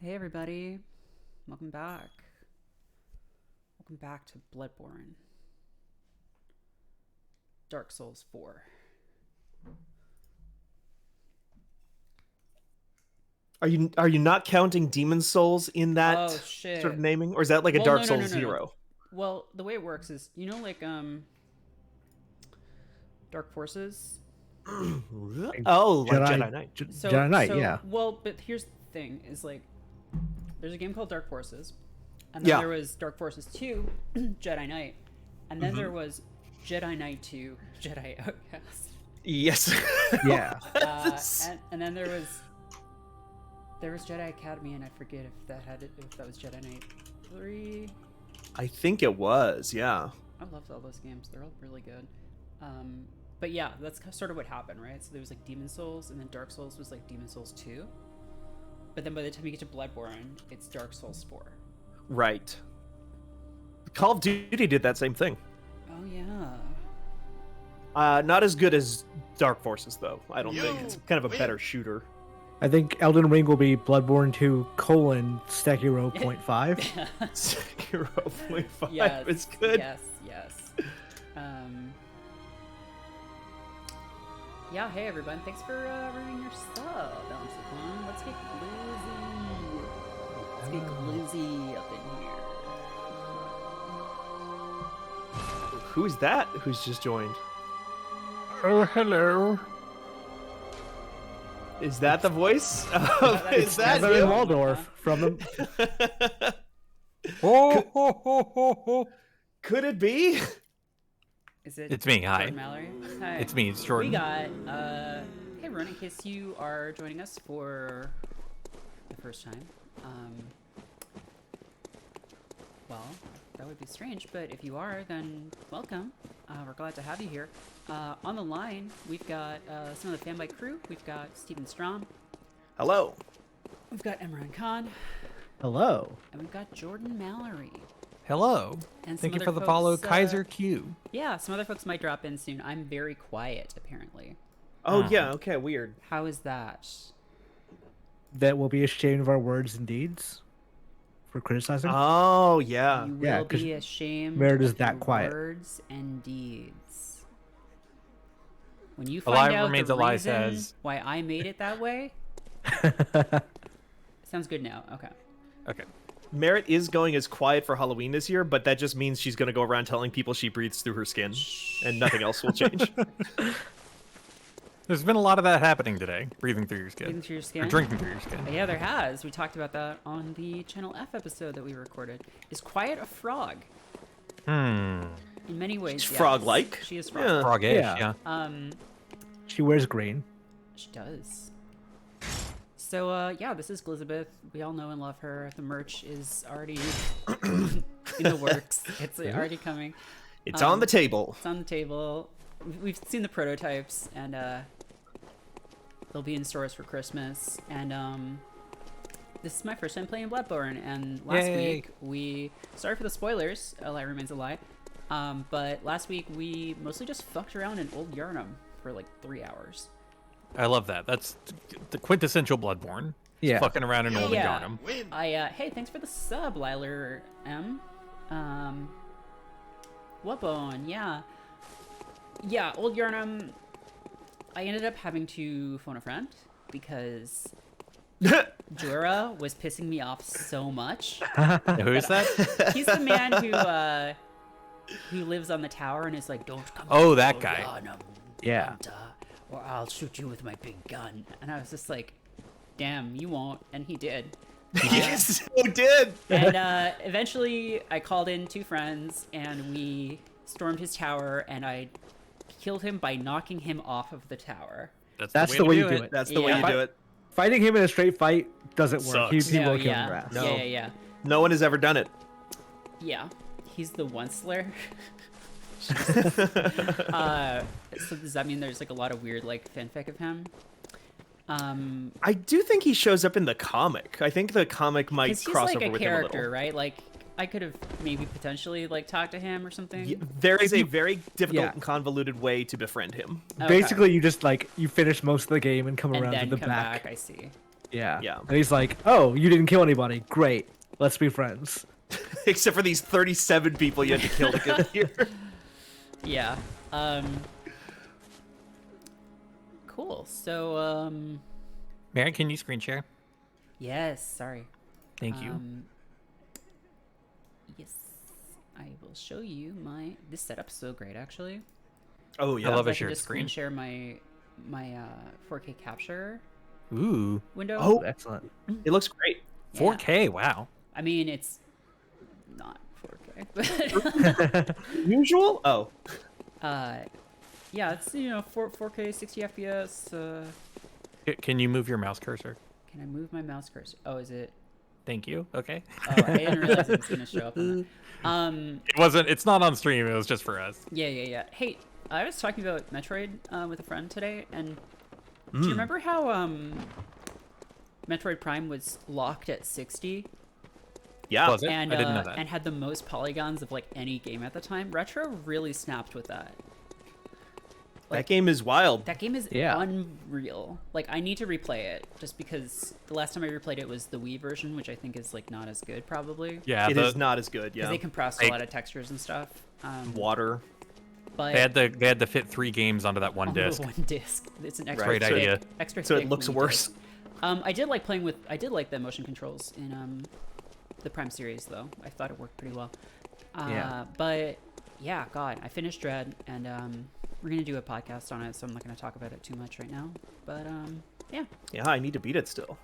Hey everybody, welcome back. Welcome back to Bloodborne. Dark Souls 4. Are you not counting Demon Souls in that Oh shit. sort of naming, or is that like a Well, Dark no, no, Souls no, no, no. Zero? Well, the way it works is, Dark Forces. Oh, like Jedi Knight. Jedi Knight, yeah. Well, but here's the thing: is like, there's a game called Dark Forces, and then Yeah. there was Dark Forces 2, Jedi Knight, and then there was Jedi Knight 2, Jedi Outcast. Yes. Yeah. And then there was Jedi Academy, and I forget if that was Jedi Knight 3. I think it was. Yeah. I loved all those games; they're all really good. But yeah, that's sort of what happened, right? So there was like Demon Souls, and then Dark Souls was like Demon Souls 2. But then by the time you get to Bloodborne, it's Dark Souls 4. Right. Call of Duty did that same thing. Oh yeah. Not as good as Dark Forces, though. I don't think it's kind of a better shooter. I think Elden Ring will be Bloodborne 2 Sekiro 0.5. Sekiro 0.5. Yes, It's good. Yes. Yeah, hey everyone, thanks for ringing your sub, Bouncy. Let's get gloozy. Let's get gloozy up in here. Who's that? Who's just joined? Oh, hello. Is that the voice? Is that Heather you? and Waldorf from the. Oh. Could it be? Is it? It's me, hi. Jordan Mallory? Hi. It's me, it's Jordan. We got, hey everyone, in case you are joining us for the first time, well, that would be strange, but if you are, then welcome. We're glad to have you here. On the line, we've got some of the Fanbite crew. We've got Stephen Strom. Hello. We've got Imran Khan. Hello. And we've got Jordan Mallory. Hello. And Thank some you for other the follow, folks, Kaiser Q. Yeah, some other folks might drop in soon. I'm very quiet, apparently. Oh, yeah. Okay, weird. How is that? That will be ashamed of our words and deeds for criticizing. Oh, yeah. You Yeah, will 'cause be ashamed Merritt is of that your quiet. words and deeds. When you A lie find out remains the a lie reason says. why I made it that way, sounds good now. Okay. Okay. Merritt is going as quiet for Halloween this year, but that just means she's going to go around telling people she breathes through her skin, and nothing else will change. There's been a lot of that happening today. Breathing through your skin. Breathing through your Or skin. drinking through your skin. Yeah, there has. We talked about that on the Channel F episode that we recorded. Is Quiet a frog? Hmm. In many ways, She's yes. frog-like. She is frog. Yeah. Froggish, Yeah. yeah. She wears green. She does. So, yeah, this is Elizabeth. We all know and love her. The merch is already in the works. It's already coming. It's on the table. It's on the table. We've seen the prototypes, and they'll be in stores for Christmas. And this is my first time playing Bloodborne. And last Yay. week, sorry for the spoilers, a lie remains a lie. But last week, we mostly just fucked around in Old Yarnum for like 3 hours. I love that. That's the quintessential Bloodborne. Yeah. Fucking around in Old Yeah. Yarnum. Hey, thanks for the sub, Liler M. Whoopon, yeah. Yeah, Old Yarnum, I ended up having to phone a friend because Jura was pissing me off so much. Who is that? He's the man who lives on the tower and is like, don't come Oh, to that Old guy. Yarnum, Yeah. Hunter, or I'll shoot you with my big gun. And I was just like, damn, you won't. And he did. Yes, so did. And eventually I called in 2 friends and we stormed his tower and I killed him by knocking him off of the tower. That's the way you do it. it. That's the way you Yeah. do it. Fighting him in a straight fight doesn't work. He Sucks. will kill yeah. your ass. No. Yeah. No one has ever done it. Yeah. He's the onceler. So does that mean there's like a lot of weird like fanfic of him? I do think he shows up in the comic. I think the comic might 'Cause he's cross like over a with him a character, little. right? Like I could have maybe potentially like talked to him or something. Yeah, there is a very difficult Yeah. and convoluted way to befriend him. Okay. Basically, you just you finish most of the game and come and around then to the come back. I see. Yeah. Yeah. And he's like, "Oh, you didn't kill anybody. Great. Let's be friends." Except for these 37 people you had to kill to get here. Yeah. Cool. So, Merritt, can you screen share? yes, sorry. Thank you. Yes, I will show you this setup's so great, actually. Oh yeah. I love I a can shared just screen screen. share my 4K capture Ooh, window. Oh, Excellent. it looks great. Yeah. 4K. Wow. I mean, it's not 4K, but Usual? Oh. yeah, it's 4K 60 FPS. Can you move your mouse cursor? Can I move my mouse cursor? Oh, is it? Thank you. Okay. Oh, I didn't realize it was gonna show up on that. It wasn't. It's not on stream. It was just for us. Yeah. Hey, I was talking about Metroid with a friend today, and do Mm. you remember how Metroid Prime was locked at 60 Yeah. Was it? and I didn't know that. and had the most polygons of like any game at the time? Retro really snapped with that. That game is wild. That game is Yeah. unreal. Like, I need to replay it just because the last time I replayed it was the Wii version, which I think is like not as good probably. Yeah, It is not as good. Because Yeah. they compressed a lot of textures and stuff. Water. But they had to fit 3 games onto that one only disc. one disc. It's an extra Great thick, idea. extra So it thick looks Wii worse. disc. I did like the motion controls in the Prime series though. I thought it worked pretty well. Yeah. But yeah, God, I finished Dread, and we're gonna do a podcast on it, so I'm not gonna talk about it too much right now. But yeah. Yeah, I need to beat it still.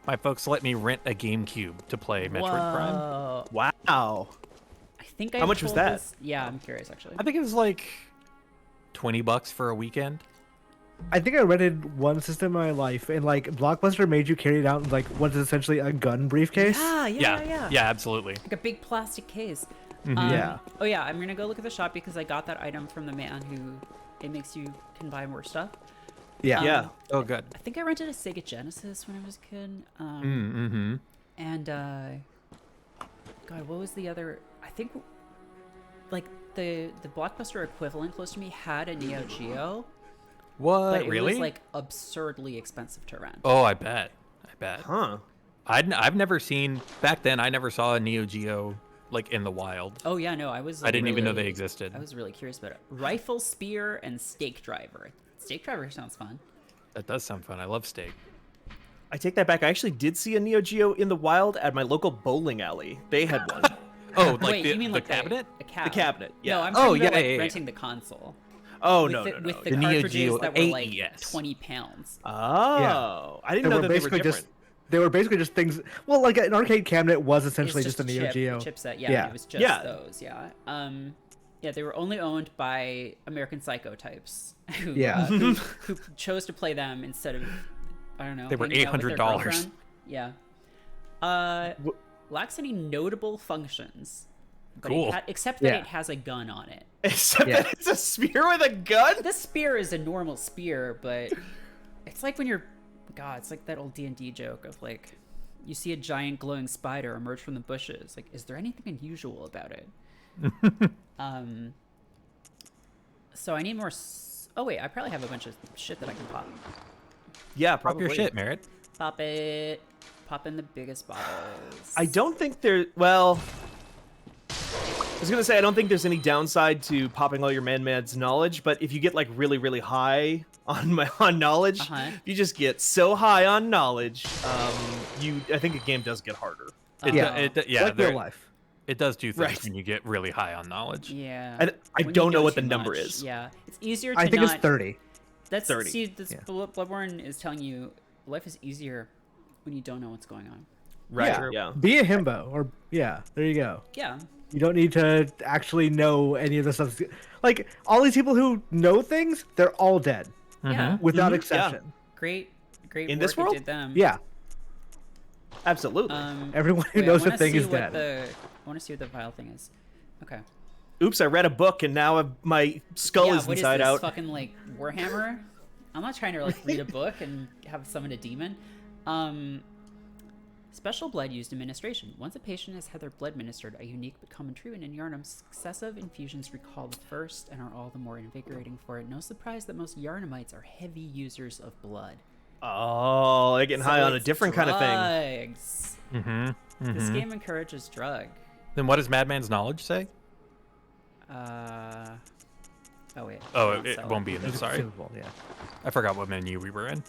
My folks let me rent a GameCube to play Metroid Prime. Whoa. Wow. I think How much was that? Yeah, I'm curious actually. I think it was like $20 for a weekend. I think I rented one system in my life, and like Blockbuster made you carry it out in like what is essentially a gun briefcase. Yeah. Yeah, absolutely. Like a big plastic case. Yeah. Oh yeah, I'm gonna go look at the shop because I got that item from the man who it makes you can buy more stuff. Yeah. Yeah. Oh, good. I think I rented a Sega Genesis when I was a kid. Mm-hmm. And God, what was the other? I think like the Blockbuster equivalent close to me had a Neo Geo, What? but it Really? was like absurdly expensive to rent. Oh, I bet. Huh. I've never seen back then. I never saw a Neo Geo like in the wild. Oh yeah, no, I was. I didn't even know really- they existed. I was really curious about it. Rifle, spear, and stake driver. Stake driver sounds fun. That does sound fun. I love steak. I take that back. I actually did see a Neo Geo in the wild at my local bowling alley. They had one. Oh, like Wait, the, you mean the like cabinet? The cabinet. cabinet, yeah. No, I'm Oh, talking about yeah, like yeah, yeah. renting the console. Oh, with no, the, no, no. With the The Neo cartridges Geo that were like AES. 20 pounds. Oh. Yeah. I didn't know that they were different. They were basically just things. Well, like an arcade cabinet was It's essentially just a Neo chip, Geo. chipset. Yeah, Yeah. it was just Yeah. those. Yeah. Yeah, they were only owned by American Psycho types who, Yeah. who chose to play them instead of, I don't know. They were hanging out with their $800. girlfriend. Yeah. Lacks any notable functions. But Cool. except that Yeah. it has a gun on it. Except Yeah. that it's a spear with a gun? The spear is a normal spear, but it's like when you're, God, it's like that old D&D joke of like, you see a giant glowing spider emerge from the bushes. Like, is there anything unusual about it? So I need more. Oh wait, I probably have a bunch of shit that I can pop. Yeah, Pop probably. your shit, Merritt. Pop it. Pop in the biggest bottles. I don't think there. Well, I was gonna say I don't think there's any downside to popping all your man-man's knowledge, but if you get like really, really high on knowledge, Uh-huh. if you just get so high on knowledge, I think a game does get harder. Yeah. Yeah, like real life. it does do things Right. when you get really high on knowledge. Yeah. I When you don't know what the too number much. is. Yeah, it's easier to I think not. it's 30. That's 30. See, this Yeah. Bloodborne is telling you life is easier when you don't know what's going on. Right. Yeah. Be a himbo, or yeah, there you go. Yeah. You don't need to actually know any of the stuff. Like all these people who know things, they're all dead Yeah. without Mhm. exception. Great In work this it world? did them. Yeah, Absolutely. everyone who Wait, knows I a wanna thing see is what dead. I want to see what the vial thing is. Okay. Oops! I read a book and now my skull Yeah, is what is inside this, out. fucking like Warhammer? I'm not trying to like read a book and have summon a demon. Special blood used administration. Once a patient has had their blood administered, a unique but common treatment in Yarnum, successive infusions recall the first and are all the more invigorating for it. No surprise that most Yarnamites are heavy users of blood. Oh, they're getting high on a it's different kind of thing. drugs. Mm-hmm. This game encourages drug. Then what does Madman's knowledge say? Oh wait. Oh, hold on, it so- won't be in this. It's Sorry, consumable, yeah. I forgot what menu we were in.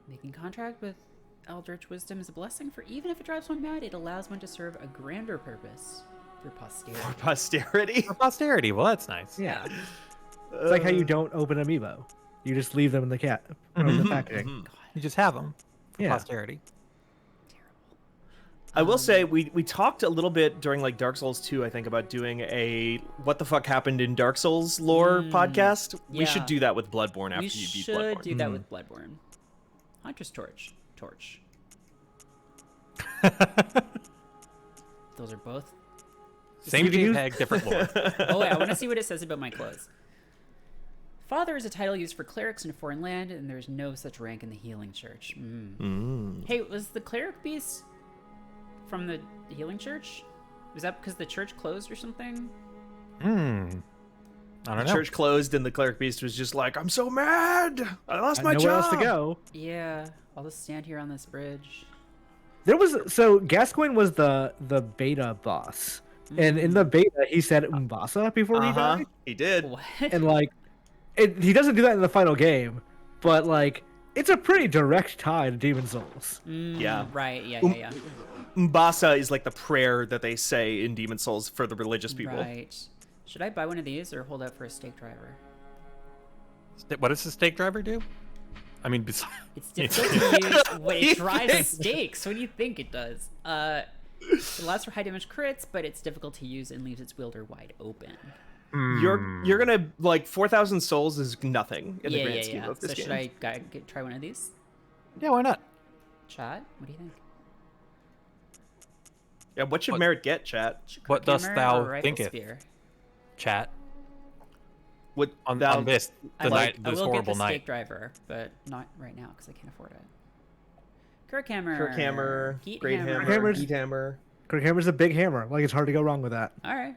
Making contract with Eldritch Wisdom is a blessing, for even if it drives one mad, it allows one to serve a grander purpose for posterity. For posterity. For posterity. Well, that's nice. Yeah. It's like how you don't open amiibo. You just leave them in the in the packaging. You just have them for Yeah. posterity. I will say we talked a little bit during like Dark Souls 2, I think, about doing a what the fuck happened in Dark Souls lore podcast. We should yeah. do that with Bloodborne after We you beat should Bloodborne. do that with Bloodborne. Hunter's Torch. Those are both. Same You can use- JPEG, different lore. Oh wait, I want to see what it says about my clothes. Father is a title used for clerics in a foreign land, and there's no such rank in the Healing Church. Hey, was the cleric beast from the Healing Church? Was that because the church closed or something? I don't know. Church closed and the cleric beast was just like, I'm so mad. I lost my Nowhere job. else to go. Yeah, I'll just stand here on this bridge. So Gascoigne was the beta boss, and in the beta he said Umbasa before he died, He did. What? and like, he doesn't do that in the final game, but like, it's a pretty direct tie to Demon Souls. Yeah. Right. Yeah. Mbasa is like the prayer that they say in Demon Souls for the religious people. Right. Should I buy one of these or hold out for a stake driver? What does the stake driver do? I mean, besides... It's difficult to use when it drives stakes. What do you think it does? It allows for high damage crits, but it's difficult to use and leaves its wielder wide open. You're gonna like 4,000 souls is nothing in the grand scheme of this So game. should I try one of these? Yeah, why not? Chat, what do you think? Yeah, what should Merritt get, chat? What dost Hammer thou or rifle thinketh? spear? Chat. What On thou- this, the I this will horrible get the stake night. driver, but not right now because I can't afford it. Kirkhammer. Kirkhammer, Heat Great Hammer, Hammer's- Heat Hammer. Hammer's a big hammer. Like, it's hard to go wrong with that. All right.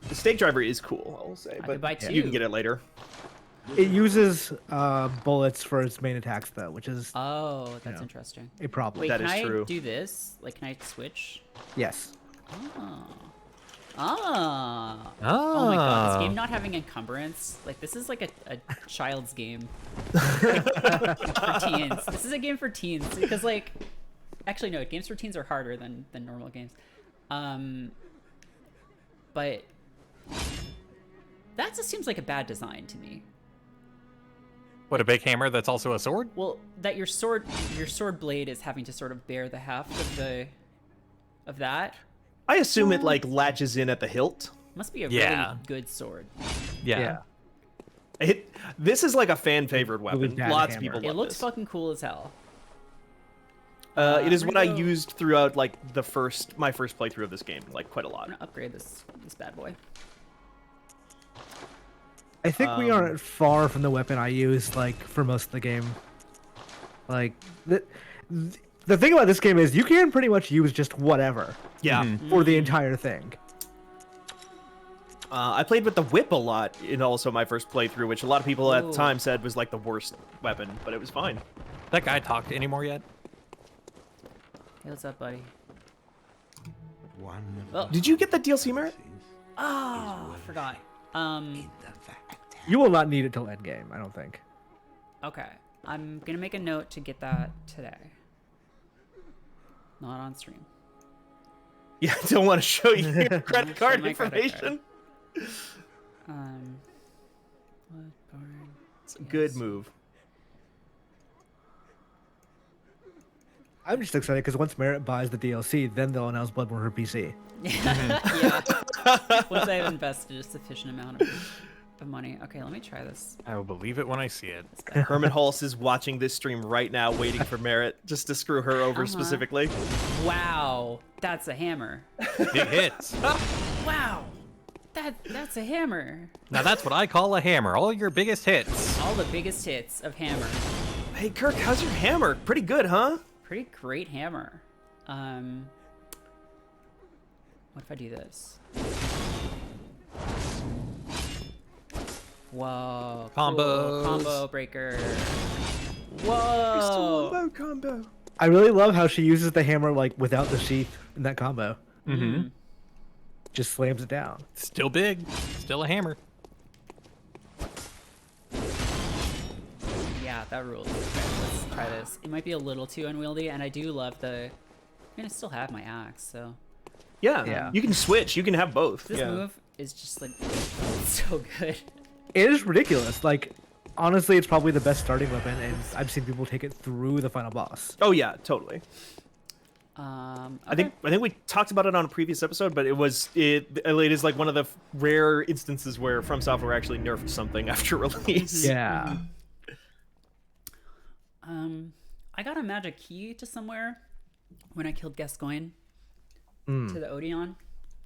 The stake driver is cool, I will say, I but could buy you two. can get it later. It uses bullets for its main attacks, though, which is Oh, that's Yeah. interesting. a problem. Wait, That can is I true. do this? Like, can I switch? Yes. Oh. Oh my god, this game Ah. not having encumbrance. Like, this is like a child's game. For teens. This is a game for teens. Because, like, actually, no, games for teens are harder than normal games. But that just seems like a bad design to me. What, a big hammer that's also a sword? Well, that your sword blade is having to sort of bear the heft of that. I assume it like latches in at the hilt. Must be a Yeah. really good sword. Yeah. This is like a fan favorite weapon. bad Lots of hammer. people It love looks this. fucking cool as hell. It is I'm what gonna I go- used throughout like my first playthrough of this game, like quite a I'm lot. gonna upgrade this bad boy. I think we aren't far from the weapon I use, like, for most of the game. Like, the thing about this game is you can pretty much use just whatever Yeah. for the entire thing. I played with the whip a lot in also my first playthrough, which a lot of people at the Ooh. time said was like the worst weapon, but it was fine. That guy talked anymore yet? Hey, what's up, buddy? One Oh, Did you get the DLC, Merritt? I forgot. You will not need it till endgame, I don't think. Okay. I'm gonna make a note to get that today. Not on stream. Yeah, I don't want to show you your credit Show card my credit information. Bloodborne. It's a good move. I'm just excited because once Merritt buys the DLC, then they'll announce Bloodborne for PC. Yeah. Once I have invested a sufficient amount of money. Okay, let me try this. I will believe it when I see it. Herman Hulse is watching this stream right now, waiting for Merritt just to screw her over specifically. Wow, that's a hammer. Big hits. Wow, that's a hammer. Now that's what I call a hammer. All your biggest hits. All the biggest hits of hammer. Hey, Kirk, how's your hammer? Pretty good, huh? Pretty great hammer. What if I do this? Whoa. Combos. Cool. Combo breaker. Whoa. combo. I really love how she uses the hammer like without the sheath in that combo. Mm-hmm. Just slams it down. Still big. Still a hammer. Yeah, that rules. Okay, let's try this. It might be a little too unwieldy, and I do love the... I mean, I still have my axe, so... Yeah. Yeah. You can switch. You can have both. This yeah. move is just, like, so good. It is ridiculous. Like, honestly, it's probably the best starting weapon, and I've seen people take it through the final boss. Oh yeah, totally. I Okay. think we talked about it on a previous episode, but it is like one of the rare instances where From Software actually nerfed something after release. Yeah. I got a magic key to somewhere when I killed Gascoigne to the Odeon.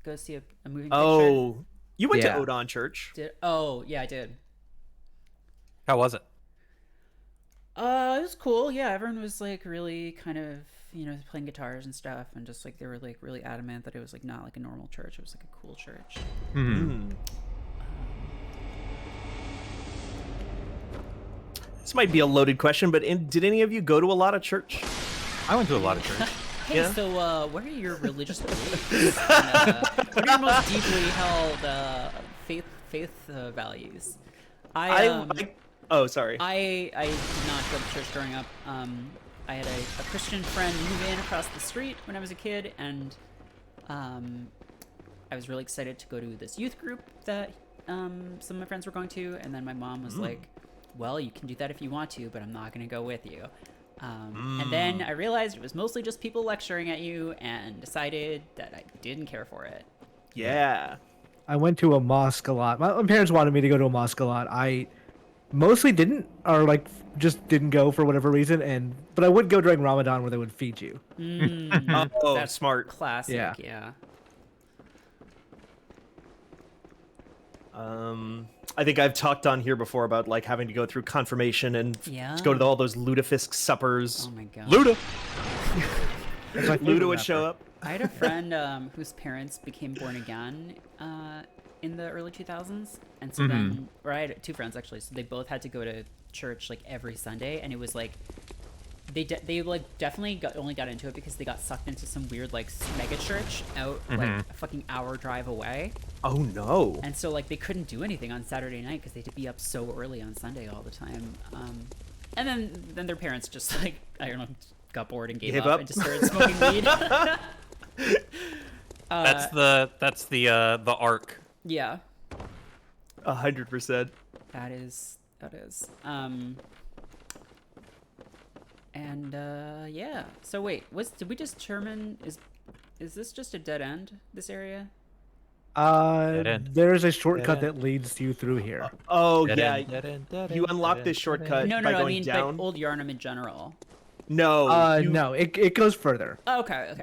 Go see a moving picture. Oh, you went Yeah. to Odon Church. Oh, yeah, I did. How was it? It was cool. Yeah, everyone was like really kind of, playing guitars and stuff, and just like they were like really adamant that it was like not like a normal church. It was like a cool church. This might be a loaded question, but did any of you go to a lot of church? I went to a lot of church. Hey, Yeah. so what are your religious beliefs? And, what are your most deeply held faith values? Oh, sorry. I did not go to church growing up. I had a Christian friend move in across the street when I was a kid, and I was really excited to go to this youth group that some of my friends were going to, and then my mom was like, well, you can do that if you want to, but I'm not going to go with you. And then I realized it was mostly just people lecturing at you, and decided that I didn't care for it. Yeah. I went to a mosque a lot. My parents wanted me to go to a mosque a lot. I mostly didn't, or like just didn't go for whatever reason. But I would go during Ramadan where they would feed you. Oh, That's smart. Classic, yeah. I think I've talked on here before about like having to go through confirmation and Yeah. go to all those lutefisk suppers. Oh my god. Luda. That's my Luda favorite would show rapper. up. I had a friend whose parents became born again in the early 2000s, and so then, or I had two friends actually, so they both had to go to church like every Sunday, and it was like they like definitely only got into it because they got sucked into some weird like mega church out like a fucking hour drive away, Oh no. and so like they couldn't do anything on Saturday night because they had to be up so early on Sunday all the time. And then their parents just like, I don't know, got bored and gave up and just started smoking weed. That's the arc. Yeah, 100%. that is. Yeah. So wait, did we just determine is this just a dead end? This area? Dead end. There's a shortcut Dead end. that leads you through here. Oh Dead yeah. end, dead end, dead You end, unlock dead this end, shortcut No, by I going mean down. but Old Yarnum in general. No. No, it goes further. Oh, okay.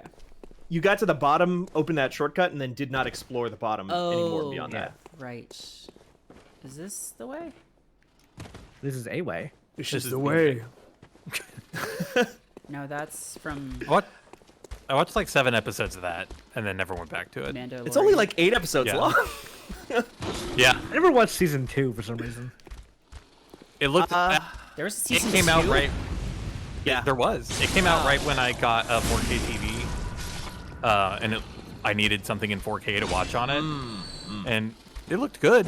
You got to the bottom, opened that shortcut, and then did not explore the bottom anymore Oh, beyond that. right. Is this the way? This is a way. It's This just is the the way. No, that's from I watched like 7 episodes of that and then never went back to it. Mandalorian. It's only like 8 episodes Yeah. long. Yeah, I never watched season 2 for some reason. it looked. There was a It season came out 2? right. Yeah. There was. It came out right when I got a 4K TV, and I needed something in 4K to watch on it, and it looked good.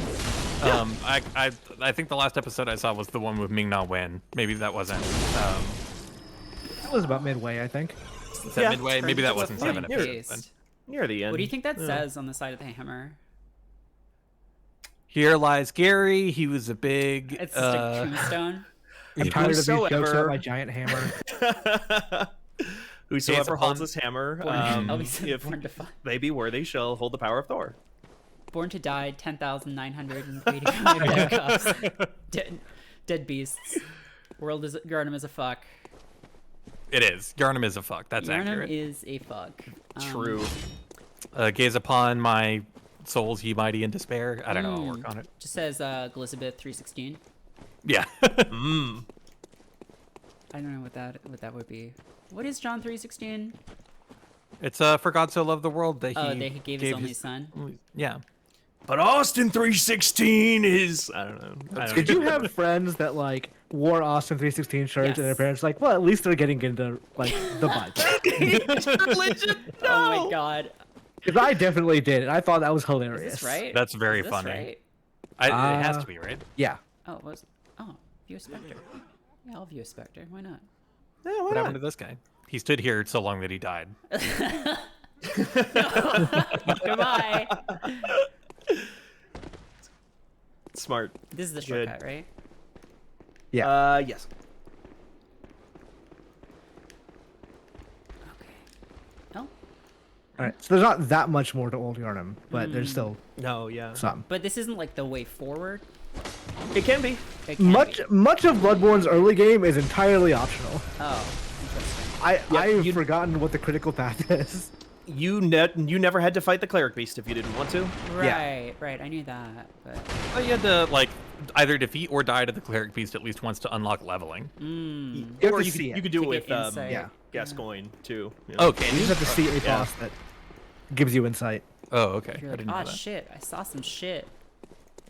I think the last episode I saw was the one with Ming Na Wen. Maybe that wasn't. That was about midway, I think. Is that Yeah. midway? Maybe that wasn't Turn 7 the episodes. pace. Near the end. What do you think that says on the side of the hammer? Here lies Gary. He was a big. It's just a tombstone. I'm tired of these jokes Whosoever- about my giant hammer. Whosoever holds upon- this hammer, Born to fight. they be worthy shall hold the power of Thor. Born to die, 10,980 cups. Dead beasts. Yarnum is a fuck. It is. Yarnum is a fuck. That's Yarnum accurate. is a fuck. True. Gaze upon my souls, ye mighty in despair. I don't know. I'll work on it. Just says Elizabeth 316. Yeah. I don't know what that would be. What is John 316? It's for God so loved the world that he That he gave his only son. Yeah. But Austin 316 is I don't know. Did you have friends that like wore Austin 316 shirts and their Yes. parents like, well, at least they're getting into like the Bible? Religion? No. Oh my god. Because I definitely did, and I thought that was Is hilarious. this right? That's very Is this funny. right? It has to be, right? Yeah. Oh, it was. Oh, view a specter. Yeah, I'll view a specter. Why not? Yeah, why What not? happened to this guy? He stood here so long that he died. Goodbye. Smart. This is the Good. shortcut, right? Yeah. Yes. Okay. Oh, All right. So there's not that much more to Old Yarnum, but there's still No, yeah. some. but this isn't like the way forward. It can be. It can Much be. much of Bloodborne's early game is entirely optional. Oh, interesting. I've you'd- forgotten what the critical path is. You never had to fight the cleric beast if you didn't want to. Right, right. I knew that, but Well, you had to like either defeat or die to the cleric beast at least once to unlock leveling. You have Or to you see could, it. you could do it To with get insight. Yeah. Gascoigne too. you know. Oh, can You you? just have to see a yeah. boss that gives you insight. Oh, okay. you're I like, didn't know oh that. shit, I saw some shit.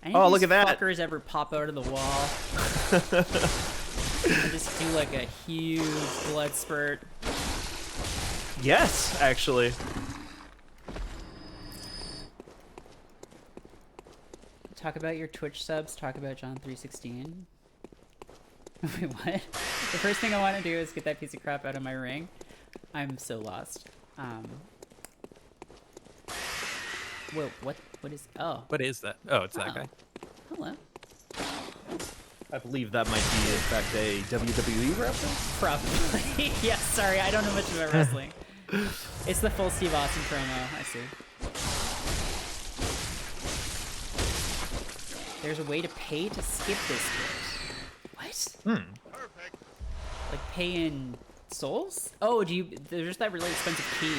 Any Oh, of look these at that. fuckers ever pop out of the wall? I just do like a huge blood spurt. Yes, actually. Talk about your Twitch subs. Talk about John 316. Wait, what? The first thing I want to do is get that piece of crap out of my ring. I'm so lost. Whoa, what is? Oh, What is that? Oh, it's that Oh. guy. hello. I believe that might be, in fact, a WWE reference. Probably. Yeah. Sorry, I don't know much about wrestling. It's the full Steve Austin promo. I see. There's a way to pay to skip this bit. What? Like pay in souls? Oh, there's that really expensive key.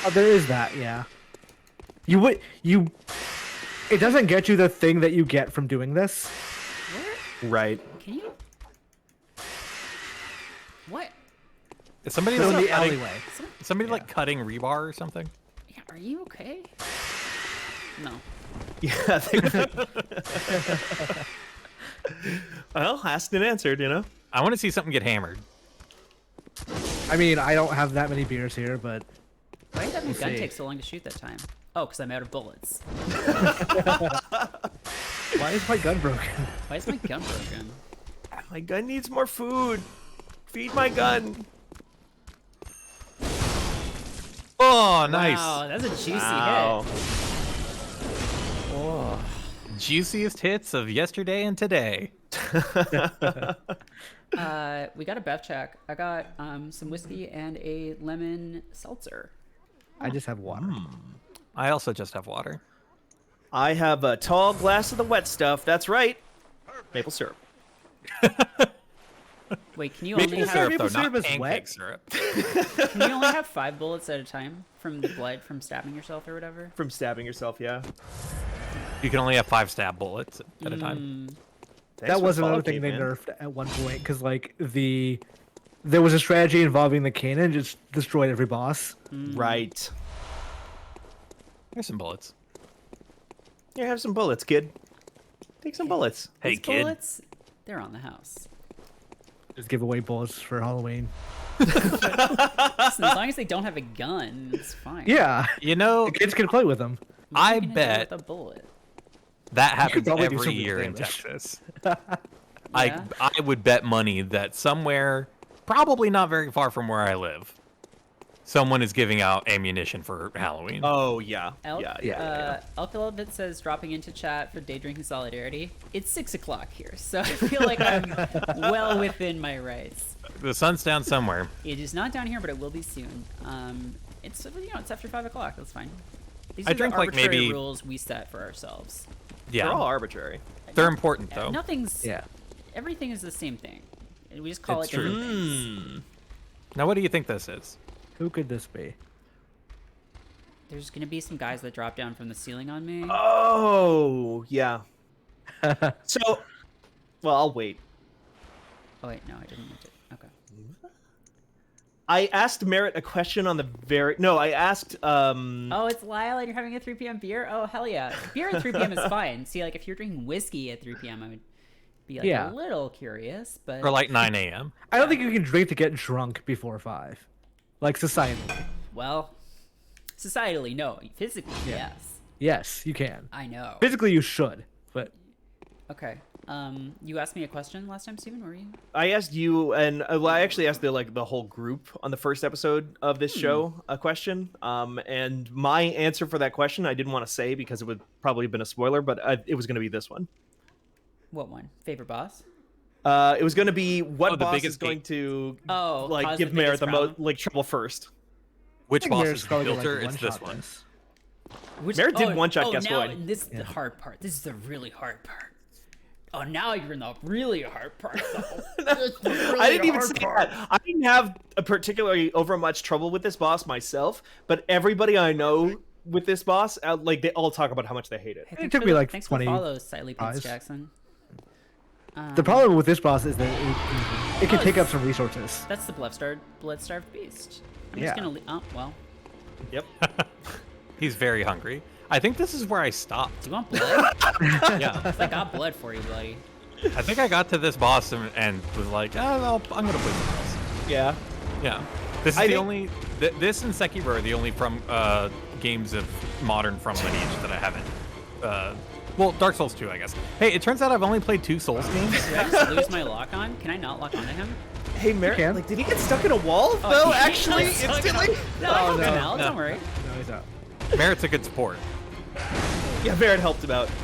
Oh, there is that, yeah. It doesn't get you the thing that you get from doing this. Where? Right. Can you? What? Is somebody So in like, the cutting, alleyway. is somebody like cutting rebar or something? Yeah, are you okay? No. Yeah. Well, asked and answered, you know. I want to see something get hammered. I mean, I don't have that many beers here, but Why did that We'll gun see. take so long to shoot that time? Oh, because I'm out of bullets. why is my gun broken? Why is my gun broken? My gun needs more food. Feed my gun. Oh, nice. Wow, that's a juicy Wow. hit. Oh. Juiciest hits of yesterday and today. We got a Bev check. I got some whiskey and a lemon seltzer. I just have water. I also just have water. I have a tall glass of the wet stuff. That's right. Maple syrup. Wait, can you Maple only syrup, have maple though, not syrup is pancake wet? syrup. can you only have 5 bullets at a time from the blood from stabbing yourself or whatever? From stabbing yourself, yeah. You can only have 5 stab bullets at a time. Thanks That for was the follow, another thing they caveman. nerfed at one point because like there was a strategy involving the cannon just destroyed every boss. Right. Here's some bullets. Here, have some bullets, kid. Take some bullets. Hey, These kid. bullets, they're on the house. Just give away bullets for Halloween. Listen, as long as they don't have a gun, it's fine. Yeah, You know, the kids can play with them. What I are you gonna do bet with a bullet. that happens probably do every some year in damage. Texas. Yeah? I would bet money that somewhere, probably not very far from where I live, someone is giving out ammunition for Halloween. Oh, yeah. Elk, Yeah. Alkalabit says dropping into chat for day drinking solidarity. It's 6 o'clock here, so I feel like I'm well within my rights. The sun's down somewhere. It is not down here, but it will be soon. It's it's after 5 o'clock. That's fine. These I are drink, the like, arbitrary maybe- rules we set for ourselves. They're all Yeah, arbitrary. they're important though. Nothing's. Yeah. Everything is the same thing. We just call It's it different true. things. Now, what do you think this is? Who could this be? There's gonna be some guys that drop down from the ceiling on me. Oh, yeah. So, well, I'll wait. Oh wait, no, I didn't mean to. Okay. I asked Merritt a question on the very. No, I asked. Oh, it's Lyle, and you're having a 3 p.m. beer. Oh, hell yeah! Beer at 3 p.m. is fine. See, like if you're drinking whiskey at 3 p.m., I would be like Yeah. a little curious, but Or like 9 a.m. I don't think you can drink to get drunk before 5. Like society. well, societally, no. Physically, Yeah. yes. Yes, you can. I know. Physically, you should, but Okay. You asked me a question last time, Steven. Were you? I asked you, and I actually asked the whole group on the first episode of this show a question. And my answer for that question I didn't want to say because it would probably have been a spoiler, but it was going to be this one. What one? Favorite boss? It was going to be what Oh, the boss is biggest going gate. to Oh, like cause give the Merritt biggest the most problem? like trouble first. Which boss Merritt's is probably gonna, filter? like, It's this one-shot one. this. Which, Merritt did one-shot oh, Guess now, Void. This is the hard part. This is the really hard part. Oh, now you're in the really hard part. I didn't even say that. I didn't have a particularly over much trouble with this boss myself, but everybody I know with this boss, like they all talk about how much they hate it. Hey, It thanks took for me the- like thanks 20 for the follows, Siley Pants tries. Jackson. The problem with this boss is that it can take up some resources. That's the blood-starved beast. I'm Yeah. just gonna. Oh well. Yep. He's very hungry. I think this is where I stopped. Do you want blood? Yeah. I got blood for you, buddy. I think I got to this boss and was like, oh, well, I'm gonna play something else. Yeah. Yeah. This is I the think- only. This and Sekiro are the only from games of modern from lineage that I haven't. Well, Dark Souls 2, I guess. Hey, it turns out I've only played 2 Souls games. Did I just lose my lock on? Can I not lock onto him? Hey, Merritt, can. like, did he get stuck in a wall Oh, though? he- Actually, he's stuck in a- instantly. No, I Oh, helped him no. out. Don't worry. No, he's out. Merritt's a good sport. Yeah, Merritt helped him out. Hey,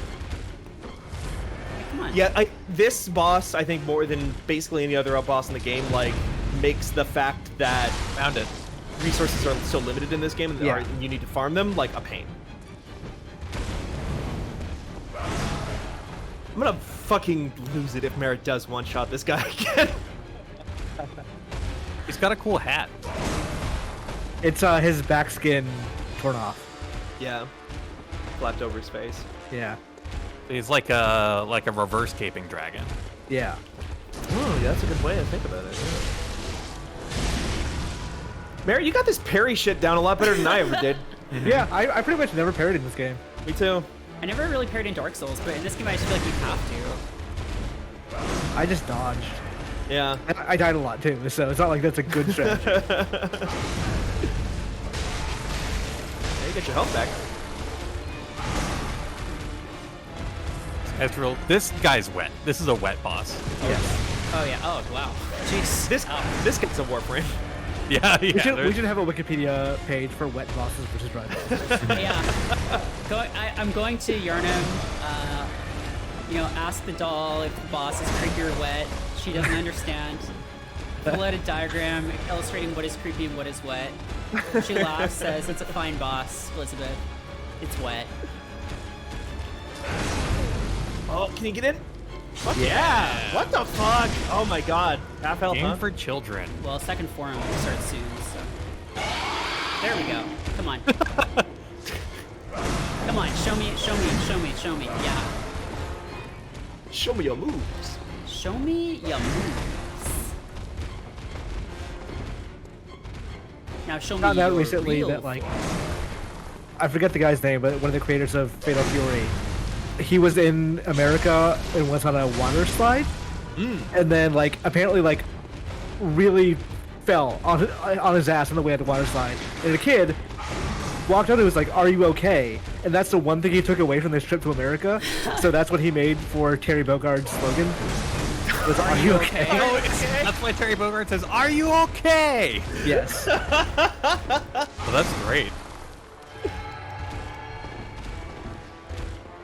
come on. Yeah, this boss, I think, more than basically any other boss in the game, like, makes the fact that Found it. resources are so limited in this game and Yeah. you need to farm them, like, a pain. I'm gonna fucking lose it if Merritt does one-shot this guy again. He's got a cool hat. It's his back skin torn off. Yeah. Flapped over his face. Yeah. He's like a reverse caping dragon. Yeah. Oh, yeah, that's a good way to think about it. Merritt, you got this parry shit down a lot better than I ever did. Yeah, I pretty much never parried in this game. Me too. I never really parried in Dark Souls, but in this game I just feel like you have to. I just dodged. Yeah. And I died a lot too, so it's not like that's a good strategy. Yeah, you get your health back. Ezreal. This guy's wet. This is a wet boss. Yes. Oh yeah. Oh wow. Jeez. This gets a warframe. Yeah, yeah. We there's- should have a Wikipedia page for wet bosses versus dry bosses. Yeah. I'm going to Yarnum. Ask the doll if the boss is creepy or wet. She doesn't understand. Pull out a diagram illustrating what is creepy and what is wet. She laughs, says, "It's a fine boss, Elizabeth. It's wet." Oh, can you get in? Fuck yeah! What the fuck? Oh my god. Half health, Game huh? for children. Well, second forum will start soon, so. There we go. Come on. Come on, show me. Yeah. Show me your moves. Show me your moves. Now show me Found out your recently real that like I forget the guy's name, but one of the creators of Fatal Fury, he was in America and was on a water slide, and then like apparently like really fell on his ass on the way at the water slide, and the kid walked out and was like, "Are you okay?" And that's the one thing he took away from this trip to America. So that's what he made for Terry Bogard's slogan. Was, "Are you okay?" Oh, that's why Terry Bogard says, "Are you okay?" Yes. Well, that's great.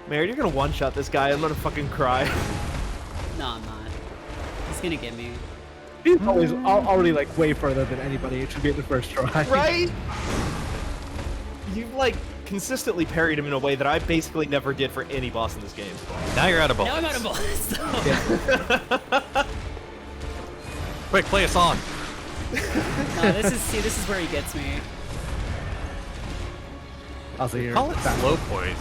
Merritt, you're gonna one-shot this guy. I'm gonna fucking cry. No, I'm not. He's gonna get me. He's always already like way further than anybody. It should be at the first try. Right? You've like consistently parried him in a way that I basically never did for any boss in this game. Now you're out of bullets. Now I'm out of bullets. though. Quick, play a song. No, this is where he gets me. Also, here. Call it fast- slow poisoning.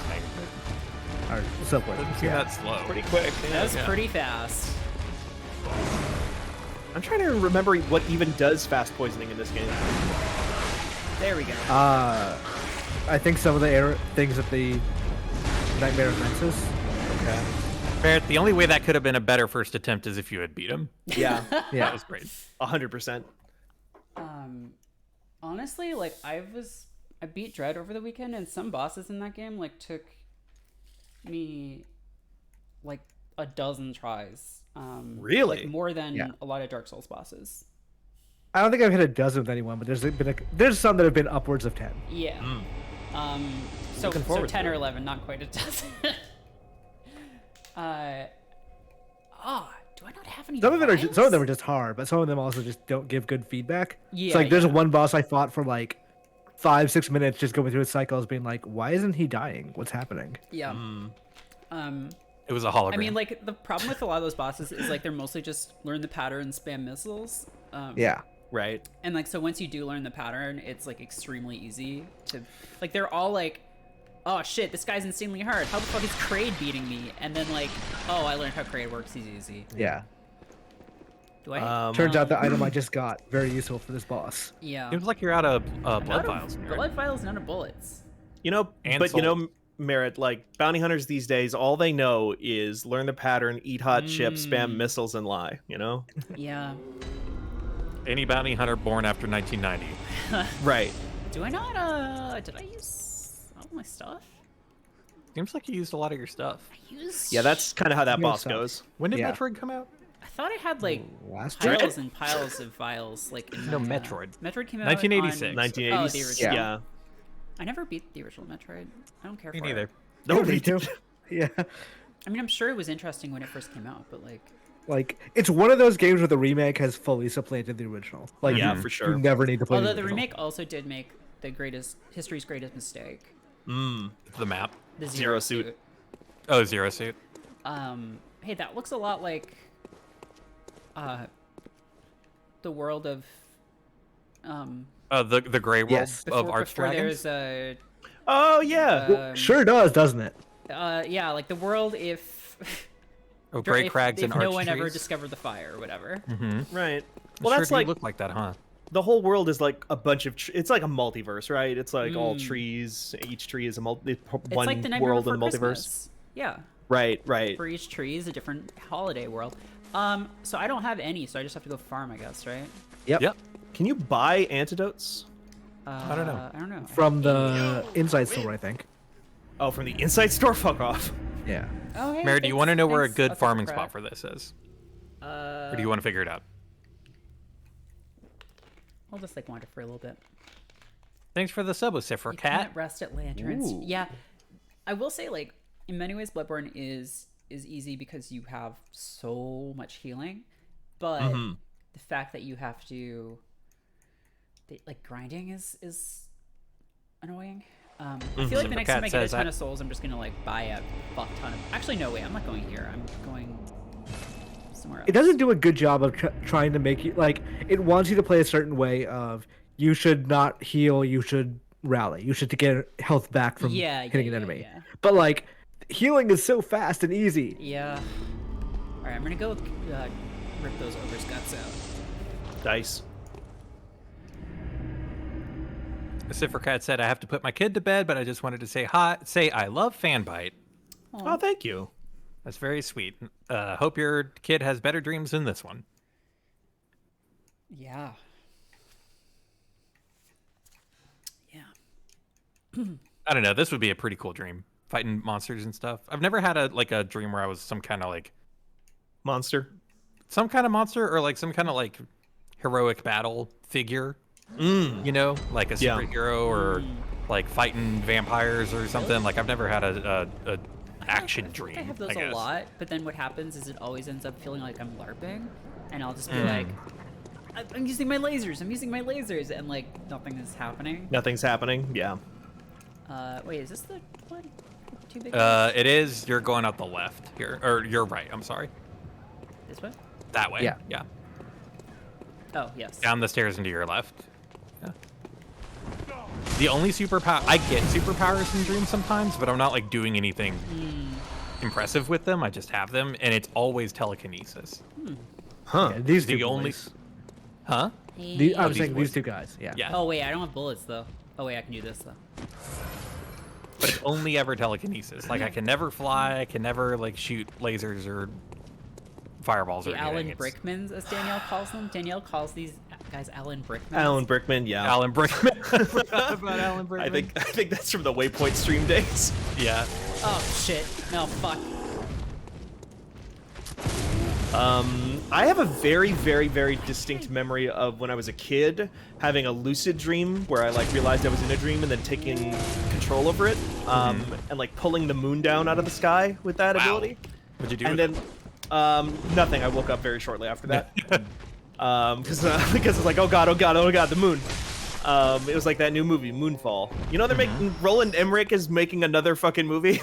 Or subway. Doesn't seem that slow. Pretty quick. That was Yeah. pretty fast. I'm trying to remember what even does fast poisoning in this game. There we go. I think some of the things at the Nightmare Fences. Okay. Merritt, the only way that could have been a better first attempt is if you had beat him. Yeah. That Yeah. was great. 100%. Honestly, like I beat Dread over the weekend, and some bosses in that game like took me like a dozen tries. Really? Like more than Yeah. a lot of Dark Souls bosses. I don't think I've hit a dozen with anyone, but there's some that have been upwards of 10. Yeah. So Looking forward to 10 or it. 11, not quite a dozen. Do I not have any? Some of vials? them are just hard, but some of them also just don't give good feedback. Yeah, It's like there's yeah. one boss I fought for like 5-6 minutes, just going through his cycles, being like, "Why isn't he dying? What's happening?" Yeah. It was a hologram. I mean, like the problem with a lot of those bosses is like they're mostly just learn the pattern, spam missiles. Yeah. Right. And like so once you do learn the pattern, it's like extremely easy to like they're all like, oh shit, this guy's insanely hard. How the fuck is Kraid beating me? And then like, oh, I learned how Kraid works. He's easy. Yeah. Do I? Turns out the item I just got very useful for this boss. Yeah. Seems like you're out of blood Out of vials. Merritt. blood vials, none of bullets. You know, And but you know, souls. Merritt, like bounty hunters these days, all they know is learn the pattern, eat hot chips, spam missiles, and lie. You know? Yeah. Any bounty hunter born after 1990. Right. Do I not? Did I use all my stuff? Seems like you used a lot of your stuff. I used. Yeah, that's kind of how that Your boss stuff. goes. When did Yeah. Metroid come out? I thought I had like Last year? piles and piles of vials. Like in No, my, Metroid. Metroid came out 1986. on- 1980s. Oh, the original. Yeah. I never beat the original Metroid. I don't care Me for neither. it. No, me too. Yeah. I mean, I'm sure it was interesting when it first came out, but like, Like, it's one of those games where the remake has fully supplanted the original. Like, Yeah, you, for sure. you never need to play although the the original. remake also did make history's greatest mistake, The map. the Zero Zero Suit. Oh, Zero Suit. Hey, that looks a lot like, the world of, The gray world Yes. of Arch before Dragons. there's Oh yeah. Sure does, doesn't it? yeah, like the world if. Oh, gray if, crags if and no arch one ever trees. discovered the fire or whatever. Right. Well, Well, sure that's do like look like that, huh? the whole world is like a bunch of. It's like a multiverse, right? It's like all trees. Each tree is a one It's like the Nightmare world in Before the multiverse. Christmas. Yeah. Right. Right. For each tree is a different holiday world. So I don't have any, so I just have to go farm, I guess, right? Yep. Can you buy antidotes? I don't know. I don't know. From the Inside Store, I think. Oh, from the inside store. Fuck off. Yeah. Oh, hey, Mary, do you want to know where a thanks. good I'll take farming the spot credit. for this is? Or do you want to figure it out? I'll just like wander for a little bit. Thanks for the sub, Lucifer You Cat. can't rest at lanterns. Ooh. Yeah, I will say, like, in many ways, Bloodborne is easy because you have so much healing, but the fact that you have to, like, grinding is annoying. I feel like the next time I get a says ton that- of souls, I'm just gonna like buy a fuck ton of. Actually, no way. I'm not going here. I'm going somewhere else. It doesn't do a good job of trying to make you, like, it wants you to play a certain way of, you should not heal, you should rally. You should to get health back from hitting an enemy. Yeah. But, like, healing is so fast and easy. Yeah. All right, I'm gonna go rip those ogres' guts out. Dice. Lucifer Cat said, I have to put my kid to bed, but I just wanted to say hi. Say I love Fanbite. Oh, thank you. That's very sweet. Hope your kid has better dreams than this one. Yeah. I don't know. This would be a pretty cool dream. Fighting monsters and stuff. I've never had a dream where I was some kind of Monster. monster or like some kind of like heroic battle figure. You know, like a Yeah. superhero or like fighting vampires or something. Like I've never had a action dream. I have those I a guess. lot, but then what happens is it always ends up feeling like I'm LARPing, and I'll just be like, I'm using my lasers, and like nothing is happening. Nothing's happening. Yeah. Wait, is this the one? with the two big ones? It is. You're going out the left here, or you're right. I'm sorry. This way? That way. Yeah. Yeah. Oh, yes. Down the stairs and to your left. Yeah. The only superpower I get superpowers in dreams sometimes, but I'm not like doing anything impressive with them. I just have them, and it's always telekinesis. Huh. Yeah, these two The only- boys. Huh? I was these saying these boys. two guys. Yeah. Yeah. Oh wait, I don't have bullets though. Oh wait, I can do this though. But it's only ever telekinesis. Like I can never fly. I can never like shoot lasers or fireballs The or anything. Alan It's Brickmans, as Danielle calls them. Danielle calls these guys Alan Brickmans. Alan Brickman, yeah. Alan Brickman. I forgot about Alan Brickman. I think that's from the Waypoint stream days. Yeah. Oh shit! No, fuck. I have a very, very, very distinct memory of when I was a kid having a lucid dream where I like realized I was in a dream and then taking control over it, and like pulling the moon down out of the sky with that Wow. ability. What'd you do? And with then nothing. I woke up very shortly after that. Because it's like, oh god, the moon. It was like that new movie, Moonfall. You know they're making Roland Emmerich is making another fucking movie.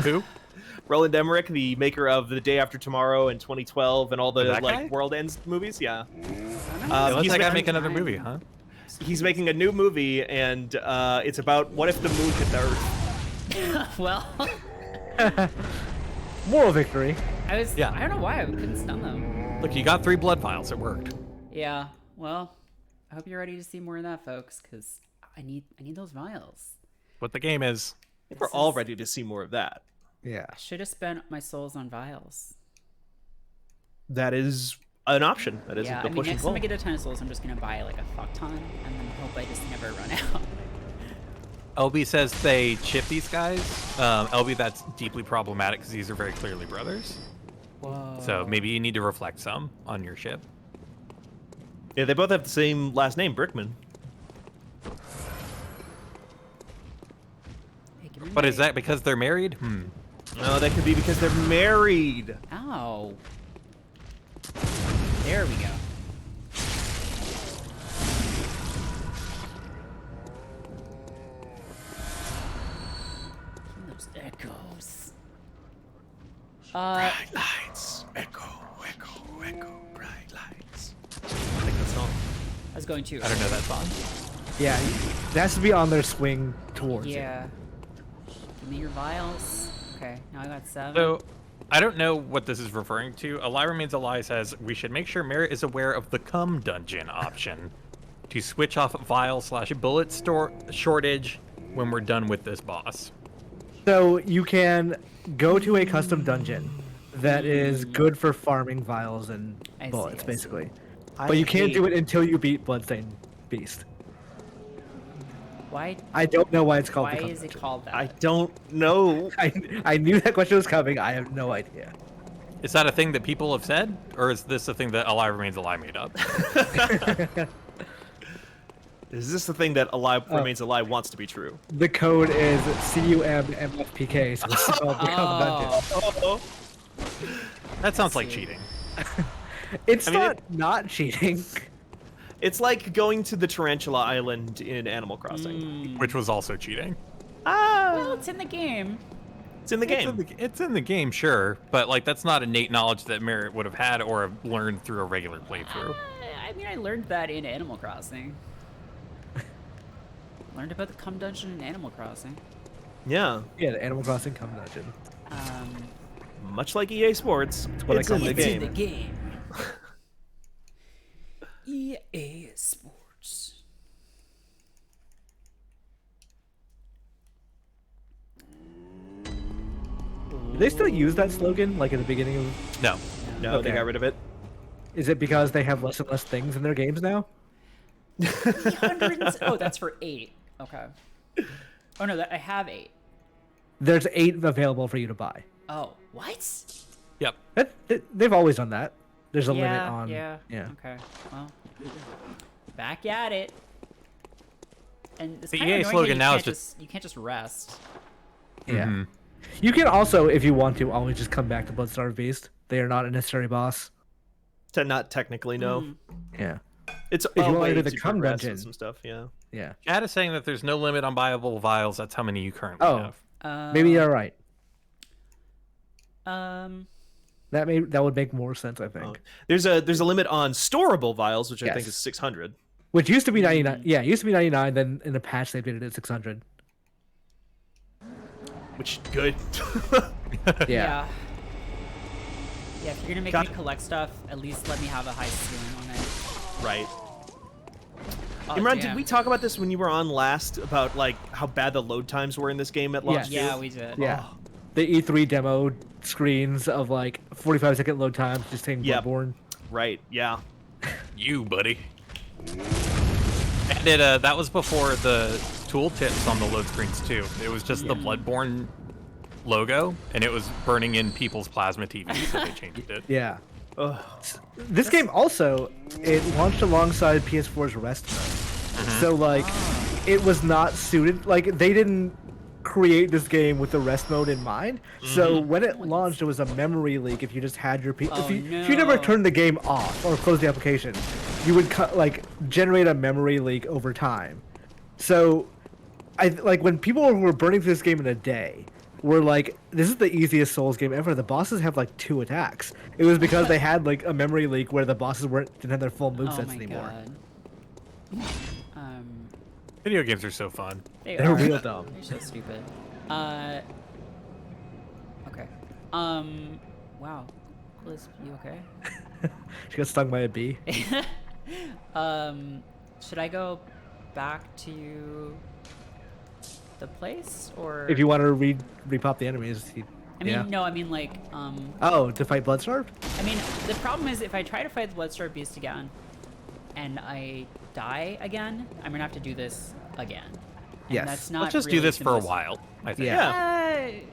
Who? Roland Emmerich, the maker of The Day After Tomorrow and 2012 and all the That like guy? World Ends movies. Yeah. Let's he's that guy making- make another movie, huh? He's making a new movie, and it's about what if the moon hit the Earth. Well, Moral victory. I was. Yeah. I don't know why I couldn't stun them. Look, you got 3 blood vials. It worked. Yeah. Well, I hope you're ready to see more of that, folks, because I need those vials. What the game is. We're all ready to see more of that. Yeah. I should have spent my souls on vials. That is an option. That is Yeah, the I mean, push and next pull. time I get a ton of souls, I'm just gonna buy like a fuck ton, and then hope I just never run out. LB says they chip these guys. LB, that's deeply problematic because these are very clearly brothers. Whoa. So maybe you need to reflect some on your ship. Yeah, they both have the same last name, Brickman. Hey, give me But my- is that because they're married? No, that could be because they're married. Ow. There we go. Those echoes. Lights, echo, bright lights. I think that's all. I was going to. I don't know that song. Yeah. It has to be on their swing towards it. Yeah. Give me your vials. Okay, now I got 7. So, I don't know what this is referring to. A Lie Remains a Lie says, we should make sure Merritt is aware of the cum dungeon option to switch off vial/bullet shortage when we're done with this boss. So you can go to a custom dungeon that is good for farming vials and I see, bullets, I see. basically. But you can't do it until you beat Bloodstained Beast. Why? I don't know why it's called Why the is it dungeon. called that? I don't know. I knew that question was coming. I have no idea. Is that a thing that people have said? Or is this a thing that A Lie Remains a Lie made up? Is this the thing that Alive Remains Alive wants to be true? The code is CUMMFPK, so it's called the dungeon. Oh, That sounds like see. cheating. It's I mean, not cheating. It's like going to the Tarantula Island in Animal Crossing. Which was also cheating. well, it's in the game. It's in the game. It's in the game, sure. But, like, that's not innate knowledge that Merritt would have had or have learned through a regular playthrough. I mean, I learned that in Animal Crossing. Learned about the cum dungeon in Animal Crossing. Yeah. Yeah, the Animal Crossing Come Dungeon. Much like EA Sports, what I it's call in the it. It's game. in the game. EA Sports. Do they still use that slogan, like at the beginning of... No. No, they Okay. got rid of it. Is it because they have less and less things in their games now? Oh, that's for 8. Okay. Oh no, I have 8. There's 8 available for you to buy. Oh, what? Yep. They've always done that. There's a limit Yeah, on... yeah. Okay. Well, back at it. And it's The kind of EA annoying slogan that now you is can't just you can't just rest. Yeah. Mhm. You can also, if you want to, always just come back to Bloodstarved Beast. They are not a necessary boss. To not technically know. Mm. Yeah. It's you a wanna way do the to cum progress with dungeon. some stuff. Yeah. Yeah. Chad is saying that there's no limit on buyable vials. That's how many you currently Oh. have. Maybe you're right. That would make more sense, I think. There's a limit on storable vials, which I think Yes. is 600. Which used to be 99. Yeah, it used to be 99. Then in the patch they updated it to 600. Which good. Yeah. Yeah, if you're gonna make Got- me collect stuff, at least let me have a high ceiling on it. Right. Oh, Imran, did damn. we talk about this when you were on last about like how bad the load times were in this game at launch? Yes. Yeah, we did. Yeah. The E3 demo screens of like 45-second load times just saying Yep. Bloodborne. Right. Yeah. You, buddy. And that was before the tooltips on the load screens too. It was just the Bloodborne logo, and it was burning in people's plasma TVs, so they changed it. Yeah. Ugh. This game also, it launched alongside PS4's Rest mode. So like, it was not suited. Like they didn't create this game with the Rest mode in mind. So when it launched, it was a memory leak. If you just had your Oh, if you never no. turned the game off or closed the application, you would like generate a memory leak over time. So, I like when people were burning through this game in a day. Were like, this is the easiest Souls game ever. The bosses have like 2 attacks. It was because they had like a memory leak where the bosses didn't have their full Oh movesets my anymore. god. Video games are so fun. They They're are. real dumb. They're so stupid. Okay. Wow. Liz, you okay? She got stung by a bee. Should I go back to the place or? If you want to repop the enemies, I mean, yeah. no. I mean, like, Oh, to fight Bloodstarved? I mean, the problem is if I try to fight the Bloodstar Beast again, and I die again, I'm gonna have to do this again. And Yes. That's not. Let's just really do this the for a most- while, I think. Yeah. I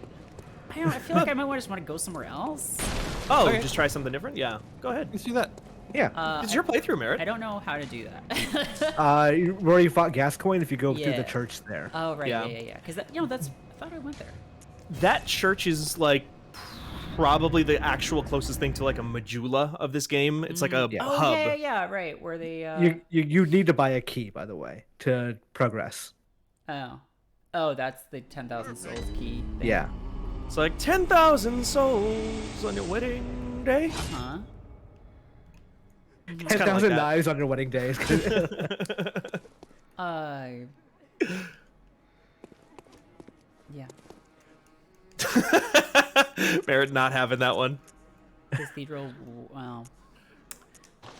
don't know. I feel like I might just want to go somewhere else. Oh, Okay. just try something different? Yeah. Go ahead. Let's do that. Yeah. It's your playthrough, Merritt. I don't know how to do that. Where you fought Gascoigne, if you go through Yeah. the church there. Oh right, Yeah. yeah. Because that's. I thought I went there. That church is like probably the actual closest thing to like a medulla of this game. It's like a Yeah. Oh hub. yeah, right. Where they. You need to buy a key, by the way, to progress. Oh, that's the 10,000 souls key. Thing. Yeah. It's like 10,000 souls on your wedding day. Huh. 10,000 that. knives on your wedding day. Yeah. Merritt not having that one. Cathedral. Well.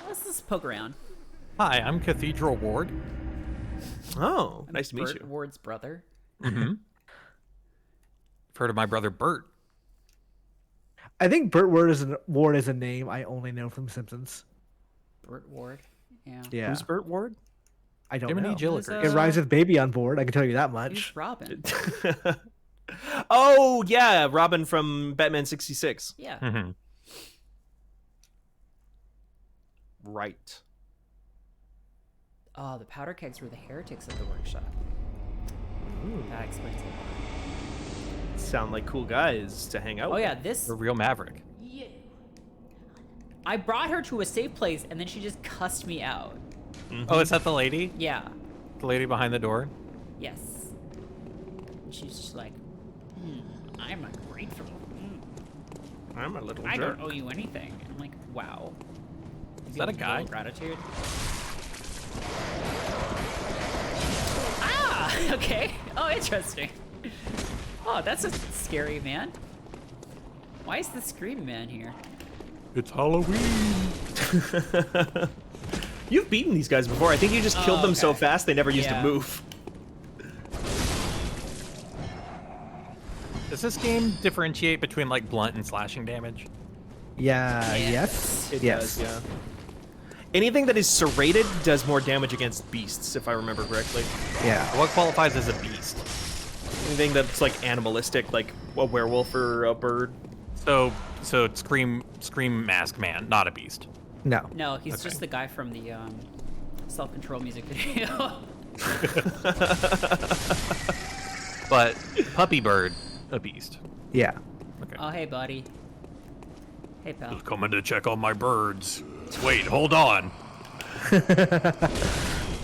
Let's just poke around. Hi, I'm Cathedral Ward. Oh, nice to meet Bert you. Ward's brother. Mm-hmm. I've heard of my brother Bert. I think Burt Ward is a name I only know from Simpsons. Bert Ward. Yeah. Yeah. Who's Burt Ward? I don't Jiminy know. Gilligan. It rhymes with baby on board, I can tell you that much. Who's Robin? Oh, yeah, Robin from Batman 66. Yeah. Mm-hmm. Right. Oh, the powder kegs were the heretics of the workshop. That explains a lot. Sound like cool guys to hang out Oh with. yeah, this. The real Maverick. I brought her to a safe place and then she just cussed me out. Oh, is that the lady? Yeah. The lady behind the door? Yes. And she's just like, I'm ungrateful. I'm a little I jerk. don't owe you anything. I'm like, wow. Is that a guy? Gratitude. Ah, okay. Oh, interesting. Oh, that's a scary man. Why is the scream man here? It's Halloween. You've beaten these guys before. I think you just killed them so okay. fast they never used Yeah. to move. Does this game differentiate between like blunt and slashing damage? Yeah. Yes. It Yes. does, yeah. Anything that is serrated does more damage against beasts, if I remember correctly. Yeah. What qualifies as a beast? Anything that's like animalistic, like a werewolf or a bird. So it's Scream Mask Man, not a beast. No. No, he's Okay. just the guy from the self-control music video. But Puppy Bird, a beast. Yeah. Okay. Oh, hey, buddy. Hey, pal. Just coming to check on my birds. Wait, hold on.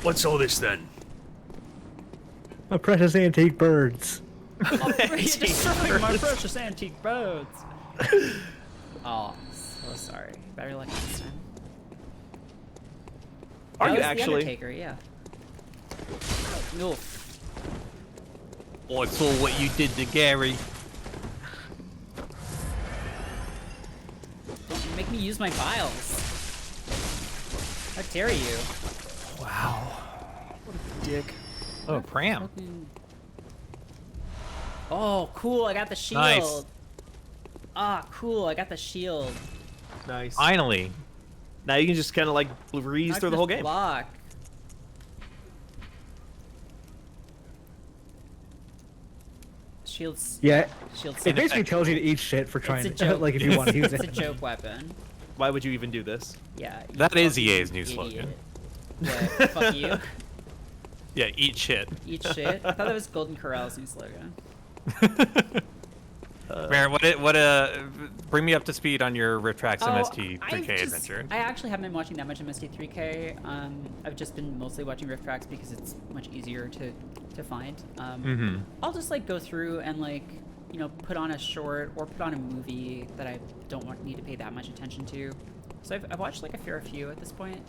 What's all this then? My precious antique birds. You're destroying my precious antique birds. Oh, so sorry. Better luck next time. Are That you was actually? The Undertaker, yeah. Oof. I saw what you did to Gary. make me use my vials. How dare you? Wow. What a dick. Oh, Pram. Fucking- Oh, cool! I got the shield. Nice. Ah, cool! I got the shield. Nice. Finally. Now you can just kind of like breeze Now I through can the whole just game. Block. Shields. Yeah, Shields. it basically tells you to eat shit for trying a to joke. like if you want to use It's a it. joke weapon. Why would you even do this? Yeah. you That is fucking EA's new idiot. slogan. What? Fuck you. Yeah, eat shit. Eat shit. I thought that was Golden Corral's new slogan. Merritt, bring me up to speed on your Rift-Tracks MST 3K adventure. I actually haven't been watching that much MST 3K. I've just been mostly watching Rift Tracks because it's much easier to find. I'll just like go through and like, you know, put on a short or put on a movie that I don't need to pay that much attention to. So I've watched like a fair few at this point.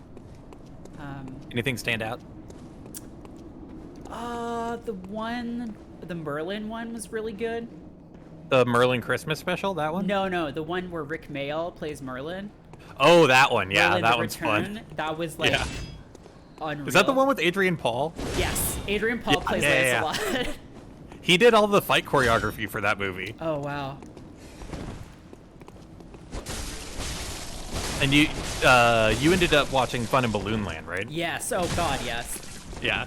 Anything stand out? The Merlin one was really good. The Merlin Christmas special, that one? No, the one where Rick Mayall plays Merlin. Oh, that one. Yeah, Merlin that the one's Return. fun. That was like Yeah. unreal. Is that the one with Adrian Paul? Yes, Adrian Paul plays yeah. Lancelot. He did all the fight choreography for that movie. Oh wow. And you ended up watching Fun in Balloon Land, right? Yes. Oh god, yes. Yeah.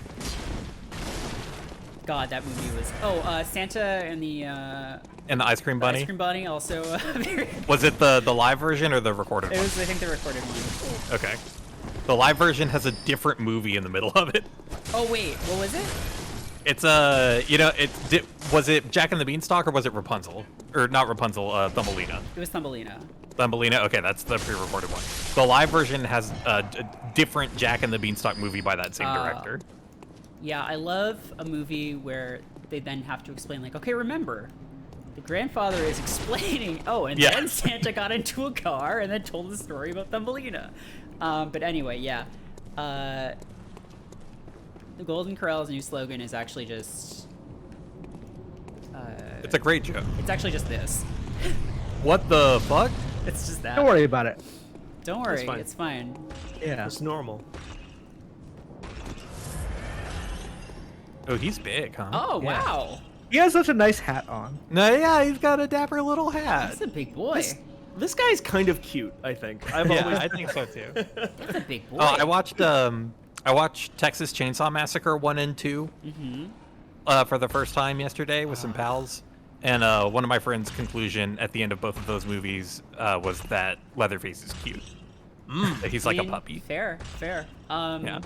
God, that movie was. Oh, Santa and the And the Ice Cream Bunny? Ice Cream Bunny also. Very... Was it the live version or the recorded It one? was, I think, the recorded one. Okay. The live version has a different movie in the middle of it. Oh wait, what was it? It's was it Jack and the Beanstalk or was it Rapunzel? Or not Rapunzel, Thumbelina. It was Thumbelina. Thumbelina, okay, that's the pre-recorded one. The live version has a different Jack and the Beanstalk movie by that same director. Yeah, I love a movie where they then have to explain, like, okay, remember, the grandfather is explaining. Oh, and Yeah. then Santa got into a car and then told the story about Thumbelina. But anyway, yeah. The Golden Corral's new slogan is actually just. It's a great joke. It's actually just this. What the fuck? It's just that. Don't worry about it. Don't worry, fine. it's fine. Yeah. It's normal. Oh, he's big, huh? Oh, Yeah. wow. He has such a nice hat on. No, yeah, he's got a dapper little hat. That's a big boy. This guy's kind of cute, I think. I've Yeah, always I think so too. That's a big boy. Oh, I watched Texas Chainsaw Massacre 1 and 2 for the first time yesterday with some pals. And one of my friends' conclusion at the end of both of those movies was that Leatherface is cute. That he's like a mean, puppy. Fair. Yeah.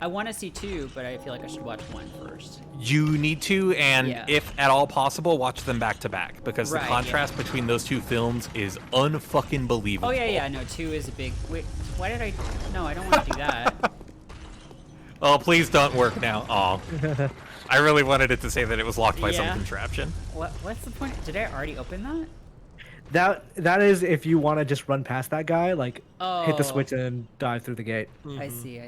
I want to see 2, but I feel like I should watch 1 first. You need to, and Yeah. if at all possible, watch them back to back because Right, the yeah. contrast between those two films is unfucking believable. Oh, yeah, no, 2 is a big... Wait, why did I... No, I don't want to do that. Oh, please don't work now. Oh, I really wanted it to say that it was locked by some Yeah. contraption. What's the point? Did I already open that? That is if you want to just run past that guy, like hit Oh. the switch and dive through the gate. I see.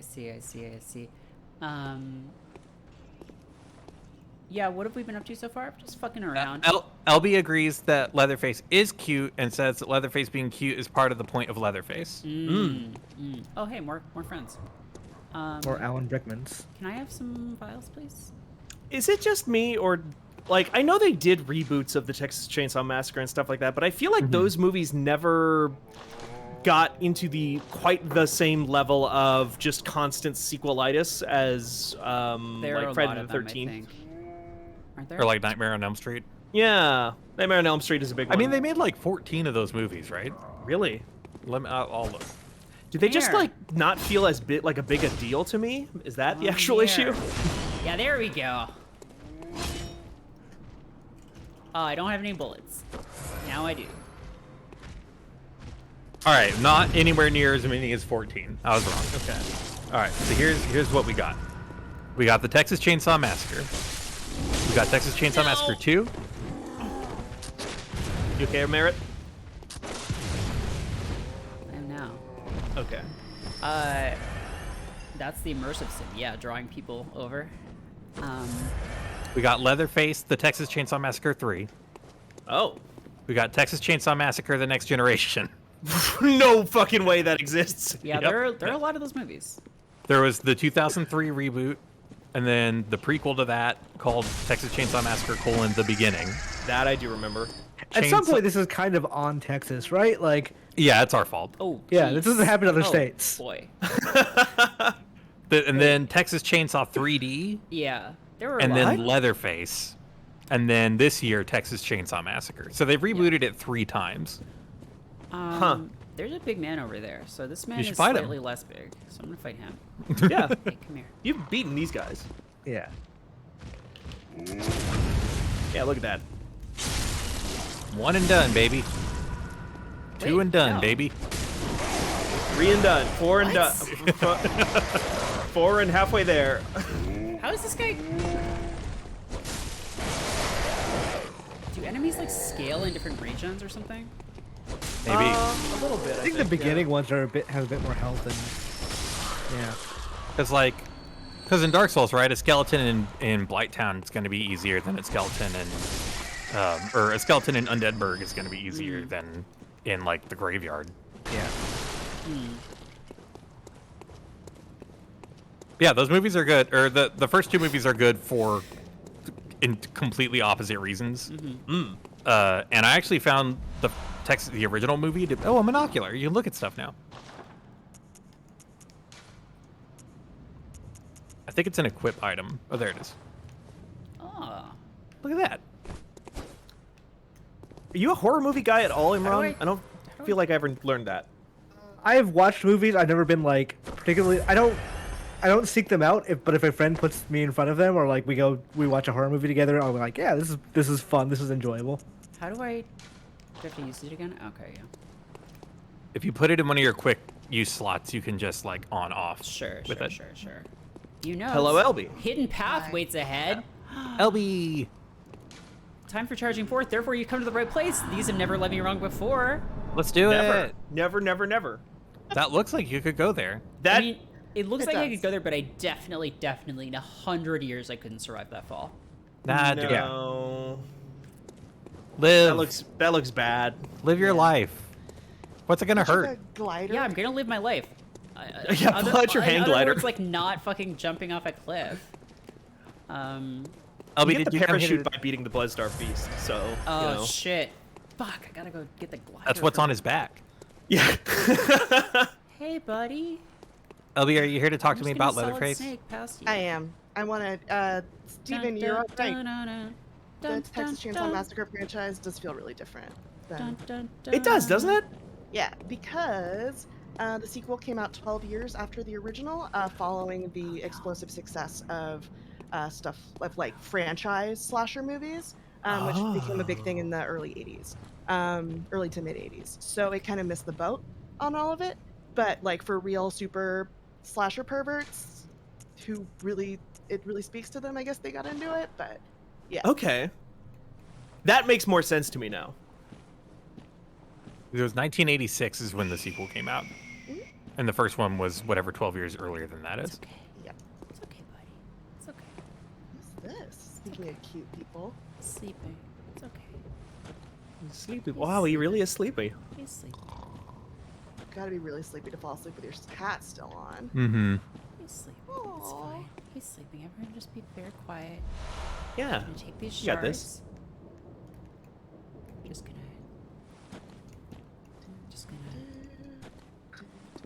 Yeah, what have we been up to so far? Just fucking around. LB agrees that Leatherface is cute and says that Leatherface being cute is part of the point of Leatherface. Oh, hey, more friends. Or Alan Rickman's. Can I have some files, please? Is it just me, or like I know they did reboots of the Texas Chainsaw Massacre and stuff like that, but I feel like those movies never got into quite the same level of just constant sequelitis as There are like a Friday lot the of them, I 13th. think. Aren't there? Or like Nightmare on Elm Street. Yeah, Nightmare on Elm Street is a big one. I mean, they made like 14 of those movies, right? really. I'll look. Do they just There. like not feel as like a big a deal to me? Is that the Oh, actual there. issue? Yeah, there we go. Oh, I don't have any bullets. Now I do. All right, not anywhere near as many as 14. I was wrong. Okay. All right, so here's what we got. We got the Texas Chainsaw Massacre. We got Texas Chainsaw Massacre 2. You okay, Merritt? I am now. Okay. That's the immersive sim. Yeah, drawing people over. We got Leatherface, the Texas Chainsaw Massacre 3. Oh. We got Texas Chainsaw Massacre: The Next Generation. No fucking way that exists. Yeah, Yep. there are a lot of those movies. There was the 2003 reboot, and then the prequel to that called Texas Chainsaw Massacre: The Beginning. That I do remember. At some Chainsaw- point, this is kind of on Texas, right? Like, Yeah, it's our fault. Oh, yeah, geez. this doesn't happen in other Oh, states. Boy. And then Texas Chainsaw 3D, Yeah. There were a and lot. then Leatherface, and then this year Texas Chainsaw Massacre. So they've rebooted it 3 times. There's a big man over there, so this man You is should fight him. slightly less big. So I'm gonna fight him. Yeah. Hey, come here. You've beaten these guys. Yeah. Yeah, look at that. 1 and done, baby. 2 Wait, and done, no. baby. 3 and done. 4 and done. What? 4 and halfway there. How is this guy? Do enemies like scale in different regions or something? Maybe. A little bit. I think the beginning ones are have a bit more health and yeah. Because in Dark Souls, right, a skeleton in Blighttown is going to be easier than a skeleton in, or a skeleton in Undeadburg is going to be easier than in like the graveyard. Yeah. Yeah, those movies are good. Or the first 2 movies are good for in completely opposite reasons. And I actually found the original movie to, a monocular. You can look at stuff now. I think it's an equip item. Oh, there it is. Oh. Look at that. Are you a horror movie guy at all, Imran? I- I don't feel like I ever learned that. I've watched movies. I've never been like particularly. I don't seek them out. But if a friend puts me in front of them, or like we watch a horror movie together, I'll be like, yeah, this is fun. This is enjoyable. How do I have to use it again? Okay, yeah. If you put it in one of your quick use slots, you can just like on off. Sure, with sure, it. sure. You know. Hello, Elby. Hidden path waits ahead. LB. Time for charging forth. Therefore, you come to the right place. These have never led me wrong before. Let's do Never. it. Never. That looks like you could go there. That I mean, it looks It like I does. could go there, but I definitely, in 100 years, I couldn't survive that fall. Nah, dude. no. Live. That looks bad. Live your life. What's it gonna Like a hurt? glider. Yeah, I'm gonna live my life. Yeah, pull out your hang in other glider. words, like not fucking jumping off a cliff. LB, You get did the you come here parachute to- by beating the Bloodstar Beast, so Oh you know. shit! Fuck! I gotta go get the glider. That's what's from- on his back. Yeah. Hey, buddy. LB, are you here to talk I'm to me just gonna about solid Leatherface? snake past you. I am. I want to. Steven, you're right. The Texas Chainsaw Massacre franchise does feel really different. Than, It does, doesn't it? yeah, because the sequel came out 12 years after the original, following the explosive success of stuff like franchise slasher movies, which became a big thing in the early 80s, early to mid 80s. So it kind of missed the boat on all of it. But like for real super slasher perverts, who it really speaks to them, I guess they got into it. But yeah. Okay. That makes more sense to me now. It was 1986 is when the sequel came out. And the first one was whatever 12 years earlier than that It's is. okay. Yeah. It's okay, buddy. It's okay. What's this? Speaking of cute people. Sleeping. It's okay. He's sleepy. Wow, he really is sleepy. He's sleeping. Gotta be really sleepy to fall asleep with your hat still on. Mm-hmm. He's sleeping. It's Aw. fine. He's sleeping. Everyone just be very quiet. Yeah. I'm gonna take these shards. You got this. Just gonna.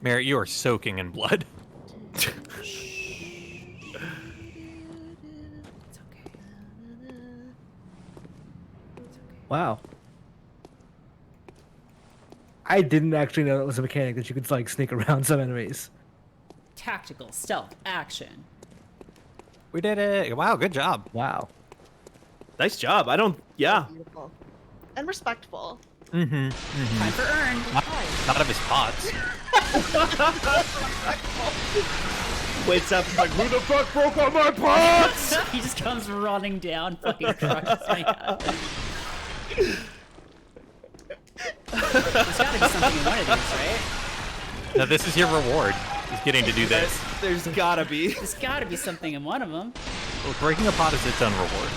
Merritt, you are soaking in blood. It's okay. Wow. I didn't actually know that was a mechanic that you could like sneak around some enemies. Tactical stealth action. We did it. Wow, good job. Wow. Nice job. I don't. Yeah. Beautiful. And respectful. Mm-hmm. Time for earn. Not of his pots. Wakes up like, who the fuck broke all my pots? He just comes running down, fucking crushes me. There's gotta be something in one of these, right? Now this is your reward. Is getting to do this. There's gotta be. There's gotta be something in one of them. Well, breaking a pot is its own reward.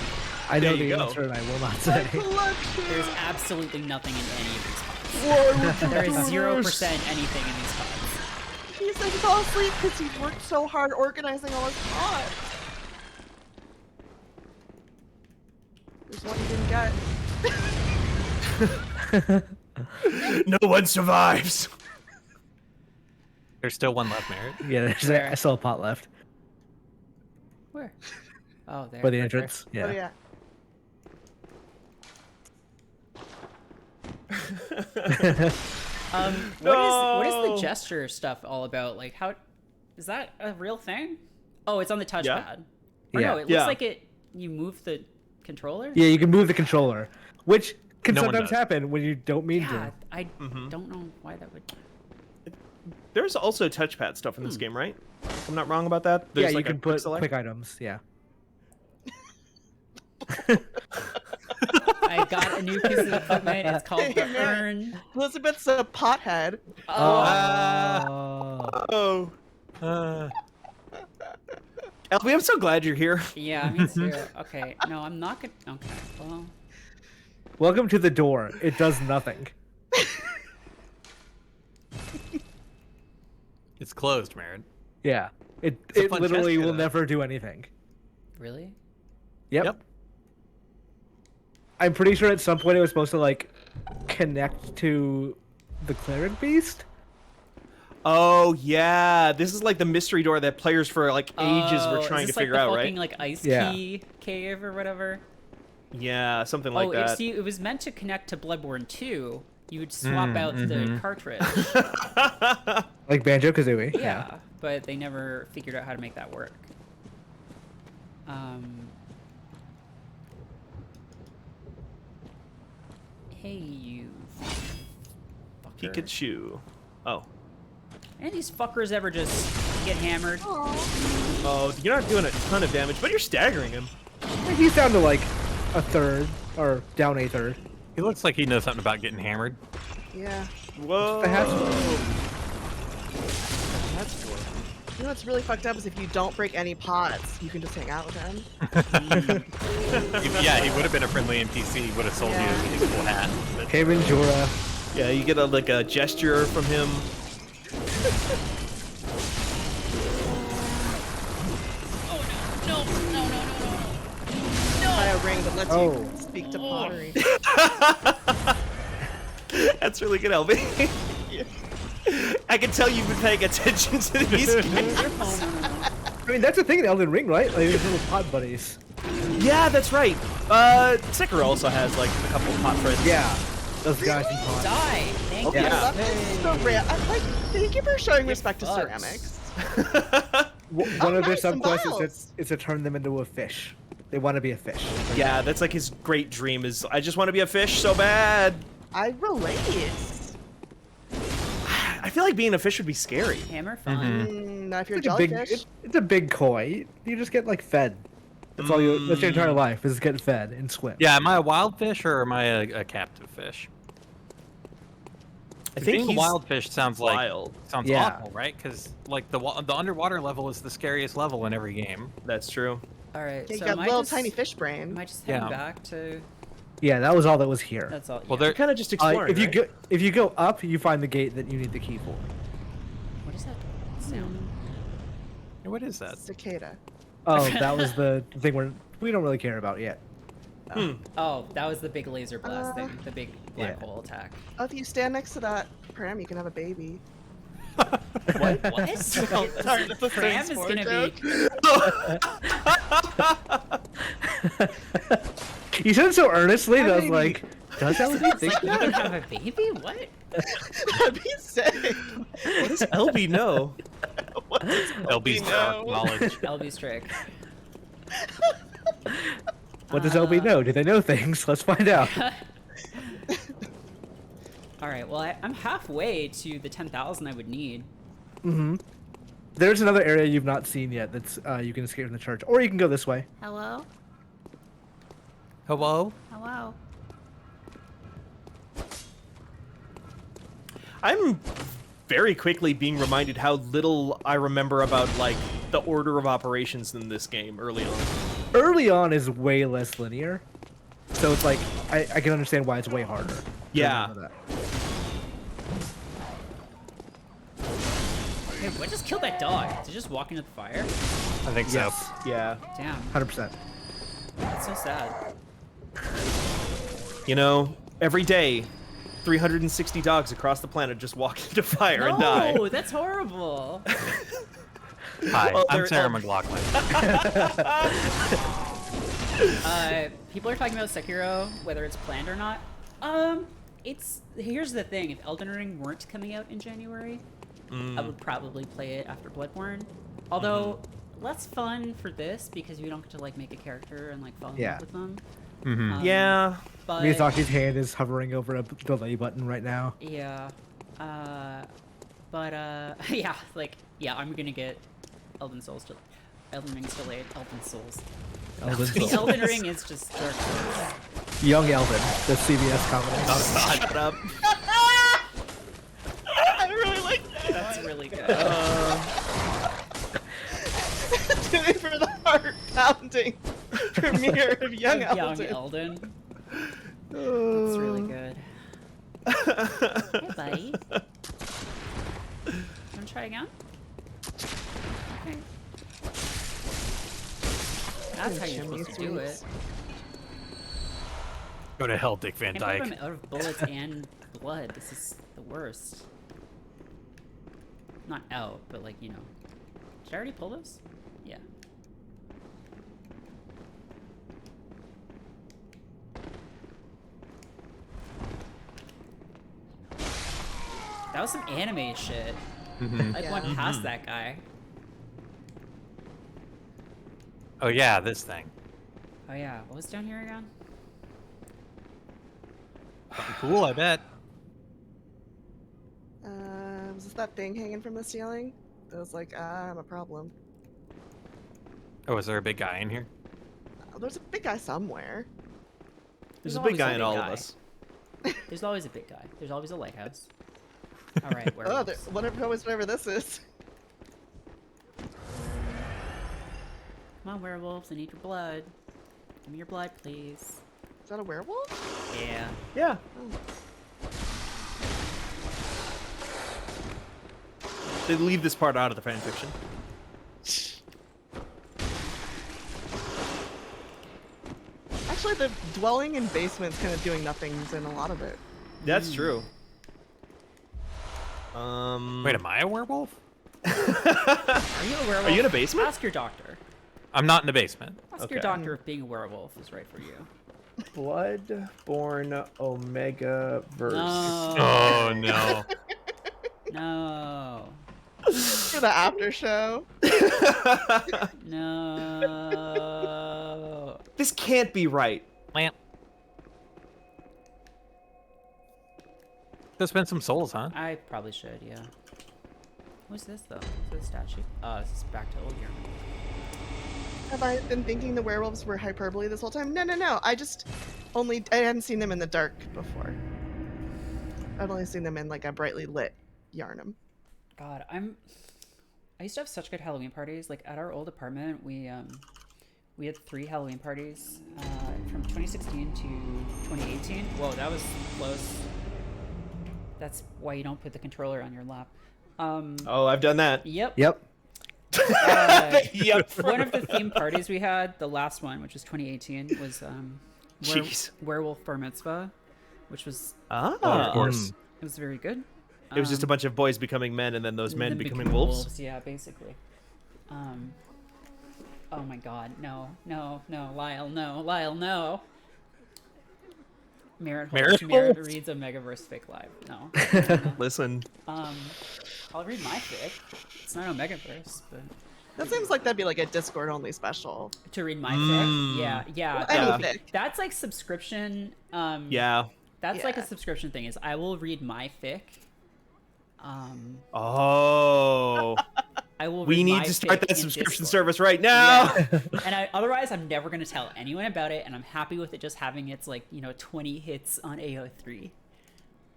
I know There you the go. answer and I will not say. There's absolutely nothing in any of these pots. There is 0% anything in these pods. He's like fall asleep because he's worked so hard organizing all his pods. There's one he didn't get. No one survives. There's still one left, Merritt. Yeah, there's I still have a pot left Where? Oh, there. for the right there. entrance. Yeah. Oh yeah. What is No. the gesture stuff all about? Like, how is that a real thing? Oh, it's on the touchpad. Or Yeah. no, it looks Yeah. like you move the controller. Yeah, you can move the controller, which can No one sometimes does. happen when you don't mean Yeah, to. I don't know why that would. There's also touchpad stuff in this game, right? I'm not wrong about that. Yeah, There's you like a can put select? quick items. Yeah. I got a new piece of equipment. It's called the urn. Elizabeth's a pothead. Oh, Oh, Uh, LB, I'm so glad you're here. yeah, me too. Okay, no, I'm not gonna. Okay, well, Welcome to the door. It does nothing. it's closed, Merritt. Yeah. It a it fun literally gesture, will though. never do anything. really? Yep. Yep. I'm pretty sure at some point it was supposed to like connect to the cleric beast. Oh yeah, this is like the mystery door that players for like ages were Oh, trying is to this like figure the out, fucking, right? Like ice Yeah. key cave or whatever. Yeah, something like Oh, that. see, it was meant to connect to Bloodborne 2. You would swap out the cartridge. Like Banjo-Kazooie. Yeah, but they never figured out how to make that work. Hey, you fucker. Pikachu. Oh. Any of these fuckers ever just get hammered? Oh, you're not doing a ton of damage, but you're staggering him. He's down to like a third, or down a third. He looks like he knows something about getting hammered. Yeah. Whoa. That's You know what's really fucked up is if you don't break any pots, you can just hang out with him. Yeah, he would have been a friendly NPC. He would have sold Yeah. you a really cool hat. But him and Jorah. Yeah, you get like a gesture from him. Buy a ring that lets Oh. you speak to pottery. That's really good, LB. I can tell you've been paying attention to these games. I mean, that's the thing in Elden Ring, right? Like, these little pot buddies. Yeah, that's right. Sekiro also has like a couple of hot friends. Yeah. Those guys in pot. Die! Thank Okay. you. I love this. So rare. I like. Thank you for showing respect to fucks. ceramics. One of their nice, some subquests vials. is to turn them into a fish. They want to be a fish. Yeah, that's like his great dream is I just want to be a fish so bad. I relate. I feel like being a fish would be scary. Hammer fun. Now if you're a It's like a jellyfish, it's a big koi. You just get like fed. That's all you. That's your entire life is get fed and swim. yeah, am I a wild fish or am I a captive fish? I think Being a he's wild fish sounds like wild. sounds Yeah. awful, right? Because like the underwater level is the scariest level in every game. That's true. All right, yeah, you so got am I little just, tiny fish brain. Am I just heading Yeah. back to? Yeah, that was all that was here. That's all. Well, yeah. there Kind of just exploring. If you right? if you go up, you find the gate that you need the key for. What is that sound? what is that? Cicada. Oh, that was the thing we don't really care about yet. Oh, that was the big laser blast thing, the big black Yeah. hole attack. Oh, if you stand next to that pram, you can have a baby. What? What? Sorry, that's a Pram is sport gonna joke. be. You said it so earnestly that I was Baby. like, does that what you think? Like, you can have a baby? What? That'd be sick. What does LB know? What does LB's dark know? knowledge. LB Strick. What does LB know? Do they know things? Let's find out. All right. Well, I'm halfway to the 10,000 I would need. There's another area you've not seen yet that's you can escape from the church, or you can go this way. Hello. Hello? Hello. I'm very quickly being reminded how little I remember about like the order of operations in this game early on. Early on is way less linear, so it's like I can understand why it's way harder. to Yeah. remember that. What just killed that dog? Did it just walk into the fire? I think so. Yes, Yeah. Damn, 100%. that's so sad. You know, every day, 360 dogs across the planet just walk into fire and die. No, that's horrible. Hi, Well, I'm they're- Sarah McLaughlin. People are talking about Sekiro, whether it's planned or not. Here's the thing: if Elden Ring weren't coming out in January, I would probably play it after Bloodborne. Although less fun for this because you don't get to like make a character and like fall in Yeah. love with them. Mhm. Yeah. But Miyazaki's hand is hovering over a delay button right now. yeah, yeah, like yeah, I'm gonna get Elden Ring's delayed. Elden Souls. Elden Ring is just Dark Souls. Young Elvin, the CBS comedy. Shut up. I really like that. That's really good. Do it for the heart-pounding premiere of Young Young Elton. Elden. That's really good. Hey, buddy. Wanna try again? Okay. That's how you're supposed to do it. Go to hell, Dick Van I can't believe Dyke. I'm out of bullets and blood. This is the worst. Not out, but like, you know. Did I already pull those? Yeah. That was some anime shit. Mhm. I went past that guy. Oh yeah, this thing. Oh yeah, what was down here again? Something cool, I bet. Was this that thing hanging from the ceiling? It was like, I'm a problem. Oh, is there a big guy in here? There's a big guy somewhere. There's There's a always big guy a in big all guy. of us. There's always a big guy. There's always a lighthouse. All right, where? Oh, whatever this is. Come on, werewolves! I need your blood. Give me your blood, please. Is that a werewolf? Yeah. Yeah. They leave this part out of the fan fiction. Actually, the dwelling in basements kind of doing nothings in a lot of it. That's true. Wait, am I a werewolf? Are you a werewolf? Are you in a basement? Ask your doctor. I'm not in the basement. Ask your Okay. doctor if being a werewolf is right for you. Bloodborne Omega Verse. No. Oh no. No. For the after show. No. This can't be right. Lamp. Go spend some souls, huh? I probably should, yeah. What's this though? Is this a statue? Oh, this is back to old year. Have I been thinking the werewolves were hyperbole this whole time? No. I hadn't seen them in the dark before. I've only seen them in like a brightly lit Yarnum. God, I used to have such good Halloween parties. Like at our old apartment, we had 3 Halloween parties from 2016 to 2018. Whoa, that was close. That's why you don't put the controller on your lap. Oh, I've done that. Yep. Yep. Yep. One of the theme parties we had, the last one, which was 2018, was Jeez. Werewolf Bar Mitzvah, which was Ah. Of course. it was very good. It was just a bunch of boys becoming men and then those men Them becoming wolves. Yeah, basically. Oh my God, no, Lyle, no. Merritt reads a Megaverse fic live. No. Listen. I'll read my fic. It's not a Megaverse, but That seems like that'd be like a Discord only special. to read my fic, yeah. Any that- fic. That's like subscription. Yeah. That's like a Yeah. subscription thing. Is I will read my fic. Oh. I will. We read need my to start fic that in subscription Discord. service right now. Yeah. And otherwise, I'm never gonna tell anyone about it, and I'm happy with it just having its 20 hits on AO3.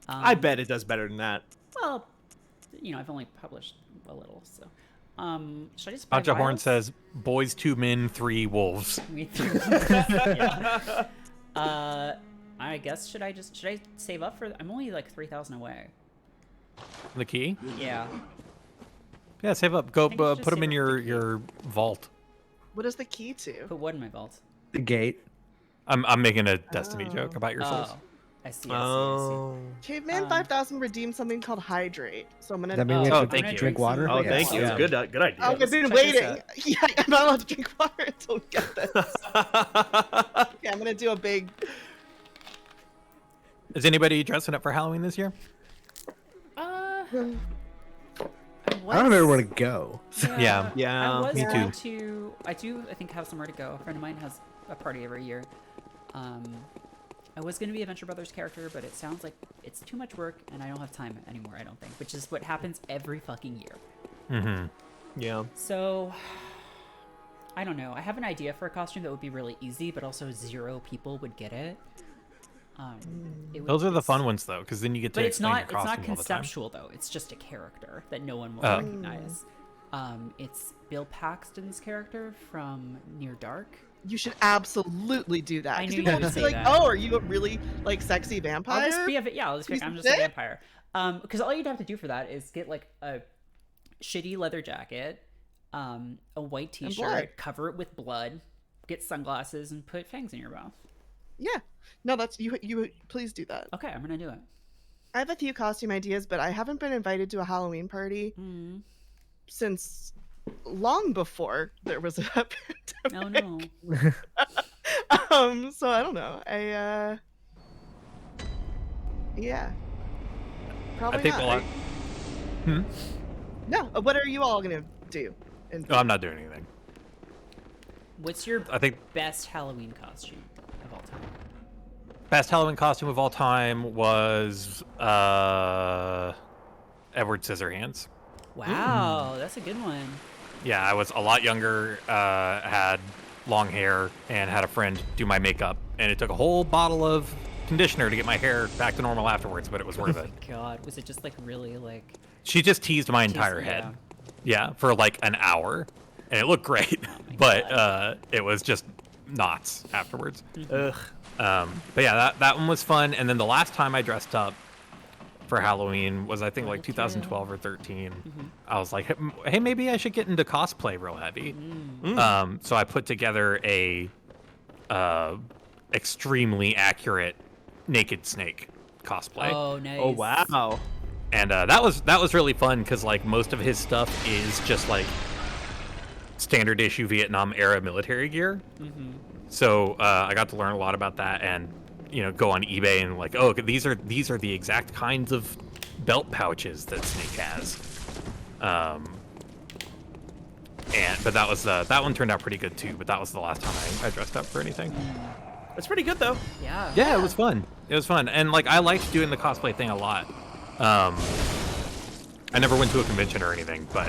I bet it does better than that. Well, I've only published a little, so. Should I just buy Gotcha Horn vials? says, boys 2 men, 3 wolves. Me too. Yeah. I guess should I save up for? I'm only like 3,000 away. The key? Yeah. Yeah, save up. Go think you should put them save in up the your vault. What is the key to? Put what in my vault? The gate. I'm making a Destiny Oh. joke about your souls. Oh, I see. I see. Oh. Caveman 5000 redeemed something called Hydrate. So I'm gonna. That mean we Oh, have to thank you. drink water? Oh, Yeah. thank you. Yeah. Good idea. I've Let's been check this waiting. out. Yeah, I'm not allowed to drink water until we get this. Okay, I'm gonna do a big. Is anybody dressing up for Halloween this year? I don't know where to go. Yeah. Yeah, I was me going too. to. I do. I think have somewhere to go. A friend of mine has a party every year. I was going to be a Venture Brothers character, but it sounds like it's too much work, and I don't have time anymore. I don't think, which is what happens every fucking year. Mm-hmm. Yeah. So, I don't know. I have an idea for a costume that would be really easy, but also 0 people would get it. Those are the fun ones though, because then you get to. But it's explain not. your It's not costume all the time. conceptual though. It's just a character that no one will Oh. recognize. It's Bill Paxton's character from Near Dark. You should absolutely do that. I 'Cause knew people you will would just be say like, that. "Oh, are you a really like sexy vampire?" I'll just be I'll just be Piece I'm of just a shit? vampire. Because all you'd have to do for that is get like a shitty leather jacket, a white blood. T-shirt, cover it with blood, get sunglasses, and put fangs in your mouth. Yeah. No, that's you. You please do that. Okay, I'm gonna do it. I have a few costume ideas, but I haven't been invited to a Halloween party since long before there was a pandemic. Oh no. So I don't know. Yeah. Probably I think not. a lot. Hmm? No. What are you all gonna do? Oh, I'm not doing anything. What's your I think best Halloween costume of all time? best Halloween costume of all time was Edward Scissorhands. Wow, that's a good one. Yeah, I was a lot younger, had long hair, and had a friend do my makeup, and it took a whole bottle of conditioner to get my hair back to normal afterwards, but it was worth it. God, was it just like really like? She just teased my entire head. Yeah. Yeah, for like an hour, and it looked great, but it was just knots afterwards. Ugh. But yeah, that one was fun. And then the last time I dressed up for Halloween was I think like 2012 or 13. I was like, hey, maybe I should get into cosplay real heavy. So I put together a extremely accurate Naked Snake cosplay. Oh, nice. Oh wow. And that was really fun because like most of his stuff is just like standard issue Vietnam era military gear. So I got to learn a lot about that, and go on eBay and like, oh, these are the exact kinds of belt pouches that Snake has. But that one turned out pretty good too. But that was the last time I dressed up for anything. That's pretty good though. Yeah. Yeah, it was fun. It was fun, and like I liked doing the cosplay thing a lot. I never went to a convention or anything, but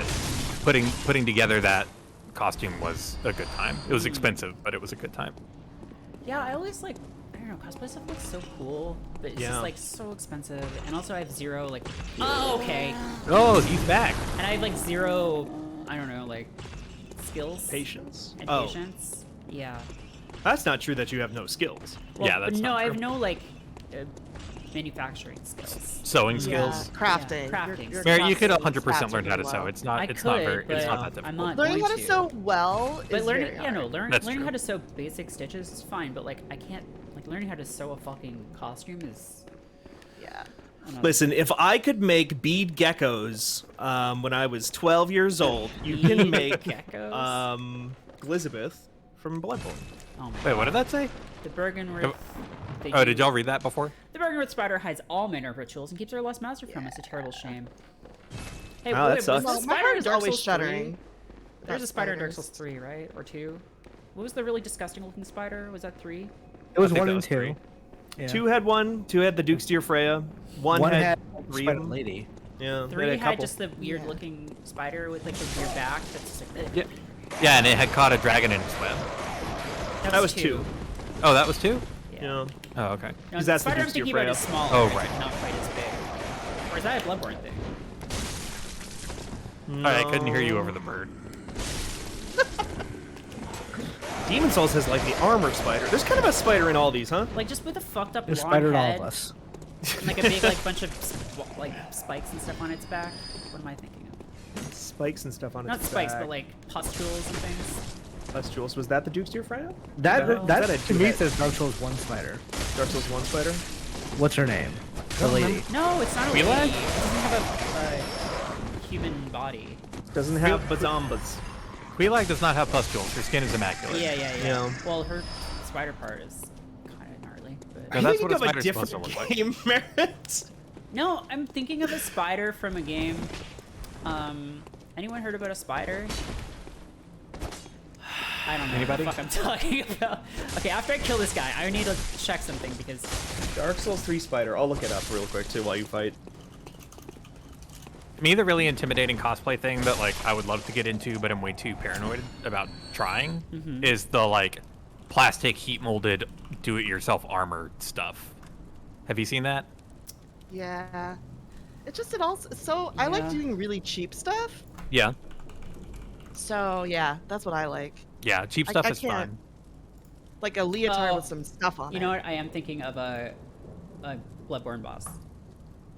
putting together that costume was a good time. It was expensive, but it was a good time. Yeah, I always like, I don't know, cosplay stuff looks so cool, but it's just like so expensive. And also I have 0 like, oh, okay. Oh, he's back. And I have like 0, I don't know, like skills. Patience. And Oh, patience. Yeah. that's not true that you have no skills. Well, Yeah, that's no, not I have true. no like manufacturing skills. Sewing Yeah, skills. crafting. crafting. Your Mary, you could crafting 100% stats learn are how to really sew. low. It's not. I It's not very. could, It's not but that difficult. I'm not Learning how going to to. sew well But is learning, very yeah, no, hard. That's learning true. how to sew basic stitches is fine, but like I can't, like learning how to sew a fucking costume is. Yeah. Listen, if I could make bead geckos when I was 12 years old, you can Bead make geckos? Elizabeth from Bloodborne. Oh my Wait, what did that say? The Bergenworth. Oh, did y'all read that before? The Bergenworth spider hides all manner of rituals and keeps her lost master from us. A terrible shame. Hey, Wow, that was sucks. the Well, my spider heart in is Dark always Souls 3? shuddering. There's a spider in Dark spiders. Souls 3, right? Or 2? What was the really disgusting looking spider? Was that 3? It was I think 1 that and was 2. 3. Yeah. 2 had 1, 2 had the Duke's Deer Freya, 1 had 3 of Spider them. Lady. Yeah, they 3 had a had couple. just the weird looking spider with like the weird back that's just like. Yeah. Yeah, and it had caught a dragon in its web. That was 2. Oh, that was 2? Yeah. Oh, okay. No, Because the that's the spider I'm Duke's Deer thinking about Freya. is smaller. Oh, it's right. Not quite as big. Or is that a Bloodborne thing? All right, I couldn't hear you over the bird. Demon Souls has like the armor spider. There's kind of a spider in all these, huh? Like just with a fucked up There's long spider in all head of us. and like a big like bunch of like spikes and stuff on its back. What am I thinking of? spikes and stuff on Not its spikes, back. but like pustules and things. Pustules. Was that the Duke's Deer Friday? That No, that is that a to me duet? says Dark Souls 1 spider. Dark Souls 1 spider? What's her name? The lady. No, it's not a Quila? lady. It doesn't have a human body. Doesn't have bazombas. Quelaag does not have pustules. Her skin is immaculate. Yeah. Yeah. Well, her spider part is kind of gnarly. But... No, Are that's you what a thinking of spider's supposed to look like. game, Merritt? No, I'm thinking of a spider from a game. Anyone heard about a spider? I don't know Anybody? what the fuck I'm talking about. Okay, after I kill this guy, I need to check something because Dark Souls 3 spider. I'll look it up real quick too while you fight. To me, the really intimidating cosplay thing that like I would love to get into, but I'm way too paranoid about trying, is the like plastic heat molded do-it-yourself armor stuff. Have you seen that? Yeah. It just, it also, so I like Yeah. doing really cheap stuff. Yeah. So yeah, that's what I like. Yeah, cheap I- stuff I is can't- fun. Like a leotard Oh, with some stuff on it. you know what? I am thinking of a Bloodborne boss,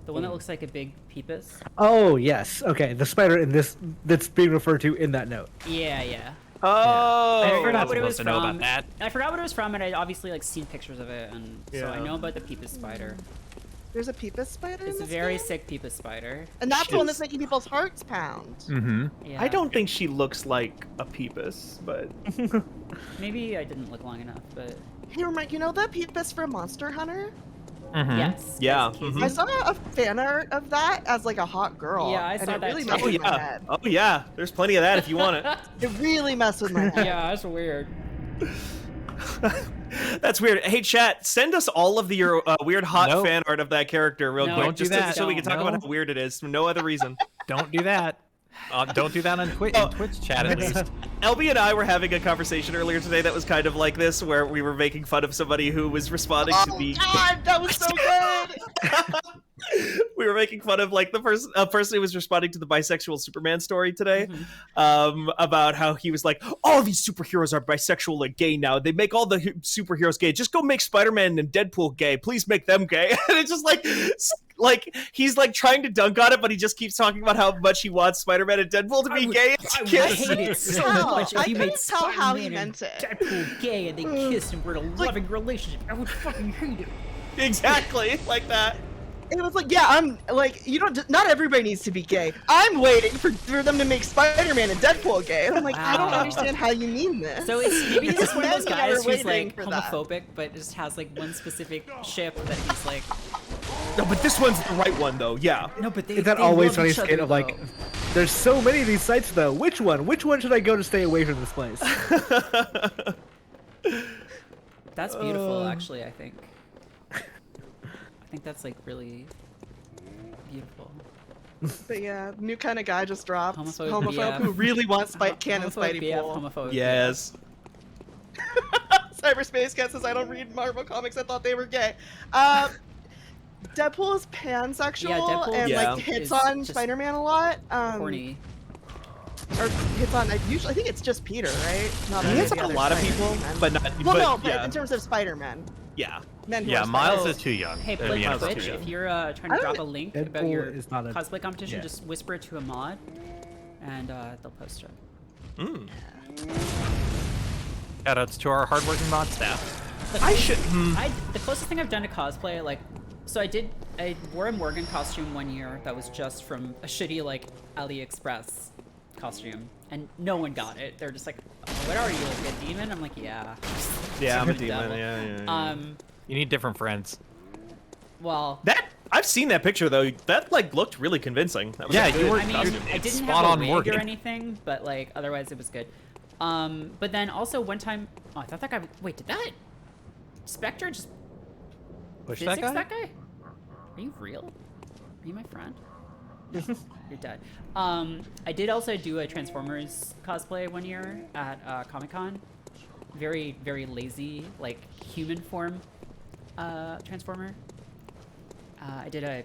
the one that looks like a big peepus. Oh yes. Okay, the spider in this that's being referred to in that note. Yeah. Oh, I We're forgot not what it was supposed to know from. about that. I forgot what it was from, and I obviously like seen pictures of it, and so I Yeah. know about the peepus spider. There's a Peepus spider It's in a this very game? sick peepus spider. And that's the one that's Jeez. making people's hearts pound. Mm-hmm. Yeah. I don't think she looks like a peepus, but Maybe I didn't look long enough, but Hey, Mike, you know that Peepus from Monster Hunter? Mm-hmm. yes. Yeah, yes, Casey. mhm. I saw a fan art of that as like a hot girl. Yeah, I and saw it that really too. messed oh with my yeah, head. oh yeah. There's plenty of that if you want it. It really messed with my head. Yeah, that's weird. That's weird. Hey, chat, send us all of your weird hot Nope. fan art of that character real No, quick, don't do just that. so we can talk No. about how weird it is for no other reason. Don't do that. Don't do that on Oh. Twitch chat at least. LB and I were having a conversation earlier today that was kind of like this, where we were making fun of somebody who was responding to Oh the. God, that was so good. We were making fun of like the person who was responding to the bisexual Superman story today, about how he was like, all these superheroes are bisexual and gay now. They make all the superheroes gay. Just go make Spider-Man and Deadpool gay. Please make them gay. And it's just like he's like trying to dunk on it, but he just keeps talking about how much he wants Spider-Man and Deadpool to be gay. I would Kiss. hate it so How? much if I you made couldn't tell how he Spider-Man and meant it. Deadpool gay and they kissed and were in a loving relationship. I would fucking hate it. Exactly like that. It was like, yeah, I'm like, you don't. Not everybody needs to be gay. I'm waiting for them to make Spider-Man and Deadpool gay. And I'm like, I don't Wow. understand how you mean this. So it's maybe he's just one of those Men are guys who's waiting like for that. homophobic, but just has like one specific ship that he's like. No, but this one's the right one though. Yeah. No, but they. It's that they always love funny each other, skit of like, though. there's so many of these sites though. Which one? Which one should I go to stay away from this place? That's beautiful, actually. I think. I think that's like really beautiful. But yeah, new kind of guy just dropped. Homophobe Homophobe BF. who really wants canon Homophobe Spidey BF, pool. homophobe Yes. Cyberspace Cat says, I don't read Marvel comics. I thought they were gay. Deadpool is pansexual Yeah, Deadpool and Yeah. like hits is on just Spider-Man a lot. Horny. Or hits on. I think it's just Peter, right? Not He any hits of on the a other lot of Spider-Man. people, but not. Well, but, no, but yeah. in terms of Spider-Man. Yeah. Men who Yeah, are Miles Spider-Man. is too young. Hey, to be Blake honest with Twitch, you. if you're trying I to don't- drop a link about Deadpool your is not a- cosplay competition, yeah. just whisper it to a mod, and they'll post it. Mm. Shoutouts to our hardworking mod staff. I should. The closest thing I've done to cosplay, like, so I wore a Morgan costume one year that was just from a shitty, like, AliExpress costume, and no one got it. They're just like, oh, what are you, like a demon? I'm like, yeah. Yeah, I'm a Just demon. devil. Yeah. You need different friends. Well, That I've seen that picture though. That like looked really convincing. That was Yeah, a you good were- I mean, costume. I didn't spot have a on wig Morgan. or anything, but like otherwise it was good. But then also one time, oh, I thought that guy. Wait, did that Spectre just Push physics that guy? Are you real? Are you my friend? No, you're dead. I did also do a Transformers cosplay one year at Comic-Con. Very, very lazy, like human form Transformer. I did a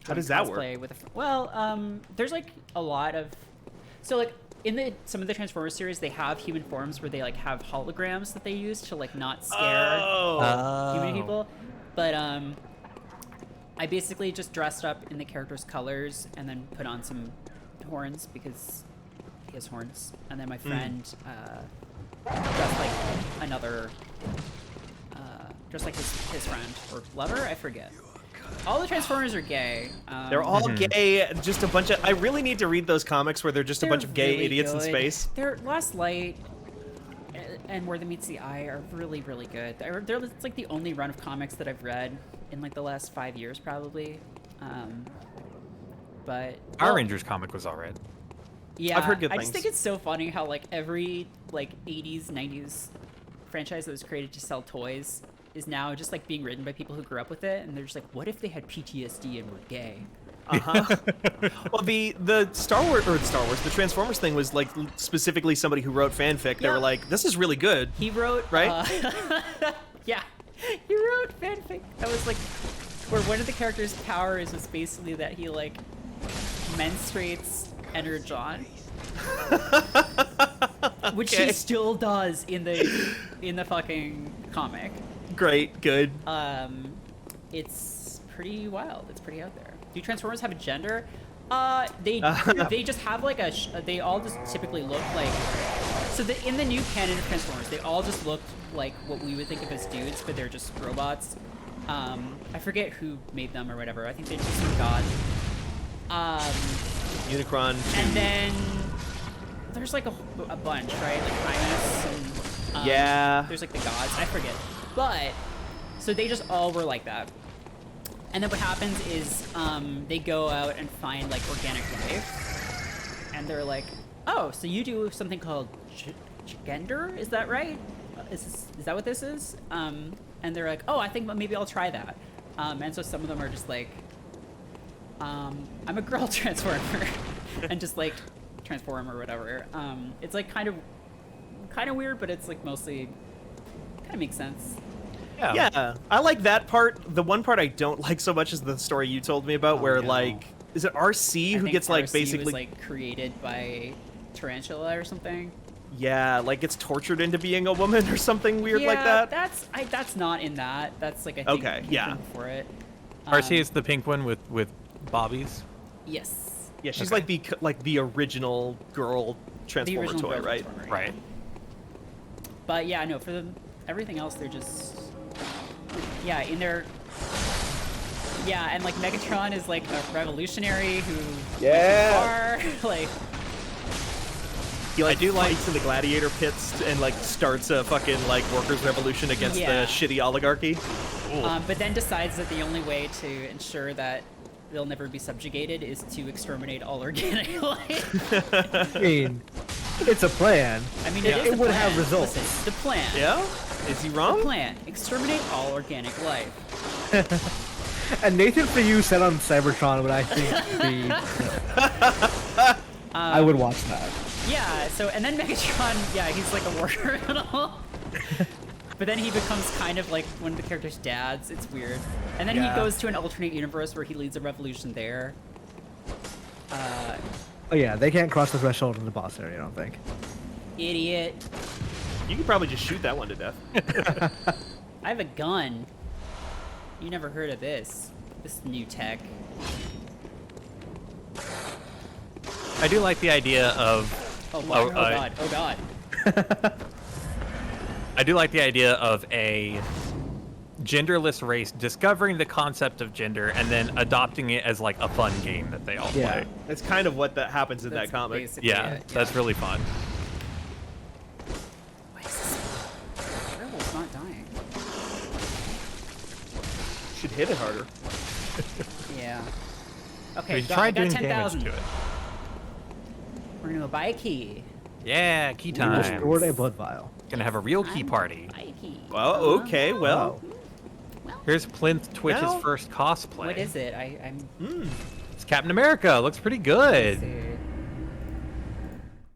How does that work? cosplay with a there's like a lot of like in some of the Transformers series they have human forms where they like have holograms that they use to like not scare human people, but I basically just dressed up in the character's colors and then put on some horns because he has horns, and then my friend dressed like another, just like his friend or lover, I forget. All the Transformers are gay. They're all gay. Just a bunch of. I really need to read those comics where they're just a bunch of gay really idiots in good. space. Their Last Light and Where the Meets the Eye are really, really good. It's like the only run of comics that I've read in like the last 5 years, probably. But Power Rangers comic was alright. yeah, I've heard good I just things. think it's so funny how like every like 80s, 90s franchise that was created to sell toys is now just like being written by people who grew up with it, and they're just like, what if they had PTSD and were gay? Well, the the Transformers thing was like specifically somebody who wrote fanfic. They Yeah. were like, this is really good. He wrote, Right? yeah, he wrote fanfic that was like, where one of the characters' powers was basically that he like menstruates Energon, which Okay. he still does in the fucking comic. Great, good. It's pretty wild. It's pretty out there. Do Transformers have a gender? They just have like they all just typically look like. So in the new canon of Transformers, they all just look like what we would think of as dudes, but they're just robots. I forget who made them or whatever. I think they're just some god. Unicron. And then there's like a bunch, right? Like Primus and Yeah. there's like the gods. I forget. But so they just all were like that. And then what happens is they go out and find like organic life, and they're like, "Oh, so you do something called gender? Is that right? Is that what this is?" And they're like, "Oh, I think maybe I'll try that." And so some of them are just like, "I'm a girl transformer," and just like transform or whatever. It's like kind of weird, but it's like mostly kind of makes sense. Yeah, I like that part. The one part I don't like so much is the story you told me about, where no. like, is it RC I who think gets like RC basically, was, like created by Tarantula or something. yeah, like gets tortured into being a woman or something weird like that. That's not in that. That's like I think Okay, came yeah. from before it. RC is the pink one with bobbies. Yes. Yeah, she's Okay. like the original girl The Transformer original toy, Girl right? Transformer, yeah. Right. But yeah, no, for everything else they're just in their and like Megatron is like a revolutionary who went too far. Like He like I do like- fights in the gladiator pits and like starts a fucking like workers' revolution against Yeah. the shitty oligarchy. but then decides that the only way to ensure that they'll never be subjugated is to exterminate all organic life. I mean, it's a plan. I mean, It- it, is it the would plan. have results. Listen, the plan. Yeah? Is he wrong? The plan. Exterminate all organic life. And Nathan, for you, said on Cybertron, what I think the. I would watch that. Yeah, so, and then Megatron, yeah, he's like a war criminal. But then he becomes kind of like one of the character's dads. It's weird. And then Yeah. he goes to an alternate universe where he leads a revolution there. Oh yeah, they can't cross the threshold in the boss area. I don't think. Idiot. You could probably just shoot that one to death. I have a gun. You never heard of this. This new tech. I do like the idea of. Oh, what? Oh god. I do like the idea of a genderless race discovering the concept of gender and then adopting it as like a fun game that they all Yeah. play. That's kind of what that happens in That's that comic. basically Yeah, it, that's really fun. Why is this? Werewolf's not dying. Should hit it harder. Yeah. We Okay, should got, try I got doing damage 10,000. to it. We're gonna go buy a key. Yeah, key You will time. stored a blood vial. Gonna have a real key I'm party. Buy a key. Well, okay, well. Here's Plinth Twitch's Well, first cosplay. What is it? I'm. It's Captain America. Looks pretty good.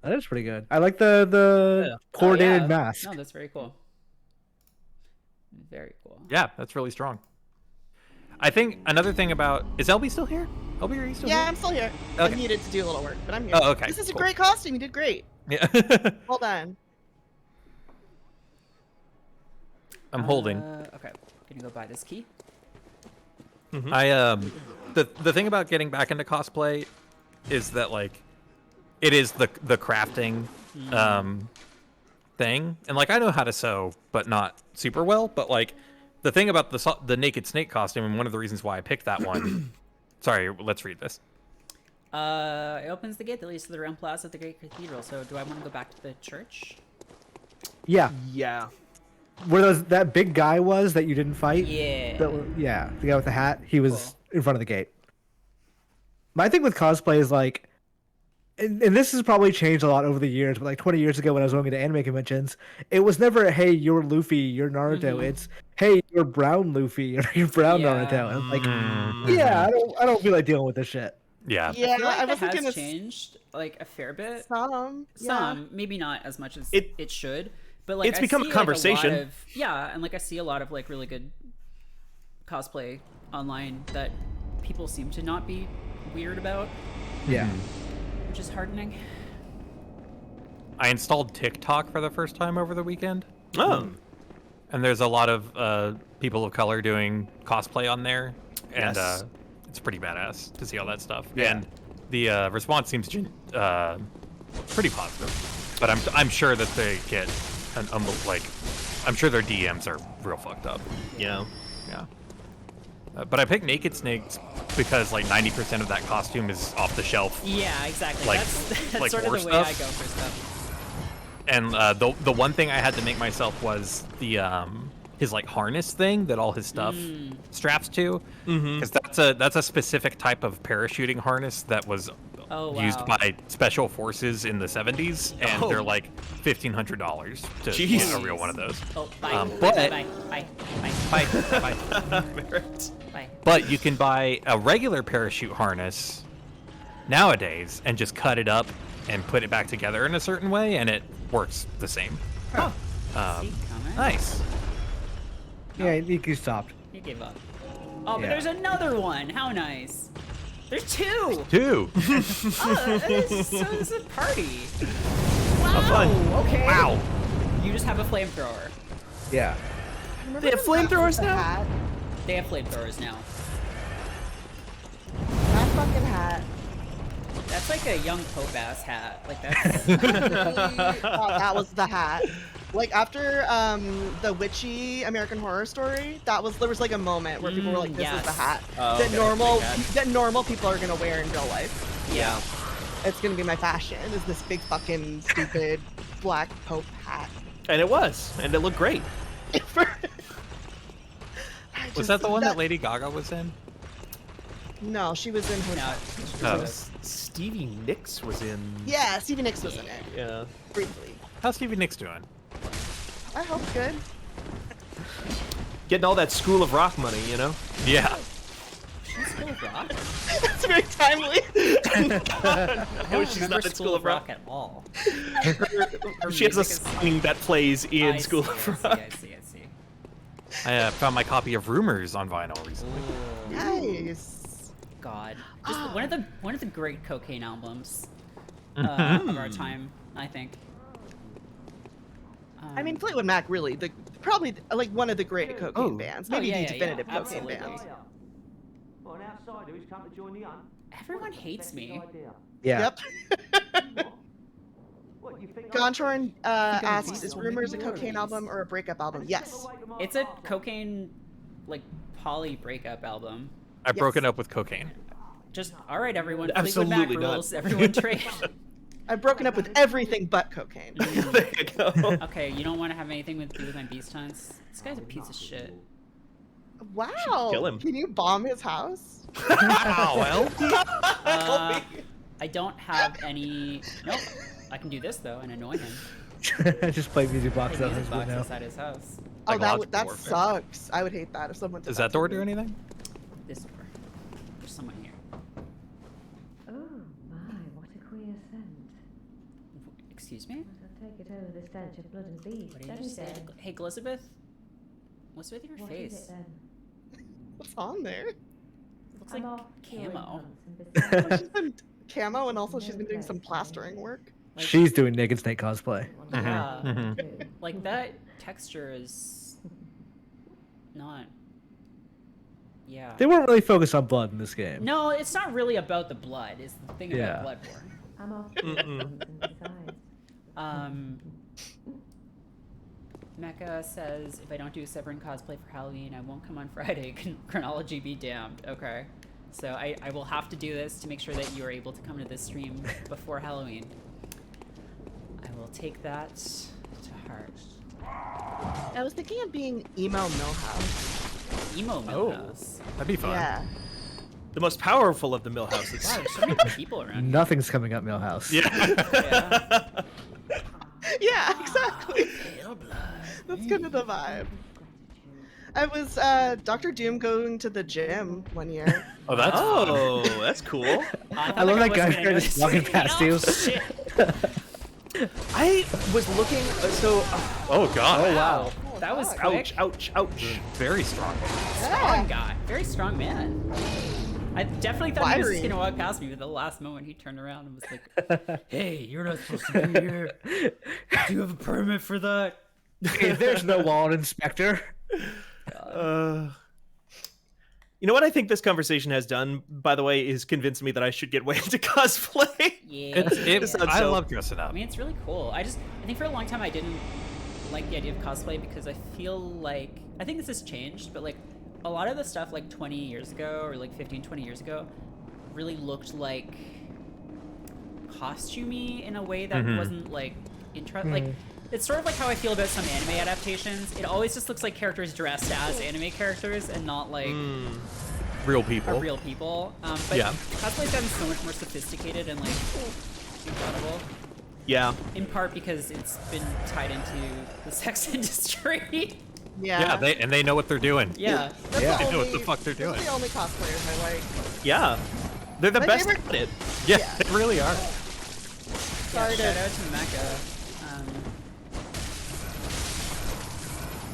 That is pretty good. I like the coordinated Oh, yeah. mask. No, that's very cool. Very cool. Yeah, that's really strong. I think another thing about is LB still here? LB, are you still Yeah, here? I'm still here. Okay. I needed to do a little work, but I'm here. Oh, okay, This is a cool. great costume. You did great. Yeah. Well done. I'm holding. Okay, gonna go buy this key. I the thing about getting back into cosplay is that like it is the crafting thing, and like I know how to sew, but not super well. But like the thing about the naked snake costume, and one of the reasons why I picked that one. Sorry, let's read this. It opens the gate that leads to the round plaza of the Great Cathedral. So do I want to go back to the church? Yeah. Yeah. Where that big guy was that you didn't fight? Yeah. Yeah, the guy with the hat. He was Cool. in front of the gate. My thing with cosplay is like, and this has probably changed a lot over the years, but like 20 years ago when I was going to anime conventions, it was never, hey, you're Luffy, you're Naruto. It's, hey, you're brown Luffy, or you're brown Yeah. Naruto. And it's like, yeah, I don't feel like dealing with this shit. Yeah. Yeah, I feel like I that wasn't has gonna changed like a fair bit. some. Some, maybe not as much as It- it should, but like it's I become a see, conversation. Like, and like I see a lot of like really good cosplay online that people seem to not be weird about, Yeah. which is heartening. I installed TikTok for the first time over the weekend, Oh. and there's a lot of people of color doing cosplay on there, and Yes. it's pretty badass to see all that stuff. Yeah. And the response seems pretty positive, but I'm sure that they get like I'm sure their DMs are real fucked up. Yeah. Yeah. But I picked Naked Snakes because like 90% of that costume is off the shelf. Yeah, exactly. Like- That's like sort of war the way I stuff? go for stuff. And the one thing I had to make myself was the his like harness thing that all his stuff straps to, because that's a specific type of parachuting harness that was Oh, used wow. by special forces in the 70s, and Oh. they're like $1,500 to Jeez. get a real one of those. Oh, bye. But- Bye. Merritt. Bye. But you can buy a regular parachute harness nowadays and just cut it up and put it back together in a certain way, and it works the same. Huh. See, comment? Nice. Yeah, he stopped. He gave up. Oh, but Yeah. there's another one. How nice. There's two. Two. Oh, this is a party. Wow. fun. Okay. Wow. You just have a flamethrower. Yeah. They have flamethrowers now? Hat. They have flamethrowers now. That fucking hat. That's like a young Pope ass hat. Like that's. Thought that was the hat. Like after the witchy American Horror Story, there was like a moment where people were like, "This is the yes. hat Oh, that okay, big hat. normal people are gonna wear in real life. Yeah. It's gonna be my fashion. Is this big fucking stupid black Pope hat? And it was, and it looked great. Was that the one that Lady Gaga was in? No, she was in No. Hotel. Oh. Stevie Nicks was in. Yeah, Stevie Nicks was in it Yeah. briefly. How's Stevie Nicks doing? I hope good. Getting all that School of Rock money, you know? Yeah. School of Rock? That's very timely. I Oh, don't she's remember not in School of Rock at all. Her She has a music is- song that plays in I School see, of Rock. I see. I found my copy of Rumors on vinyl recently. Ooh, Nice. God. Just one of the great cocaine albums Mm-hmm. of our time, I think. I mean, Fleetwood Mac really, probably like one of the great cocaine Oh. bands. Oh, Maybe yeah, the yeah, definitive yeah, cocaine absolutely. band. Well, an outsider who's come to join the hunt. Everyone hates me. Yeah. Yep. What, you think Gontron asks, decent is one. Rumors a cocaine album or a breakup album? Yes. It's a cocaine, like, poly breakup album. I've broken up with cocaine. Just, alright, everyone. Absolutely Fleetwood Mac not. rules. Everyone trade. I've broken up with everything but cocaine. There you go. Okay, you don't want to have anything to do with my beast hunts? This guy's a piece of shit. Wow. kill him. Can you bomb his house? Wow, well. I don't have any... Nope. I can do this, though, and annoy him. Just play music box Play out music his box window. inside his house. Oh, Psychological that warfare. sucks. I would hate that if someone did Does that that to door me. do anything? This door. There's someone here. Oh my, what a queer scent. Excuse me? I'll take it over the stench of blood and beast. What did you any just say? day. Hey, Elizabeth? What's with your What is face? it then? What's on there? Looks I'm like off curing camo. hunts and So besides, she's been camo and also she's been doing some plastering work. Like, She's doing Naked Snake cosplay. Yeah. Mhm. Like, that texture is... not... Yeah. They weren't really focused on blood in this game. No, it's not really about the blood, is the thing Yeah. about Bloodborne. I'm off to and besides. Mecca says, if I don't do a Severin cosplay for Halloween, I won't come on Friday. Chronology be damned. Okay. So I will have to do this to make sure that you are able to come to this stream before Halloween. I will take that to heart. I was thinking of being emo Millhouse. Emo Millhouse. That'd be fun. Yeah. The most powerful of the Millhouses. Wow, there's so many people around here. Nothing's coming up, Millhouse. Yeah. Yeah. Yeah, exactly. That's kind of the vibe. I was Dr. Doom going to the gym one year. Oh, that's fun. Oh, that's cool. I love that guy just walking past you. Shit. I was looking. Oh god. Oh wow. That was quick. Ouch! Ouch! Very strong. Strong guy. Very strong man. I definitely thought he was Wiry. just gonna walk past me, but at the last moment he turned around and was like, "Hey, you're not supposed to be here. Do you have a permit for that?" Hey, there's no wall inspector. You know what I think this conversation has done, by the way, is convinced me that I should get way into cosplay. Yeah. I love dressing up. I mean, it's really cool. I think for a long time I didn't like the idea of cosplay because I feel like, I think this has changed, but like a lot of the stuff like 20 years ago or like 15, 20 years ago really looked like costumey in a way that wasn't like like it's sort of like how I feel about some anime adaptations. It always just looks like characters dressed as anime characters and not like Real people. real people. But Yeah. cosplay's gotten so much more sophisticated and like incredible. Yeah. In part because it's been tied into the sex industry. Yeah. Yeah, they know what they're doing. Yeah. That's Yeah. the They know what only- the fuck they're doing. Those are the only cosplayers I like. Yeah. They're the My best favorite- at it. Yeah, Yeah. they really are. Sorry to- Shout out to Mecca.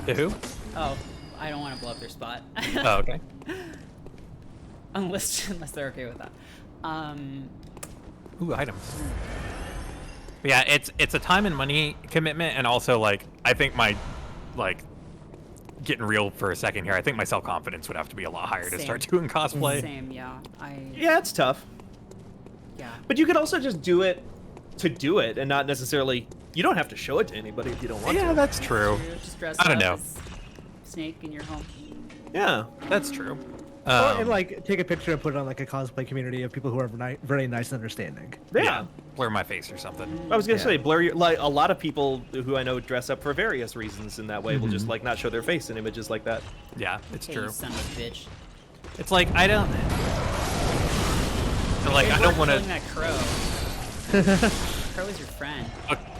To who? Oh, I don't want to blow up their spot. Oh, okay. unless they're okay with that. Ooh, items. But yeah, it's a time and money commitment, and also like I think my getting real for a second here. I think my self confidence would have to be a lot higher to Same. start doing cosplay. Same, yeah. Yeah, it's tough. Yeah. But you could also just do it to do it and not necessarily. You don't have to show it to anybody if you don't want Yeah, to. that's true. Just dress I don't up know. as Snake in your home. Yeah. That's true. And like take a picture and put it on like a cosplay community of people who are very nice and understanding. Yeah. Blur my face or something. I was gonna Yeah. say blur your, like a lot of people who I know dress up for various reasons in that way will just like not show their face in images like that. Yeah, it's Hey, true. you son of a bitch. It's like I don't. Like I Hey, don't we're want killing to. that crow. Crow is your friend.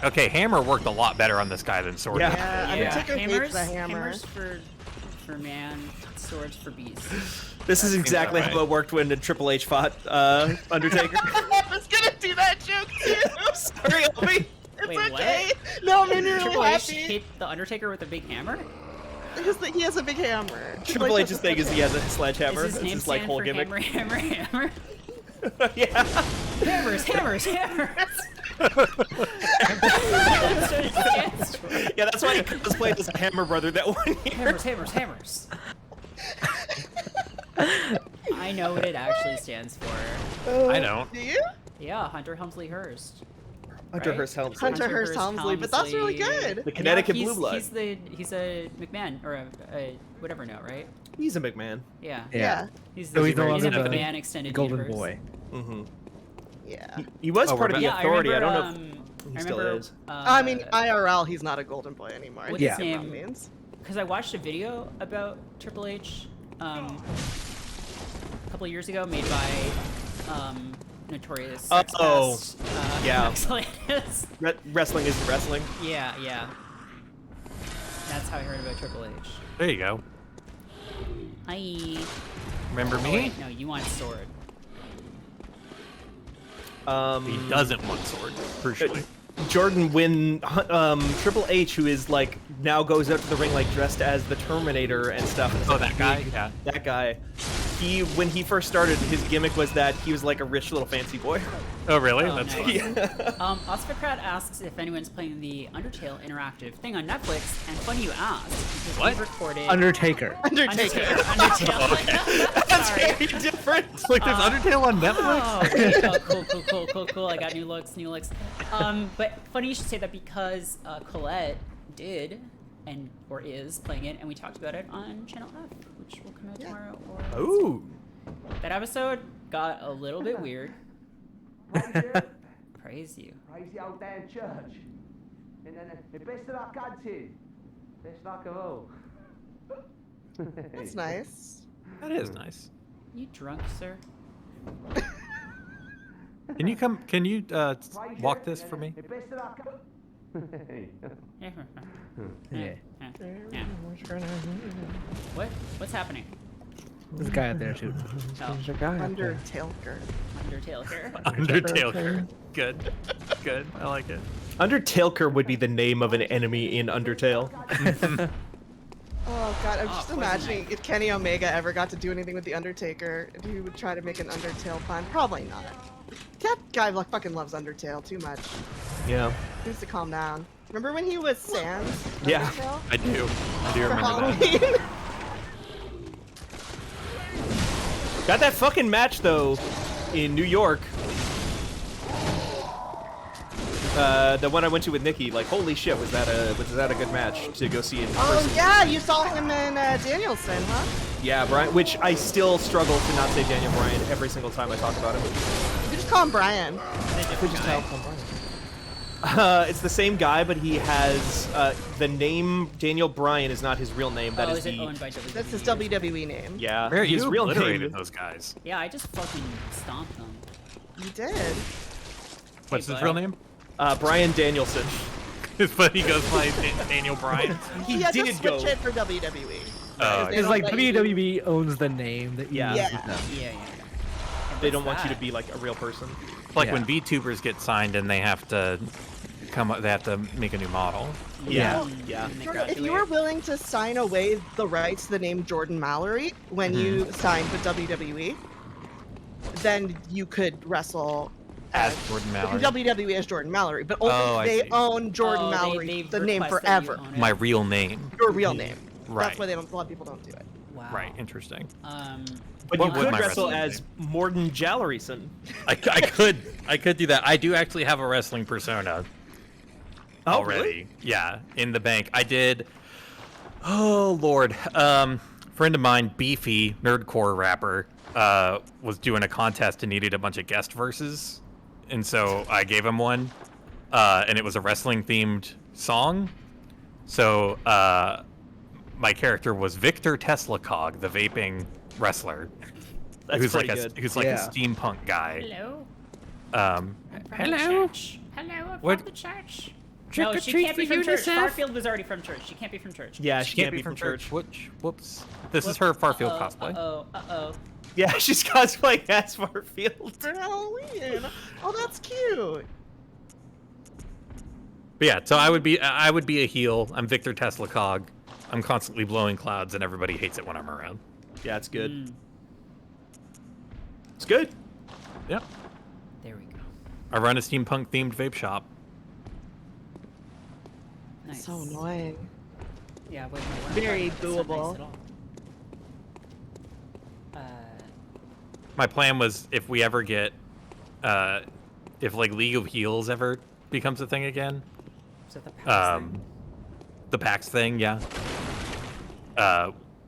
Okay, hammer worked a lot better on this guy than sword. Yeah. Yeah, Undertaker hates the hammer. Hammers for man, swords for beast. This is exactly right. how it worked when Triple H fought Undertaker. I was gonna do that joke too. Sorry, Albie. It's Wait, what? okay. No, I'm really Triple H happy. hit the Undertaker with a big hammer? Because he has a big hammer. Triple H's thing is he has a sledgehammer. Is his That's name his like stand whole for gimmick. hammer? Yeah. Hammers. Yeah, that's why he cosplayed as a Hammer Brother that one year. Hammers. I know what it actually stands for. I don't. Do you? Yeah, Hunter Helmsley Hurst. Hunter Right? Hearst Helmsley. Hunter Hearst Helmsley, but that's really good. The Connecticut he's, Blue Blood. He's a McMahon or a whatever now, right? He's a McMahon. Yeah. Yeah. He's So he's no he's in longer a the McMahon extended Golden universe. boy. Mm-hmm. Yeah. He was Oh, part we're of the Yeah, Authority. I I don't remember. know. If I he still remember. is. I mean, IRL, he's not a golden boy anymore. What's his By name? all means. Because I watched a video about Triple H a couple of years ago, made by Notorious Sex Oh, Pest, yeah. Max Landis. Wrestling is wrestling. Yeah. That's how I heard about Triple H. There you go. Hi. Remember Oh, me? wait, no, you want sword. He doesn't want sword, crucially. Jordan, when Triple H, who is like now goes out to the ring like dressed as the Terminator and stuff. and it's Oh, like that guy? Yeah. That guy. when he first started, his gimmick was that he was like a rich little fancy boy. Oh, really? Oh, That's nice. fun. Yeah. Oscarcrat asks if anyone's playing the Undertale interactive thing on Netflix, and funny you asked because What? we've recorded Undertaker. Undertale. Sorry. Very different. Like, there's Undertale on Netflix? Oh, wait. Oh, cool. I got new looks. But funny you should say that because Colette did or is playing it, and we talked about it on Channel F, which will come out tomorrow. Or Ooh. that episode got a little bit weird. Praise Praise you. the old damn church. And then the best of our country. Best luck of all. That's nice. That is nice. You drunk, sir? Can you walk this for me? The best of our Yeah. What's happening? There's a guy out there too. Oh, Undertale. Undertale here. Undertale. Good. I like it. Undertaleker would be the name of an enemy in Undertale. Oh god, I'm just poison imagining if Kenny Omega ever got to do anything with the Undertaker, if he would try to make an Undertale pun. Probably not. That guy fucking loves Undertale too much. Yeah. He needs to calm down. Remember when he was Sans? Yeah. Undertale? I do For remember that. Halloween? Got that fucking match though in New York. The one I went to with Nikki, like holy shit, was that a good match to go see in person? Oh yeah, you saw him in Danielson, huh? Yeah, Brian, which I still struggle to not say Daniel Bryan every single time I talk about him. You just call him Brian. It's the same guy, but he has the name Daniel Bryan is not his real name. That Oh, is is it the owned by WWE? That's his WWE name. yeah. Merritt, His you real obliterated name. those guys. Yeah, I just fucking stomped them. You did. What's Hey, his bud. real name? Brian Danielson. But he goes by Daniel Bryan. He had to did switch go. it for WWE. Oh, They Because don't like let you- WWE owns the name that you Yeah. use Yeah. with them. Yeah. They don't What's want you to that? be like a real person. like Yeah. when VTubers get signed and they have to they have to make a new model. Yeah. Yeah. And they Jordan, if you graduate. were willing to sign away the rights to the name Jordan Mallory when you signed with WWE, then you could wrestle As Jordan Mallory. WWE as Jordan Mallory, but only Oh, I they see. own Jordan Oh, Mallory, they the name request that you forever. own it. My real name. Your real name. Right. That's why a lot of people don't do it. Wow. Right. Interesting. But What you would could my wrestle wrestling as Morton Jallerison. I could do that. I do actually have a wrestling persona already. Really? Yeah, in the bank. I did. Oh Lord. Friend of mine, Beefy, nerdcore rapper, was doing a contest and needed a bunch of guest verses, and so I gave him one, and it was a wrestling themed song. So my character was Victor Tesla Cog, the vaping wrestler, That's who's like pretty a good. who's like Yeah. a steampunk guy. Hello. Um, Hello. Hello. I'm What- from the church. Trick No, or she treat can't be for from church. UNICEF? Farfield was already from church. She can't be from church. Yeah, she can't be from church. Whoops. This is her Farfield cosplay. Uh-oh. Yeah, she's cosplaying as Farfield. For Halloween. Oh, that's cute. But yeah, so I would be a heel. I'm Victor Tesla Cog. I'm constantly blowing clouds, and everybody hates it when I'm around. Yeah, it's good. Mm, It's good. Yep. there we go. I run a steampunk themed vape shop. Nice. So annoying. Yeah, wait, no, Very that's not nice doable. at all. My plan was if we ever get, if like League of Heels ever becomes a thing again, Is that the past thing? the PAX thing, yeah,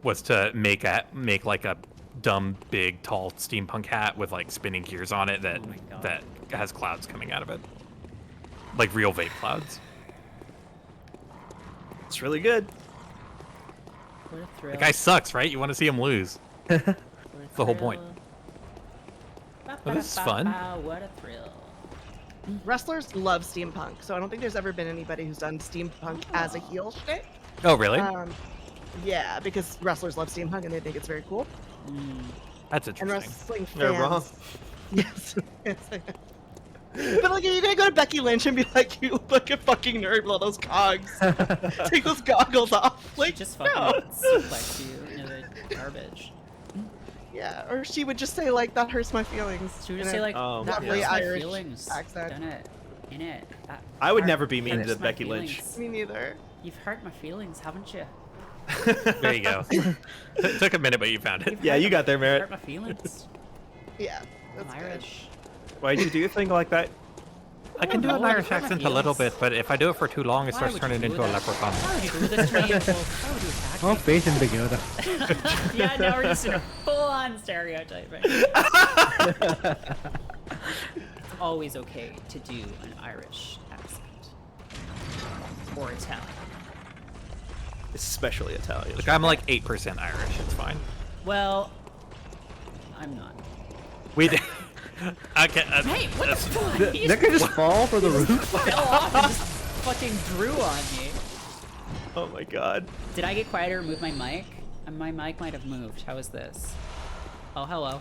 was to make like a dumb, big, tall steampunk hat with like spinning gears on it that Oh my God. that has clouds coming out of it, like real vape clouds. It's really good. What a thrill. The guy sucks, right? You want to see him lose. What a the whole point. thrill. Well, this is fun. What a thrill. Wrestlers love steampunk, so I don't think there's ever been anybody who's done steampunk as a heel shtick. Oh, really? Yeah, because wrestlers love steampunk and they think it's very cool. That's And interesting. wrestling fans. They're wrong. Yes. But like, are you gonna go to Becky Lynch and be like, "You look a fucking nerd with all those cogs. Take those goggles off." She Like, just fucking no. suplex you into the garbage. Yeah, or she would just say like, "That hurts my feelings." She would in just a say like, Oh, that lovely hurts my Irish feelings. accent. Done it. In it. That I would hurt- never be mean hurts to my Becky Lynch. feelings. Me neither. You've hurt my feelings, haven't you? There you go. It took a minute, but you found it. You've Yeah, hurt you my- got there, hurt Merritt. my feelings. Yeah, I'm that's good. Irish. Why'd you do a thing like that? I can do know, an you Irish hurt my accent a little feelings. bit, but if I do it for too long, it Why starts would turning you do into a that? leprechaun. Why would you do this to me? Why would you attack Oh, me? faith in Big Yoda. Yeah, now we're just in a full-on stereotyping. It's always okay to do an Irish accent. Or Italian. Especially Italian. Look, I'm like 8% Irish. It's fine. Well, I'm not. We did. Okay. Hey, what the fuck? He That could just fall for the roof. fell off and just fucking drew on me. Oh my god. Did I get quieter and move my mic? My mic might have moved. How is this? Oh, hello. Are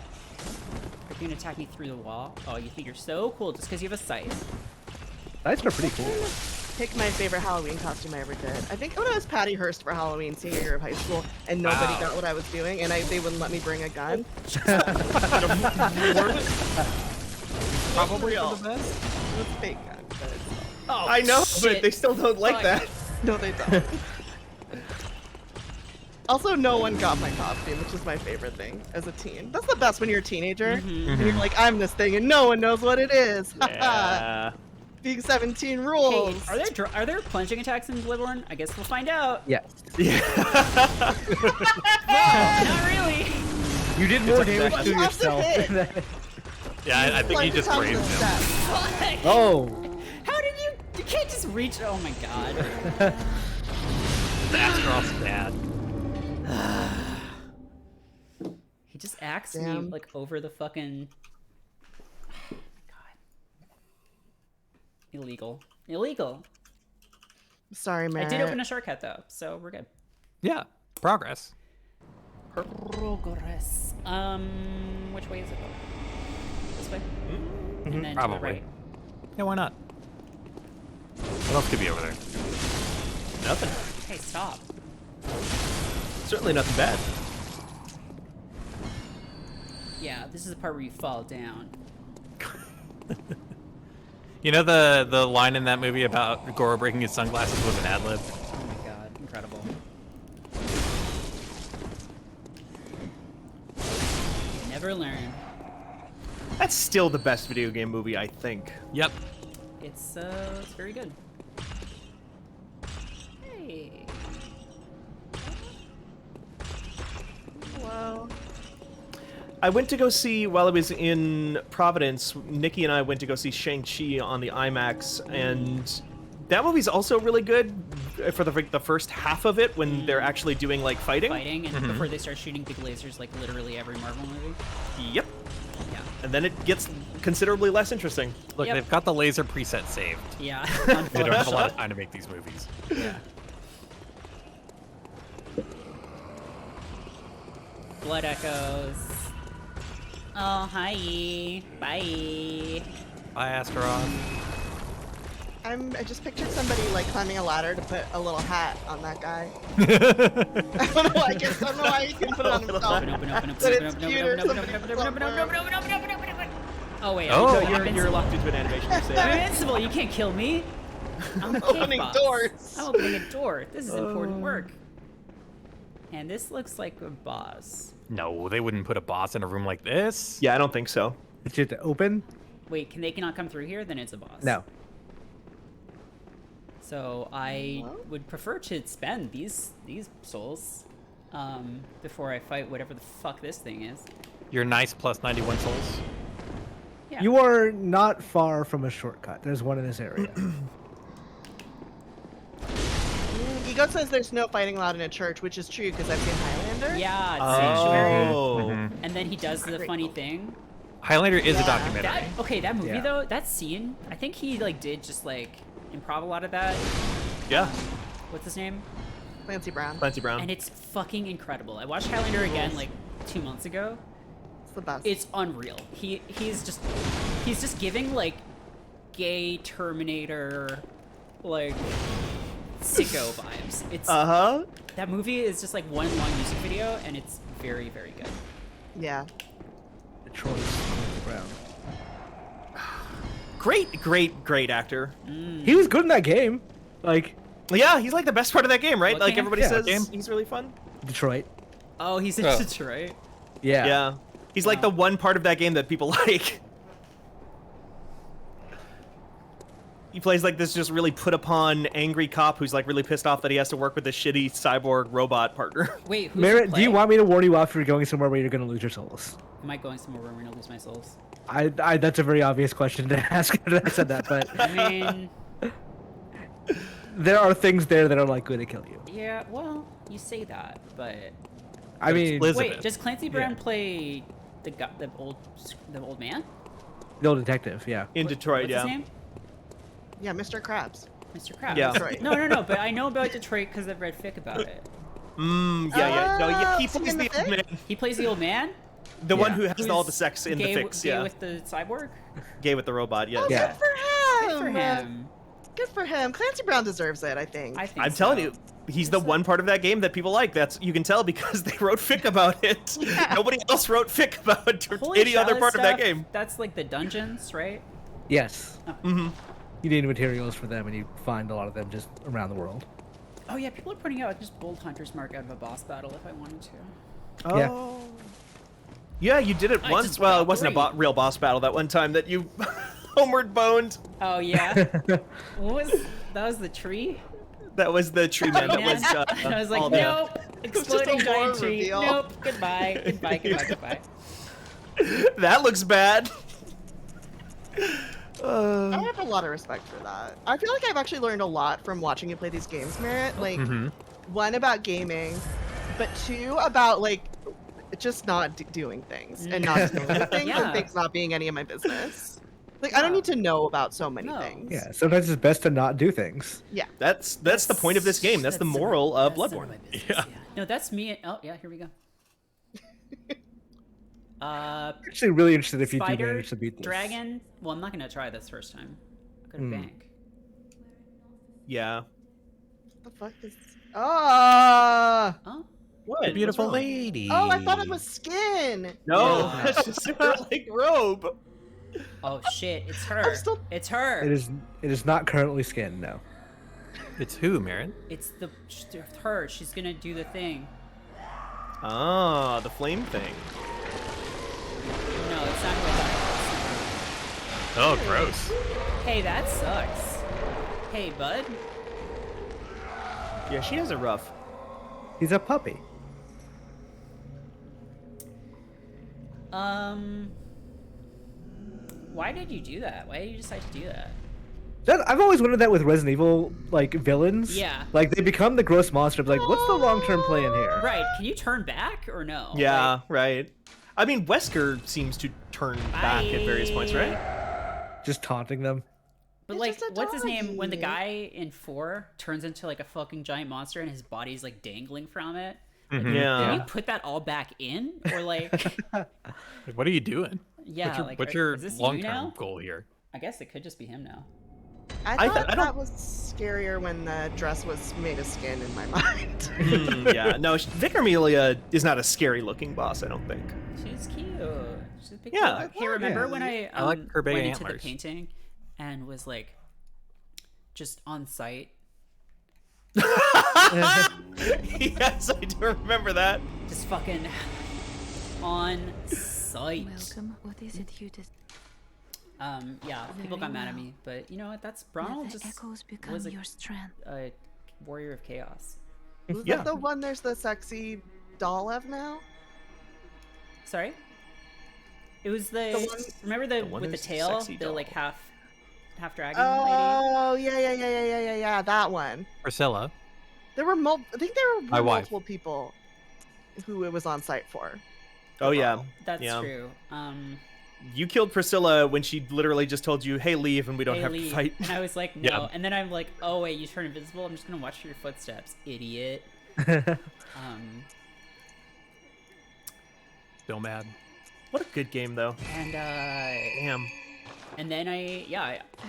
you gonna attack me through the wall? Oh, you think you're so cool just because you have a sight. Lights are pretty cool. Pick my favorite Halloween costume I ever did. I think when I was Patty Hearst for Halloween senior year of high school, and nobody Wow. got what I was doing, and they wouldn't let me bring a gun. Probably real. for the best. It was a fake gun, but it's Oh, I know, shit. but they still don't like Fuck. that. no, they don't. Also, no one got my costume, which is my favorite thing as a teen. That's the best when you're a teenager. And you're like, I'm this thing, and no one knows what it is. Yeah. Being 17 Hey, rules. are there plunging attacks in Bloodborne? I guess we'll find out. Yes. Not really. You did more damage But to you have to yourself. hit. Yeah, I think you just Like, grazed him. that. Fuck. Oh. How did you? You can't just reach. Oh my god. The Astaroth's bad. He just axed me Damn. like over the fucking. God. Illegal. Illegal. Sorry, man. I did open a shortcut though, so we're good. Yeah, progress. Progress. Which way is it though? This way? And then to the Probably. right. Yeah, why not? What else could be over there? Nothing. Hey, stop. Certainly nothing bad. Yeah, this is the part where you fall down. You know the line in that movie about Goro breaking his sunglasses was an ad lib. Oh my god, incredible. You never learn. That's still the best video game movie, I think. Yep. It's very good. Hey. Hello. I went to go see, while I was in Providence, Nikki and I went to go see Shang-Chi on the IMAX, and that movie's also really good for the first half of it when they're actually doing, like, fighting. Fighting, and before they start shooting big lasers like literally every Marvel movie. Yep. Yeah. And then it gets considerably less interesting. Look, Yep. they've got the laser preset saved. Yeah. They don't have a lot of time to make these movies. Yeah. Blood echoes. Oh, hi. Bye. Bye, Astaroth. I just pictured somebody like climbing a ladder to put a little hat on that guy. I don't know. I don't know why he can put it on himself. Open, open, open, open, But open, it's open, cute open, or open, somebody open, puts open, it open, on open, open, open, open, open, open. Oh wait, Oh. No, I'm you're invincible. locked into an animation. You're safe. I'm invincible. You can't kill me. I'm a cave Opening boss. doors. I'm opening a door. This is important work. And this looks like a boss. No, they wouldn't put a boss in a room like this. Yeah, I don't think so. Did you have to open? Wait, can they cannot come through here? Then it's a boss. No. So I Hello? would prefer to spend these souls before I fight whatever the fuck this thing is. You're nice plus 91 souls. Yeah. You are not far from a shortcut. There's one in this area. Ego says there's no fighting allowed in a church, which is true because I've seen Highlander. Yeah, it's sanctuary. Oh. Mhm. And then he does the funny thing. Highlander is a Yeah. documentary. That movie Yeah. though, that scene, I think he like did just like improv a lot of that. Yeah. What's his name? Clancy Brown. Clancy Brown. And it's fucking incredible. I watched Highlander again like 2 months ago. It's the best. It's unreal. He's just giving like gay Terminator like sicko vibes. It's Uh-huh. that movie is just like one long music video and it's very, very good. Yeah. Detroit. Clancy Brown. Great actor. He was good in that game. Like Yeah, he's like the best part of that game, right? What Like game? everybody Yeah. says Game? he's really fun. Detroit. Oh, he's in Oh. Detroit. Yeah. Yeah. He's like the one part of that game that people like. He plays like this just really put upon angry cop who's like really pissed off that he has to work with this shitty cyborg robot partner. Wait, who's Merritt, the do you play? want me to warn you off if you're going somewhere where you're going to lose your souls? Am I going somewhere where I'm gonna lose my souls? I that's a very obvious question to ask after I said that, but I mean, there are things there that are like going to kill you. yeah. Well, you say that, but I mean, Elizabeth. wait, does Clancy Brown Yeah. play the old man? the old detective, yeah. In Detroit, What's yeah. his name? Yeah, Mr. Krabs. Mr. Krabs. Yeah. Detroit. No, but I know about Detroit because I've read fic about it. Yeah. No, yeah, he so plays in the the old fic? man. He plays the old man. The one Yeah. who has all the who's sex in the gay, fix, gay yeah. with the cyborg. Gay with the robot, yes. Oh, Yeah. good for him. Good for him. Good for him. Clancy Brown deserves it, I think. I think I'm telling so. you, he's the one part of that game that people like. That's you can tell because they wrote fic about it. Yeah. Nobody else wrote fic about Holy any other Shallot part of that stuff, game. That's like the dungeons, right? Yes. Mm-hmm. You need materials for them, and you find a lot of them just around the world. Oh yeah, people are putting out just bold hunter's mark out of a boss battle if I wanted to. Yeah. Oh. Yeah, you did it I once. just Well, it got wasn't a three. real boss battle that one time that you homeward boned. Oh yeah. What was that? Was the tree? That was the tree man. That Man? was. I was like, all that. nope. just Exploding a giant horror tree. reveal. Nope. Goodbye. That looks bad. I have a lot of respect for that. I feel like I've actually learned a lot from watching you play these games, Merritt. Like, one about gaming, but two about like just not doing things and not dealing with things Yeah. and things not being any of my business. Like, I don't need to know about so many No. things. Yeah, sometimes it's best to not do things. Yeah. That's the point of this game. That's the moral of Bloodborne. Yeah. No, that's me. Oh yeah, here we go. I'm actually really interested if you do Spider, manage to beat this. dragon. Well, I'm not gonna try this first time. Go to bank. Yeah. What the fuck is? Ah! Oh, What? Beautiful What's wrong? lady. Oh, I thought it was skin. No, Yeah. that's just her like robe. oh shit! It's her. still- It's her. It is not currently skinned, no. It's who, Merritt? It's her. She's gonna do the thing. Ah, the flame thing. No, it's not what I Oh, gross. thought. Hey, that sucks. Hey, bud. Yeah, she has it rough. He's a puppy. Why did you do that? Why did you decide to do that? I've always wondered that with Resident Evil, like, villains. Yeah. Like, they become the gross monster, but, like, what's the long-term plan here? Right? Can you turn back or no? Yeah, Like, right. I mean, Wesker seems to turn back at various points, right? Just taunting them. But It's like, just a what's his name? When the doggy. guy in 4 turns into like a fucking giant monster and his body's like dangling from it. Yeah. Can you put that all back in, or like, Like, what are you doing? yeah, What's like, your is this you long-term now? goal here? I guess it could just be him now. I thought I don't- that was scarier when the dress was made of skin in my mind. Yeah, no, Vic Amelia is not a scary looking boss, I don't think. She's cute. She's a big Yeah. dog. Hey, remember when I like her big went into the antlers. painting and was like just on site, Yes, I do remember that. just fucking on site. Welcome. What is it you just? Yeah, people got mad at me, but you know what? That's Bronald Let the just echoes become was a, your strength. a warrior of chaos. Was Yeah. that the one there's the sexy doll of now? Sorry? It was the, one- remember the one with the who's tail, sexy the like doll. half dragon lady? Oh, yeah, that one. Priscilla. There were I think there were My wife. multiple people who it was on site for. Oh, yeah. That's yeah. true. You killed Priscilla when she literally just told you, hey, leave, and we don't Hey, have leave. to fight. And I was like, no. Yeah. And then I'm like, oh wait, you turn invisible. I'm just gonna watch your footsteps, idiot. Still mad. What a good game, though. And Damn. and then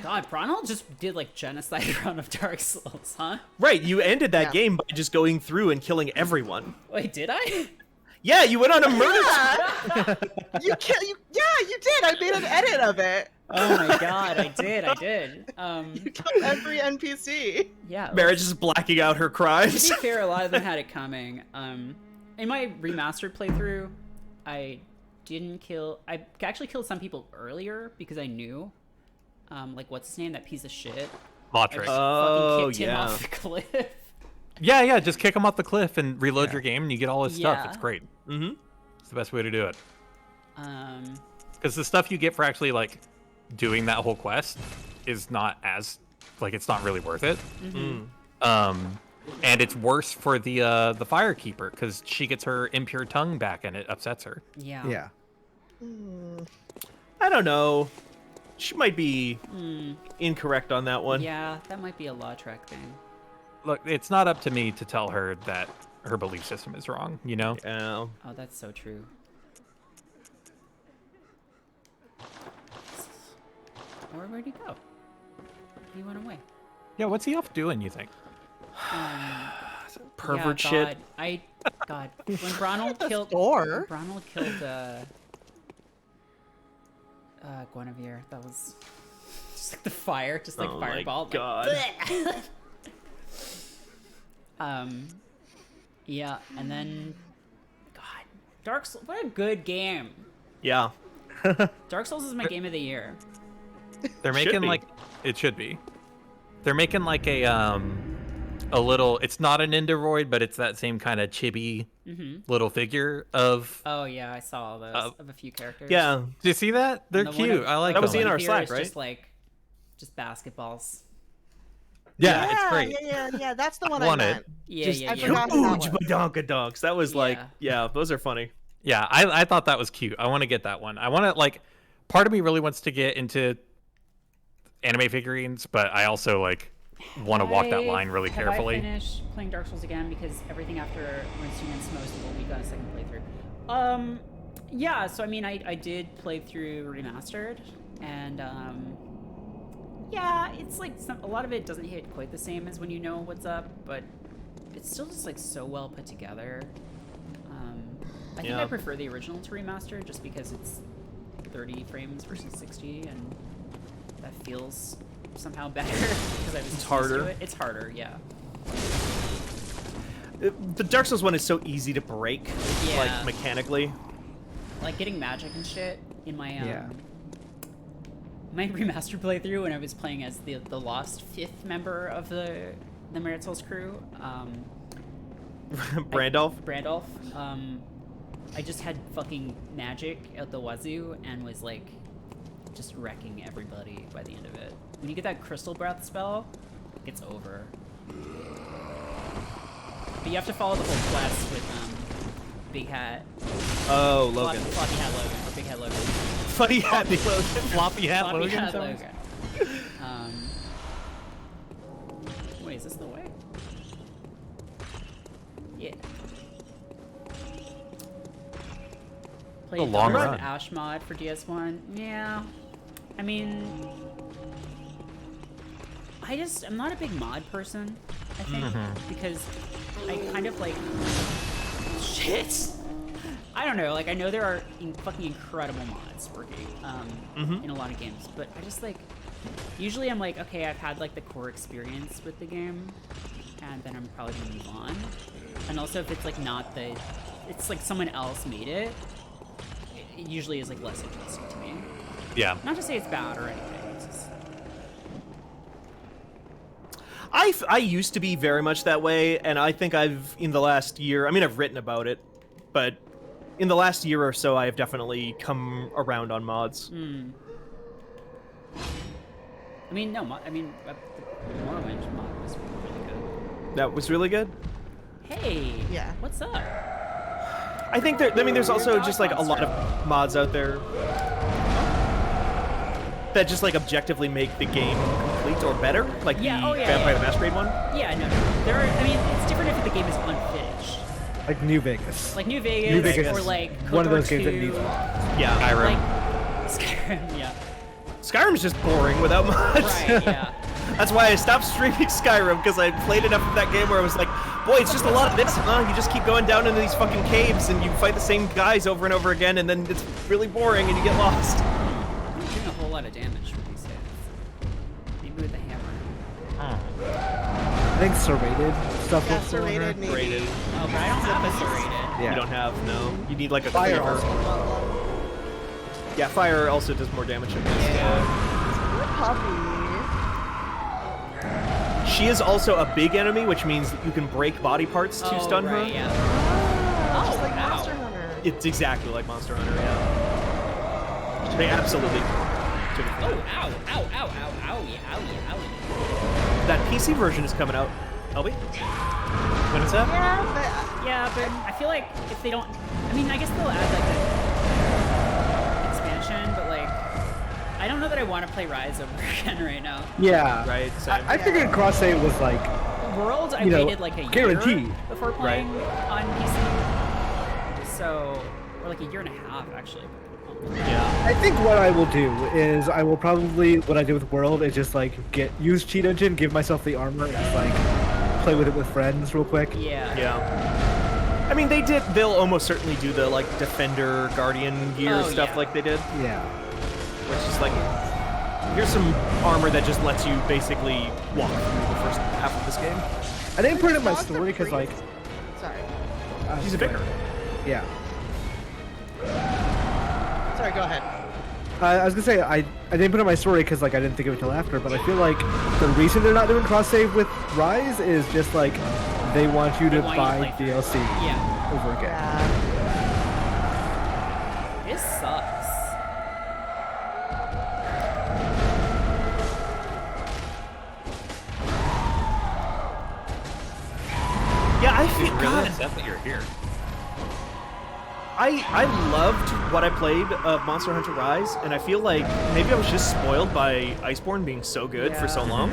God, Bronald just did like genocide run of Dark Souls, huh? Right, you ended that Yeah. game by just going through and killing everyone. Wait, did I? Yeah, you went on a murder. Yeah. you did. I made an edit of it. Oh my god, I did. You killed every NPC. Yeah. Merritt just blacking out her To crimes. be fair, a lot of them had it coming. In my remastered playthrough, I didn't kill. I actually killed some people earlier because I knew, like what's his name, that piece of shit. Matrix. Fucking kicked him yeah. off the cliff. Yeah, just kick him off the cliff and reload your game, and you get all his stuff. Yeah. It's great. Mm-hmm. It's the best way to do it. Um, Because the stuff you get for actually like doing that whole quest is not as like it's not really worth it. And it's worse for the firekeeper because she gets her impure tongue back and it upsets her. yeah. Yeah. I don't know. She might be incorrect on that one. Yeah, that might be a law track thing. Look, it's not up to me to tell her that her belief system is wrong, you know? Yeah. Oh, that's so true. Where'd he go? He went away. Yeah, what's he off doing, you think? Pervert yeah, shit. God. When Bronald killed Door. Guinevere, that was just like the fire, just like Oh fireball. my god. Yeah, and then God, Dark Souls, what a good game. Yeah. Dark Souls is my game of the year. They're Should making be. like it should be. They're making like a little. It's not an Endoroid, but it's that same kind of chibi little figure of. Oh yeah, I saw all those of a few characters. Yeah. Do you see that? They're And the one cute. of- I like That was them. in our here Slack, is right? Just basketballs. Yeah, it's great. Yeah. That's the one Want I it. meant. Yeah, Just yeah. forgot about huge that badonkadonks. That was like, Yeah. yeah, those are funny. Yeah, I thought that was cute. I want to get that one. I want to like. Part of me really wants to get into anime figurines, but I also like want to walk that line really carefully. Have I finished playing Dark Souls again because everything after Winston and Smos will be got a second playthrough. Yeah. So I mean, I did play through remastered, and yeah, it's like a lot of it doesn't hit quite the same as when you know what's up, but it's still just like so well put together. I think Yeah. I prefer the original to remastered just because it's 30 frames versus 60, and that feels somehow better because I was just harder. used to it. It's harder, yeah. The Dark Souls one is so easy to break, Yeah. like mechanically. Like getting magic and shit in my Yeah. my remastered playthrough when I was playing as the lost fifth member of the Merritt Souls crew. Brandolph. Brandolph. I just had fucking magic out the wazoo and was like just wrecking everybody by the end of it. When you get that crystal breath spell, it's over. But you have to follow the whole quest with Big Hat. Oh, Logan. Floppy Hat Logan, or Big Hat Logan. Funny happy Logan. Floppy hat Floppy Logan. Hat sounds- Logan. Wait, is this the way? Yeah. Played A long Dawn of run. Ash mod for DS1. Yeah. I mean, I'm not a big mod person, I think, because I kind of like shit. I don't know, like I know there are fucking incredible mods working in a lot of games, but I just like usually I'm like, okay, I've had like the core experience with the game, and then I'm probably gonna move on. And also if it's like it's like someone else made it, it usually is like less interesting to me. Yeah. Not to say it's bad or anything. It's just... I used to be very much that way, and I think in the last year, I mean, I've written about it, but in the last year or so, I have definitely come around on mods. I mean, no, the Morrowind mod was really good. That was really good. Hey, Yeah. what's up? I think there's also just like a lot of mods out there that just like objectively make the game complete or better, like Yeah, the oh, yeah, Vampire yeah. the Masquerade one. Yeah, no, there are. I mean, it's different if the game is unfinished, Like New Vegas. like New Vegas, New Vegas or is like one of KOTOR those games that 2, needs mods. Yeah, Skyrim. like Skyrim. Yeah, Skyrim's just boring without mods. right. Yeah. That's why I stopped streaming Skyrim, because I played enough of that game where I was like, boy, it's just a lot of this, huh? You just keep going down into these fucking caves and you fight the same guys over and over again, and then it's really boring and you get lost. I'm not doing a whole lot of damage with these hits. Maybe with the hammer. I think serrated stuff. Yeah, looks stronger. serrated maybe. Rated. Oh, but I don't have a serrated. Yeah. You don't have, no. You need like a Fire cleaver. also. Yeah, fire also does more damage, I guess. Yeah. Poor puppy. She is also a big enemy, which means that you can break body parts to Oh, stun right, her. Yeah. Just like ow. Monster Hunter. It's exactly like Monster Hunter, yeah. They absolutely. Oh, ow, ow, ow, ow, owie, owie, owie. That PC version is coming out. Elby? When is that? Yeah, but I feel like if they don't, I mean, I guess they'll add like the expansion, but like, I don't know that I want to play Rise over again right now. Yeah. Right, same. I figured cross save was like World, I You know, waited like a guaranteed. year before playing on PC. So, or like a year and a half actually. Yeah. I think what I will do is I will probably what I do with World is just like use cheat engine, give myself the armor, and just like play with it with friends real quick. Yeah. Yeah. I mean, they'll almost certainly do the, like, Defender, Guardian gear Oh, stuff yeah. like they did. Yeah. Where it's just like, here's some armor that just lets you basically walk through the first half of this game. I didn't put it in my Monster story because like Priest. Sorry. She's a vicar. Yeah. Sorry, go ahead. I was gonna say I didn't put it in my story because like I didn't think of it till after, but I feel like the reason they're not doing cross save with Rise is just like they want you to They want you to buy play through. DLC Yeah. over again. Yeah. This sucks. Yeah, I She's feel really God. upset that you're here. I loved what I played of Monster Hunter Rise, and I feel like maybe I was just spoiled by Iceborne being so good for so long.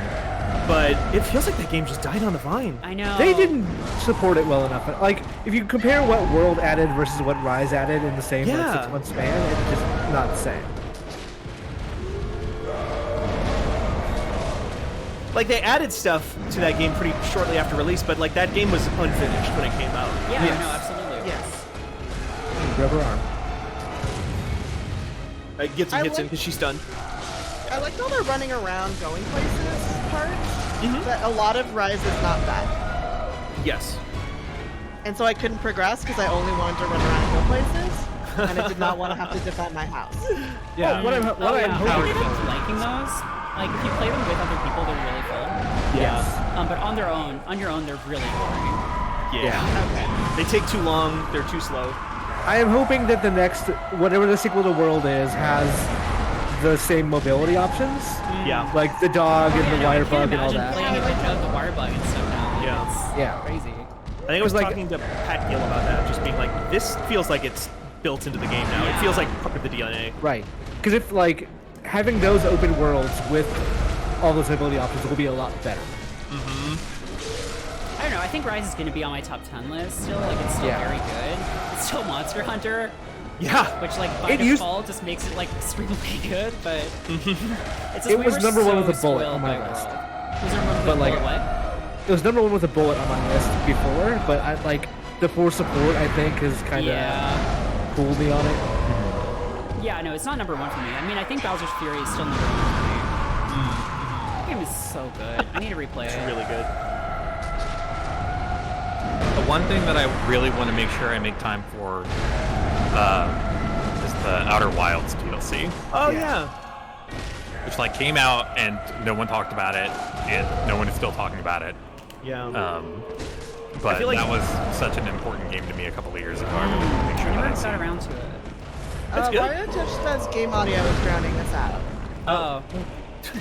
But it feels like that game just died on the vine. I know. They didn't support it well enough. Like if you compare what World added versus what Rise added in the same like, Yeah. 6 month span, it's just not the same. Like, they added stuff to that game pretty shortly after release, but like that game was unfinished when it came out. Yeah, Yes. no, absolutely. Yes. Rubber arm. It gets I hits in like- because she's stunned. I liked all the running around, going places part. Mhm. But a lot of Rise is not that. Yes. And so I couldn't progress because I only wanted to run around and go places. And I did not want to have to defend my house. Yeah. What I'm Oh, what yeah. I'm I hoping ended up liking those. Like, if you play them with other people, they're really fun. Yeah. But on your own, they're really boring. Yeah. Okay. They take too long. They're too slow. I am hoping that the next whatever the sequel to World is has the same mobility options, Yeah. like the dog and Yeah, the no, I wire can't bug and all imagine that. playing it without the wire bug and stuff now. Like, Yeah. It's Yeah. crazy. I think I was Like- talking to Pat Gill about that, just being like, this feels like it's built into the game now. It Yeah. feels like part of the DNA. Right. Because if like having those open worlds with all those mobility options will be a lot better. I don't know. I think Rise is going to be on my top 10 list still. Like, it's still Yeah. very good. It's still Monster Hunter, Yeah. which, like, by It used- default just makes it, like, extremely good, but... It's just, It we was were number one so with a bullet spoiled on my by list. World. Was there number But, like- what? It was number one with a bullet on my list before, but I like the poor support. I think has kind of Yeah. fooled me on it. Yeah, no, it's not number one for me. I mean, I think Bowser's Fury is still number one for me. That game is so good. I need to replay It's it. really good. The one thing that I really want to make sure I make time for is the Outer Wilds DLC, Oh, yeah. which like came out and no one talked about it, and no one is still talking about it. Yeah. But feel like- that was such an important game to me a couple of years ago. I really want to make sure I that never I got see it. around to it. That's good. Wario Touch says game audio is drowning us out. Oh.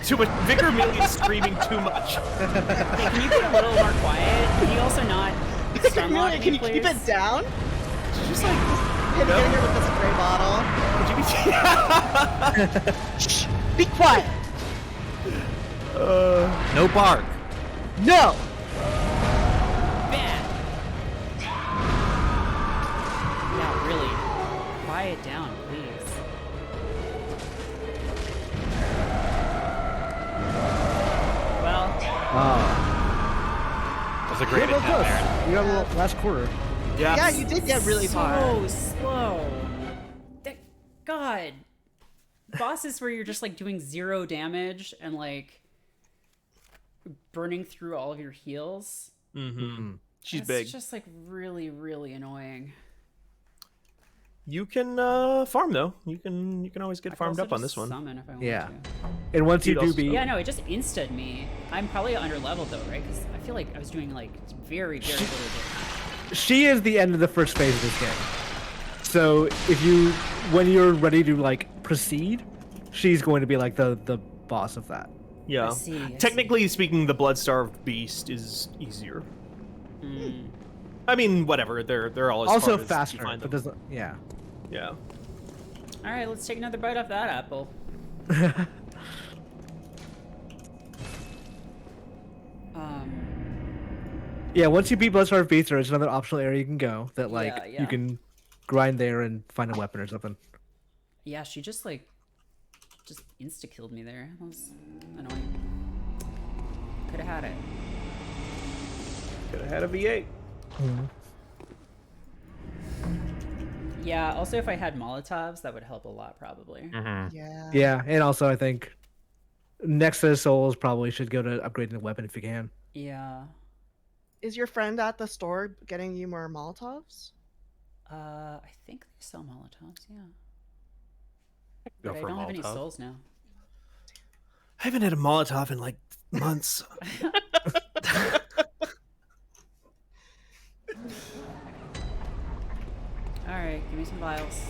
Too much. Vicar Amelia is screaming too much. Hey, can you be a little more quiet? Can you also not stun lock Really, me, can you keep please? it down? Just like, Get in here with this spray bottle. could you be? Shh! Be quiet! No bark. No! Bad. Yeah, really. Quiet down, please. That's a great Yeah, attempt, Aaron. you got a little last quarter. Yeah. Yeah, you did get really far. So slow. God. Bosses where you're just like doing 0 damage and like burning through all of your heals. Mm-hmm. She's That's big. just like really, really annoying. You can farm though. You can always get I could farmed also up on just this one. Summon if I want Yeah. to. And once you Dude, do also- beat, Yeah, no, it just insta'd me. I'm probably under leveled though, right? Because I feel like I was doing like very, very little damage. she is the end of the first phase of this game. So when you're ready to like proceed, she's going to be like the boss of that. Yeah. I see. Technically speaking, the blood-starved beast is easier. I mean, whatever. They're all as Also hard as faster, you find but them. doesn't. Yeah. Yeah. All right, let's take another bite off that apple. Yeah, once you beat Bloodstarved Beast, there's another optional area you can go that like Yeah, yeah. you can grind there and find a weapon or something. Yeah, she just insta killed me there. That was annoying. Could have had it. Could have had a V8. Yeah. Also, if I had Molotovs, that would help a lot, probably. Yeah. Yeah, and also I think next to the souls probably should go to upgrading the weapon if you can. Yeah. Is your friend at the store getting you more Molotovs? I think they sell Molotovs. Yeah. Go But I for a don't have any Molotov. souls now. I haven't had a Molotov in like months. All right, give me some vials.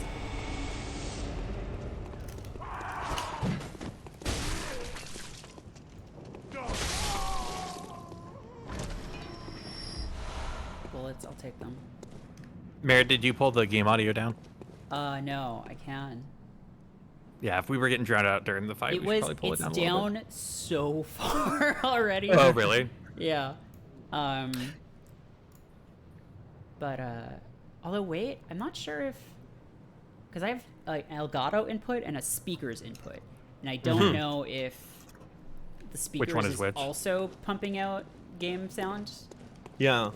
Bullets, I'll take them. Merritt, did you pull the game audio down? No, I can. Yeah, if we were getting drowned out during the fight, It we should was. probably pull it It's down a little bit. down so far already. Oh, really? Yeah. But although wait, I'm not sure if because I have like an Elgato input and a speakers input, and I don't know if the speakers one is which? also pumping out game sound. Yeah.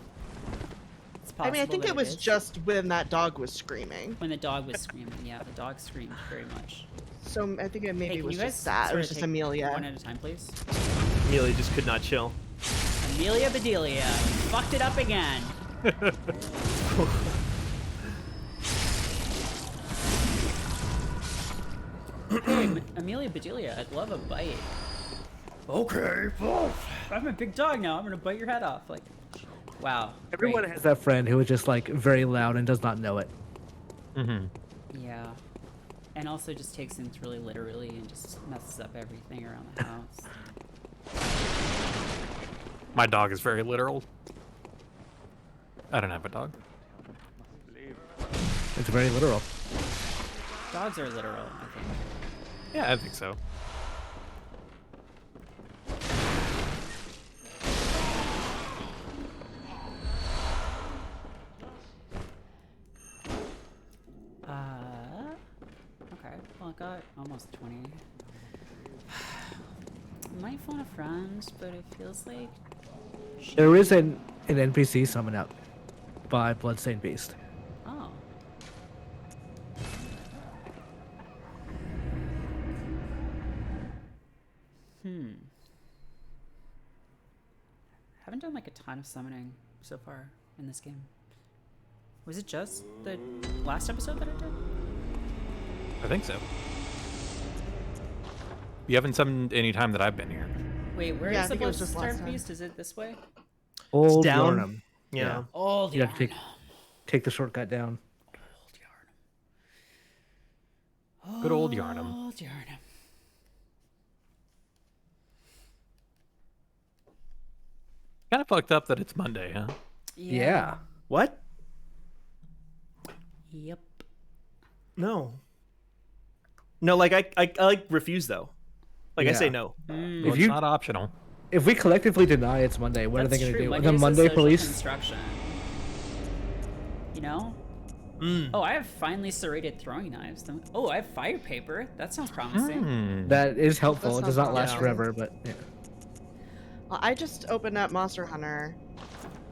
It's I mean, I possible think that it was is. just when that dog was screaming. when the dog was screaming. Yeah, the dog screamed very much. So I think it maybe Hey, can was you guys just that. It sort was of just take Amelia. one at a time, please? Amelia just could not chill. Amelia Bedelia fucked it up again. Hey, Amelia Bedelia, I'd love a bite. Okay, I'm a big dog now. I'm gonna bite your head off. Like, wow. Everyone great. has that friend who is just like very loud and does not know it. Yeah. And also just takes things really literally and just messes up everything around the house. My dog is very literal. I don't have a dog. It's very literal. Dogs are literal, I think. Yeah, I think so. Okay. Well, I got almost 20. Might phone a friend, but it feels like There is an NPC summon out by Bloodstained Beast. oh. Haven't done like a ton of summoning so far in this game. Was it just the last episode that I did? I think so. You haven't summoned any time that I've been here. Wait, where Yeah, is I the think it was just last Blood-Starved time. Beast? Is it this way? Old down. Yarnum. Yeah. Old You have to Yarn. take the shortcut down. Good old Yarnum. Old Yarnum. Kind of fucked up that it's Monday, huh? Yeah. What? Yep. No. No, like I like refuse though. Like I say Yeah. no. Well, If it's you- not optional. If we collectively deny it's Monday, what are they That's going to true. do? Monday's The a Monday social police? construction. You know? Oh, I have finely serrated throwing knives. Oh, I have fire paper. That sounds promising. That is helpful. It That does sounds not last awesome. forever, but yeah. Well, I just opened up Monster Hunter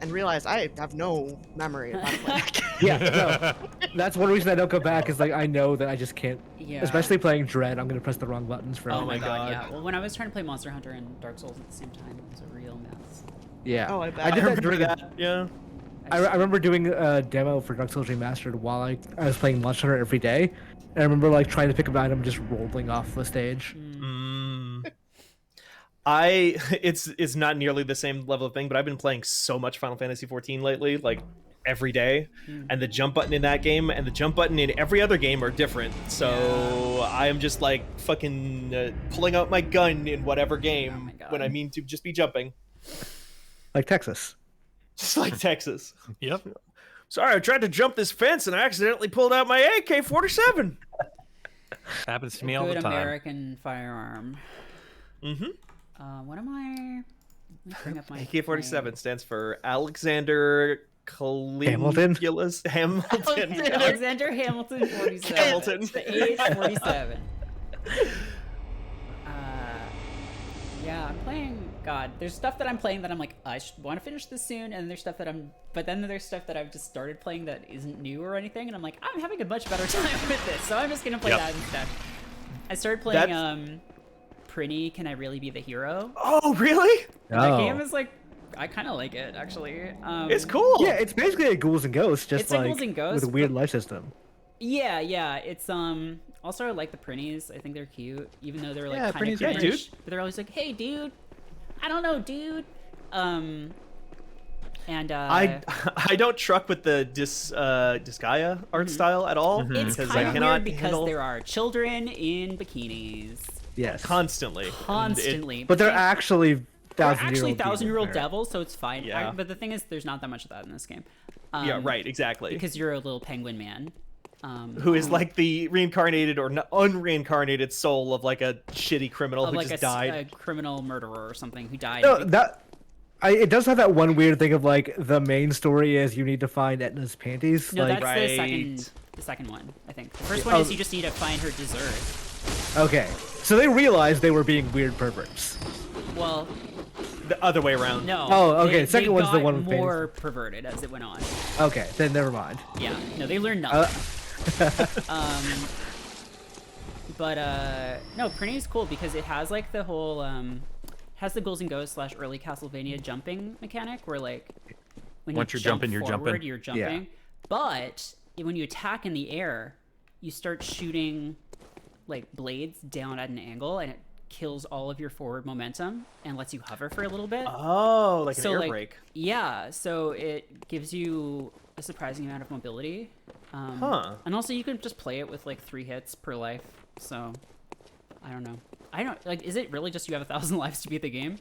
and realized I have no memory of how to play that game. Yeah, no. That's one reason I don't go back. Is like I know that I just can't. Yeah. Especially playing Dread, I'm gonna press the wrong buttons for. Oh everything. my god, God. yeah. Well, when I was trying to play Monster Hunter and Dark Souls at the same time, it was a real mess. Yeah. Oh, I bet. I did that remember during that. Yeah. I remember doing a demo for Dark Souls Remastered while I was playing Monster Hunter every day, and I remember like trying to pick up an item just rolling off the stage. It's not nearly the same level of thing, but I've been playing so much Final Fantasy 14 lately, like every day, and the jump button in that game and the jump button in every other game are different. So I am just like fucking pulling out my gun in whatever game when I mean to just be jumping, Like Texas. just like Texas. Yep. Sorry, I tried to jump this fence and I accidentally pulled out my AK-47. Happens to me all Good the time. American firearm. Mm-hmm. What am I? Let me bring up my AK-47 stands for Alexander Hamilton? Hamilton. Alexander Hamilton 47. Hamilton. The age 47. Yeah, I'm playing. God, there's stuff that I'm playing that I'm like, I want to finish this soon, and there's stuff that but then there's stuff that I've just started playing that isn't new or anything, and I'm like, I'm having a much better time with this, so I'm just gonna play Yep. that instead. I started playing Prinny, Can I Really Be the Hero? Oh, really? And that game is like, I kind of like it actually. It's cool. Yeah, it's basically a Ghouls and Ghosts, just It's like like Ghouls and Ghosts, with a weird life system. Yeah, it's also I like the Prinnies. I think they're cute, even though they're like Yeah, kind of Prinnies are cringe. dude. But they're always like, "Hey, dude, I don't know, dude." And I don't truck with the Disgaea art style at all it's because kind I of cannot weird because handle there are children in bikinis Yes. constantly. constantly. But they're actually they're 1,000-year-old actually demons 1,000-year-old there. devils, so it's fine. Yeah. But the thing is, there's not that much of that in this game. Yeah, right, exactly. Because you're a little penguin man. Who is like the reincarnated or unreincarnated soul of like a shitty criminal Of who like just a died. criminal murderer or something who died. No, it does have that one weird thing of like the main story is you need to find Etna's panties. No, like, that's Right. the second one, I think. The first one is you just need to find her dessert. okay. So they realized they were being weird perverts. Well, The other way around. no. Oh, okay, They, second they one's the got one with more perverted as it went on. Okay, then never mind. Yeah. No, they learned nothing. But no, Prinny is cool because it has like the whole has the Ghouls and Ghosts / early Castlevania jumping mechanic where like when Once you you're jump jumping, you're forward, jumping. you're jumping. But when you attack in the air, you start shooting like blades down at an angle, and it kills all of your forward momentum and lets you hover for a little bit. Oh, like an air like, brake. Yeah, so it gives you a surprising amount of mobility. Huh. And also you can just play it with like 3 hits per life. So I don't know. I don't like. Is it really just you have 1,000 lives to beat the game?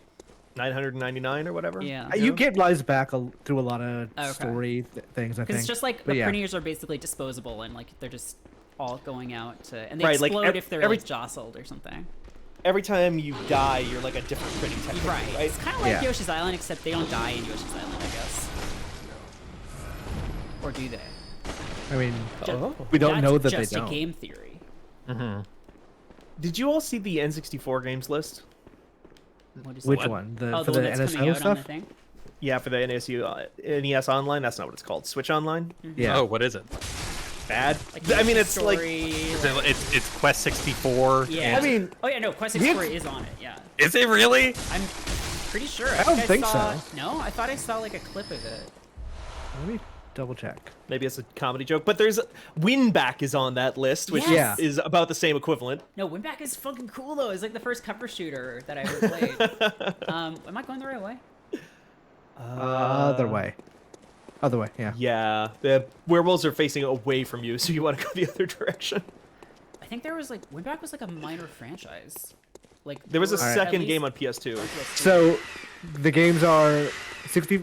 999 or whatever. Yeah. You get lives back through a lot of Okay. story things, I Because think. it's just like But the yeah. Prinniers are basically disposable and like they're just all going out to and they Right, like, explode if they're every- like jostled or something. Every time you die, you're like a different pretty technically, Right. right? It's kind of like Yeah. Yoshi's Island, except they don't die in Yoshi's Island, I guess. Or do they? I mean, Oh. we don't know that just they don't. a game theory. Did you all see the N64 games list? What is Which that? one? Oh, For the the one that's coming NSO out on the stuff? thing? Yeah, for the NES Online. That's not what it's called. Switch Online. Yeah. Oh, what is it? Bad. Like I mean, Yoshi it's like Story, Is it it's Quest 64. yeah. I mean, oh yeah, no, Quest we have- 64 is on it. Yeah, Is it really? I'm pretty sure. I don't think saw, so. No, I thought I saw like a clip of it. Let me double check. maybe it's a comedy joke, but there's Winback is on that list, which Yes. is about the same equivalent. No, Winback is fucking cool though. It's like the first cover shooter that I ever played. Am I going the right way? Other way. Other way, yeah. Yeah, the werewolves are facing away from you, so you want to go the other direction. I think there was like Winback was like a minor franchise. Like There was a or at second least game on PS2. PS2. So, the games are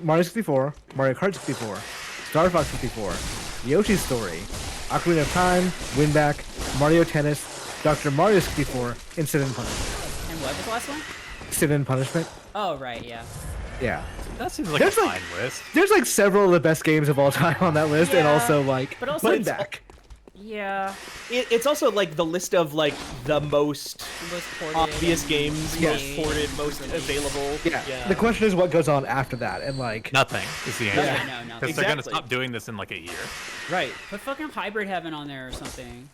Mario 64, Mario Kart 64, Star Fox 64, Yoshi's Story, Ocarina of Time, Winback, Mario Tennis, Dr. Mario 64, and Sin and Punishment. And what was the last one? Sin and Punishment? Oh right, yeah. Yeah. That seems like There's a like- fine list. There's like several of the best games of all time on that list, and Yeah, also like but also it's- Winback. Yeah. It's also like the list of like the most Most ported obvious and games, remade most ported, most released. available. Yeah. The question is what goes on after that, and like Nothing is the answer. Yeah, no, no. Because they're gonna Exactly. stop doing this in like a year. Right. Put fucking Hybrid Heaven on there or something.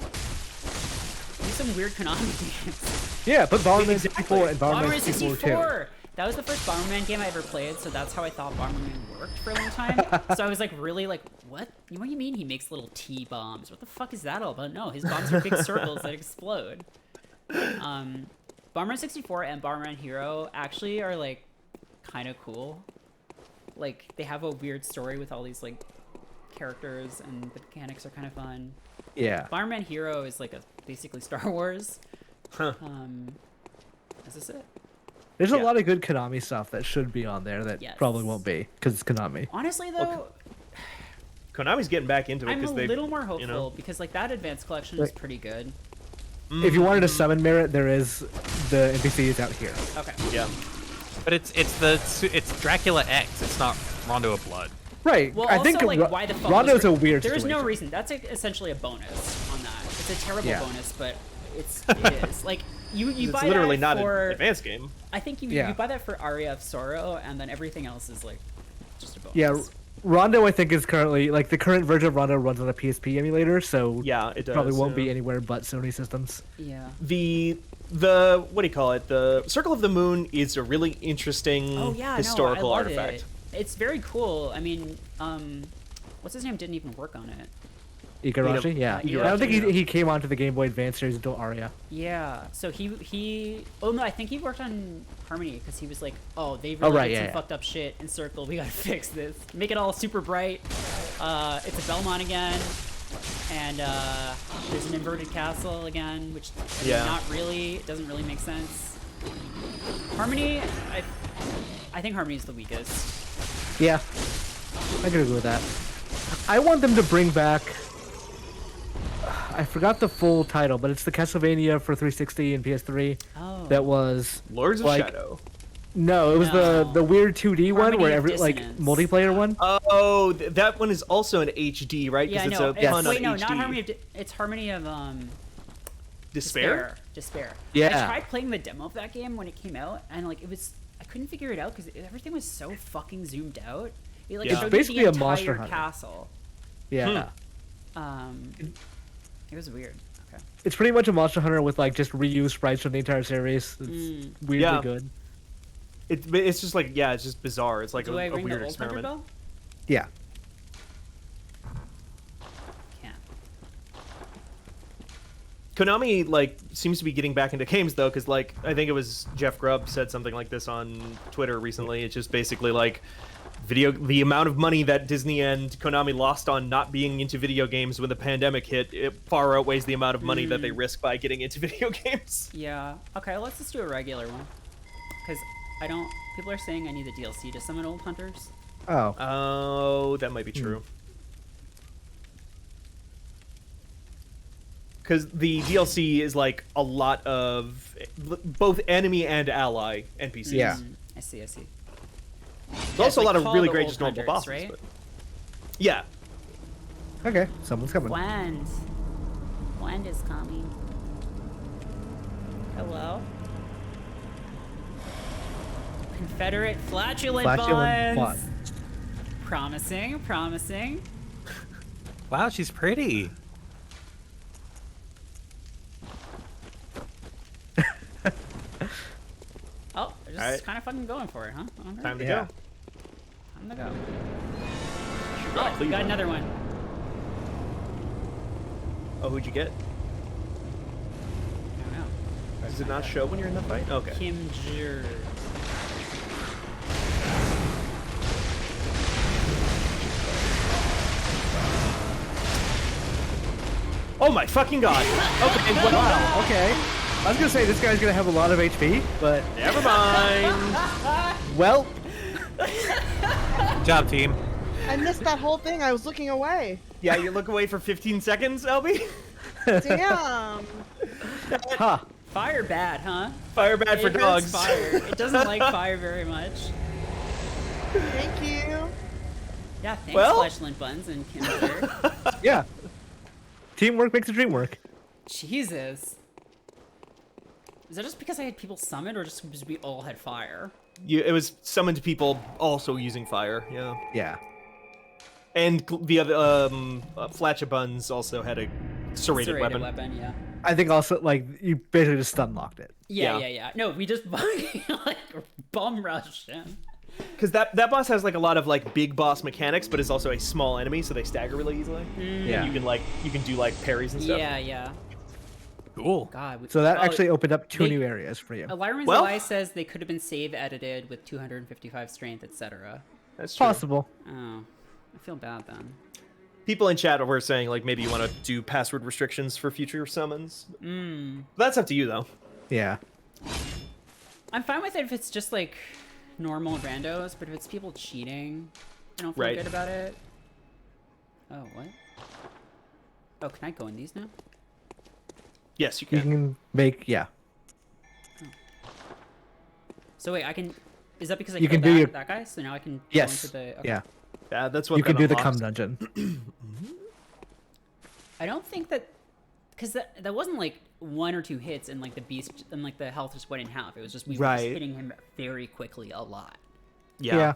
Do some weird Konami games. yeah, put Bomberman Exactly. 64 and Bomberman Bomberman 64 too. 64! That was the first Bomberman game I ever played, so that's how I thought Bomberman worked for a long time. So I was like, really like, what? What do you mean he makes little T-bombs? What the fuck is that all about? No, his bombs are big circles that explode. Bomberman 64 and Bomberman Hero actually are like kind of cool. Like they have a weird story with all these like characters, and the mechanics are kind of fun. Yeah. Bomberman Hero is like basically Star Wars. Huh. Is this it? There's a Yeah. lot of good Konami stuff that should be on there that Yes. probably won't be because it's Konami. Honestly though, Konami's getting back into it I'm a because they, little more hopeful you know. because like that advanced collection is Like- pretty good. If you wanted to summon Merritt, there is the NPC is out here. Okay. Yeah. But it's Dracula X. It's not Rondo of Blood. Right. Well, I also, think like, why the fuck Rondo's was a weird There is no situation. reason. That's like, essentially a bonus on that. It's a terrible Yeah. bonus, but it is. Like, you It's buy literally that not for... an advanced game. I think you Yeah. buy that for Aria of Sorrow, and then everything else is, like, just a bonus. Yeah, Rondo I think is currently like the current version of Rondo runs on a PSP emulator, so Yeah, it does. probably won't be yeah. anywhere but Sony systems. Yeah. The what do you call it? The Circle of the Moon is a really interesting Oh, yeah, historical no, I love artifact. It. It's very cool. I mean, what's his name didn't even work on it. Igarashi, yeah. Igarashi, I don't think yeah. he came onto the Game Boy Advance series until Aria. Yeah, so he oh no, I think he worked on Harmony because he was like, oh, they really right, did yeah, some yeah. fucked up shit in Circle. We gotta fix this. Make it all super bright. It's a Belmont again, and there's an inverted castle again, which I mean, Yeah. not really. It doesn't really make sense. Harmony, I think Harmony's the weakest. Yeah, I could agree with that. I want them to bring back. I forgot the full title, but it's the Castlevania for 360 and PS3. Oh. That was Lords of like Shadow. no, it was No. the weird 2D one Harmony where of every like Dissonance. multiplayer one. Oh, that one is also an HD, right? Yeah, I it's know. a pun Wait, on no, HD. not Harmony of it's Harmony of Despair? Despair. Yeah. I tried playing the demo of that game when it came out, and like I couldn't figure it out because everything was so fucking zoomed out. It like Yeah. showed It's basically you a the Monster entire Hunter. castle. Yeah, It was weird. Okay. it's pretty much a Monster Hunter with like just reused sprites from the entire series. It's weirdly Yeah. good. It's just like, yeah, it's just bizarre. It's like Do I a ring weird the old hundred experiment. bell? Yeah. Can't. Konami like seems to be getting back into games though, because like I think it was Jeff Grubb said something like this on Twitter recently. It's just basically like the amount of money that Disney and Konami lost on not being into video games when the pandemic hit, it far outweighs the amount of money that they risk by getting into video games. Yeah. Okay, let's just do a regular one. Because I don't. People are saying I need the DLC to summon old hunters. Oh. Oh, that might be true. Because the DLC is like a lot of both enemy and ally NPCs. Yeah. I see. There's also a lot of call really the great old just normal hunters, bosses. right? But... Yeah. Okay, someone's coming. Wand is coming. Hello. Confederate flatulent Flatulent buns. buns. Promising. Wow, she's pretty. Oh, they're just Alright. kind of fucking going for it, huh? Okay. Time to Yeah. go. Time to go. Should rock Oh, we got Cleveland. another one. Oh, who'd you get? I don't know. Does it not show when you're in the fight? Okay. Kim Jir. Oh my fucking god. Okay, well, Wow. Okay. I was gonna say this guy's gonna have a lot of HP, but never mind. well, Good job, team. I missed that whole thing. I was looking away. Yeah, you look away for 15 seconds, LB? Damn. huh? Fire bad, huh? Fire bad for It hurts dogs. Fire. It doesn't like fire very much. Thank you. Yeah, thanks, Well- Fletchland Buns and Kim Jir. Yeah. Teamwork makes the dream work. Jesus. Is that just because I had people summoned, or just because we all had fire? It was summoned people also using fire. Yeah. Yeah. And the other Flatchabuns also had a serrated weapon. Yeah. I think also like you basically just stun locked it. Yeah. No, we just like bum rushed him. Because that boss has like a lot of like big boss mechanics, but is also a small enemy, so they stagger really easily. Yeah. You can do like parries and stuff. Yeah. Cool. God. So that oh, actually opened up two they- new areas for you. Lyron's Well- Lie says they could have been save edited with 255 strength, etc. That's true. Possible. Oh, I feel bad then. People in chat were saying like maybe you want to do password restrictions for future summons. That's up to you though. Yeah. I'm fine with it if it's just like normal randos, but if it's people cheating, I don't feel Right. good about it. Oh, what? Oh, can I go in these now? Yes, you You can. can make So wait, I can. Is that because I You killed can do that guy? So now I can Yes. go into the. Okay. Yeah. Yeah, that's what You can that do the unlocks. cum dungeon. I don't think that, because that wasn't like 1 or 2 hits and like the beast and like the health just went in half. It was just we were just Right. hitting him very quickly a lot. Yeah.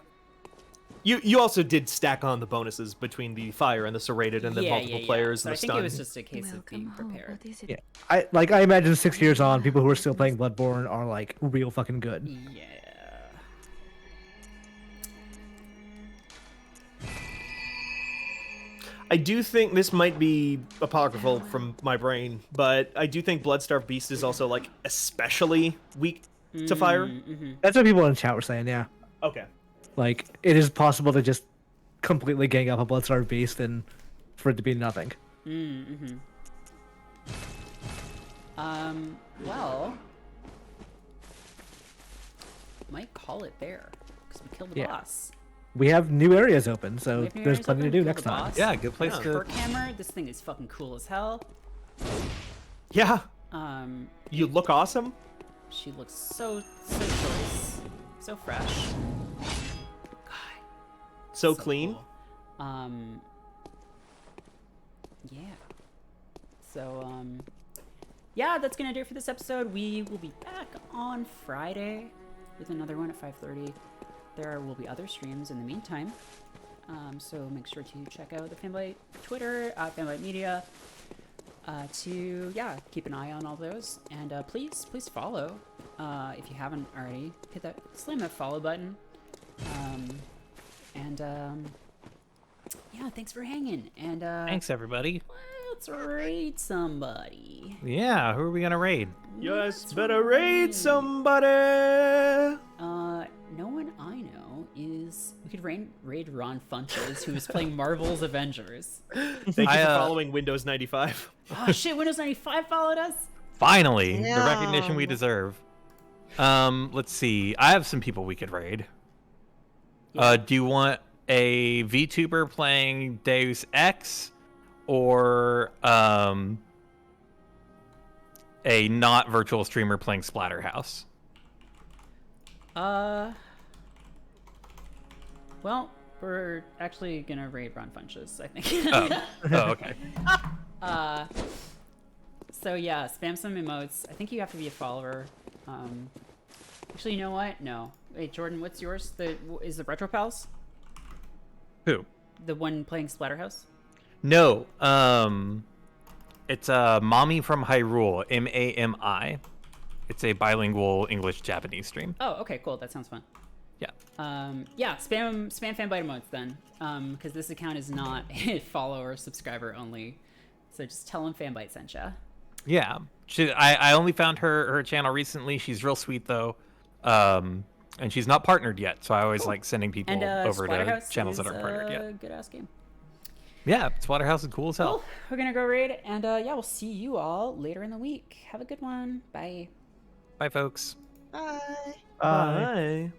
You also did stack on the bonuses between the fire and the serrated and then multiple players So and I the think stun. it was just a case of being Welcome home. prepared. What is it? Yeah. I imagine 6 years on, people who are still playing Bloodborne are like real fucking good. Yeah. I do think this might be apocryphal from my brain, but I do think Bloodstarved Beast is also like especially weak to fire. That's what people in chat were saying. Yeah. Okay. Like it is possible to just completely gang up a Bloodstarved Beast and for it to be nothing. Well, might call it there because we killed the Yeah. boss. We have new areas open, so We have new there's areas plenty to open, do killed next the time. boss. Yeah, good place Yeah. to. Burk hammer. This thing is fucking cool as hell. Yeah. Um, You look awesome. she looks so choice, so fresh. God, So clean. cool. Yeah. So, yeah, that's gonna do it for this episode. We will be back on Friday with another one at 5:30. There will be other streams in the meantime. So make sure to check out the Fanbyte Twitter, Fanbyte Media, to, keep an eye on all those. And please follow, if you haven't already. Slam that follow button. Thanks for hanging. And Thanks, everybody. let's raid somebody. Yeah, who are we gonna raid? Yes, better raid somebody. No one I know is. We could raid Ron Funches, who is playing Marvel's Avengers. Thank you for following Windows 95. Oh shit! Windows 95 followed us. Finally, the recognition we Yeah. deserve. Let's see. I have some people we could raid. Do you want a VTuber playing Deus Ex, or a not virtual streamer playing Splatterhouse? Well, we're actually gonna raid Ron Funches, I think. Oh, okay. So yeah, spam some emotes. I think you have to be a follower. Actually, you know what? No. Wait, Jordan, what's yours? Is the Retro Pals Who? the one playing Splatterhouse? No. It's Mommy from Hyrule, MAMI. It's a bilingual English-Japanese stream. Oh, okay, cool. That sounds fun. Yeah. Spam Fanbyte emotes then, because this account is not a follower subscriber only. So just tell them Fanbyte sent ya. Yeah. I only found her channel recently. She's real sweet though. And she's not partnered yet, so I always like sending people And over to Splatterhouse channels that is aren't partnered a yet. good ass game. Yeah, Splatterhouse is cool as hell. Cool. We're gonna go raid, and we'll see you all later in the week. Have a good one. Bye. Bye, folks. Bye. Bye. Bye.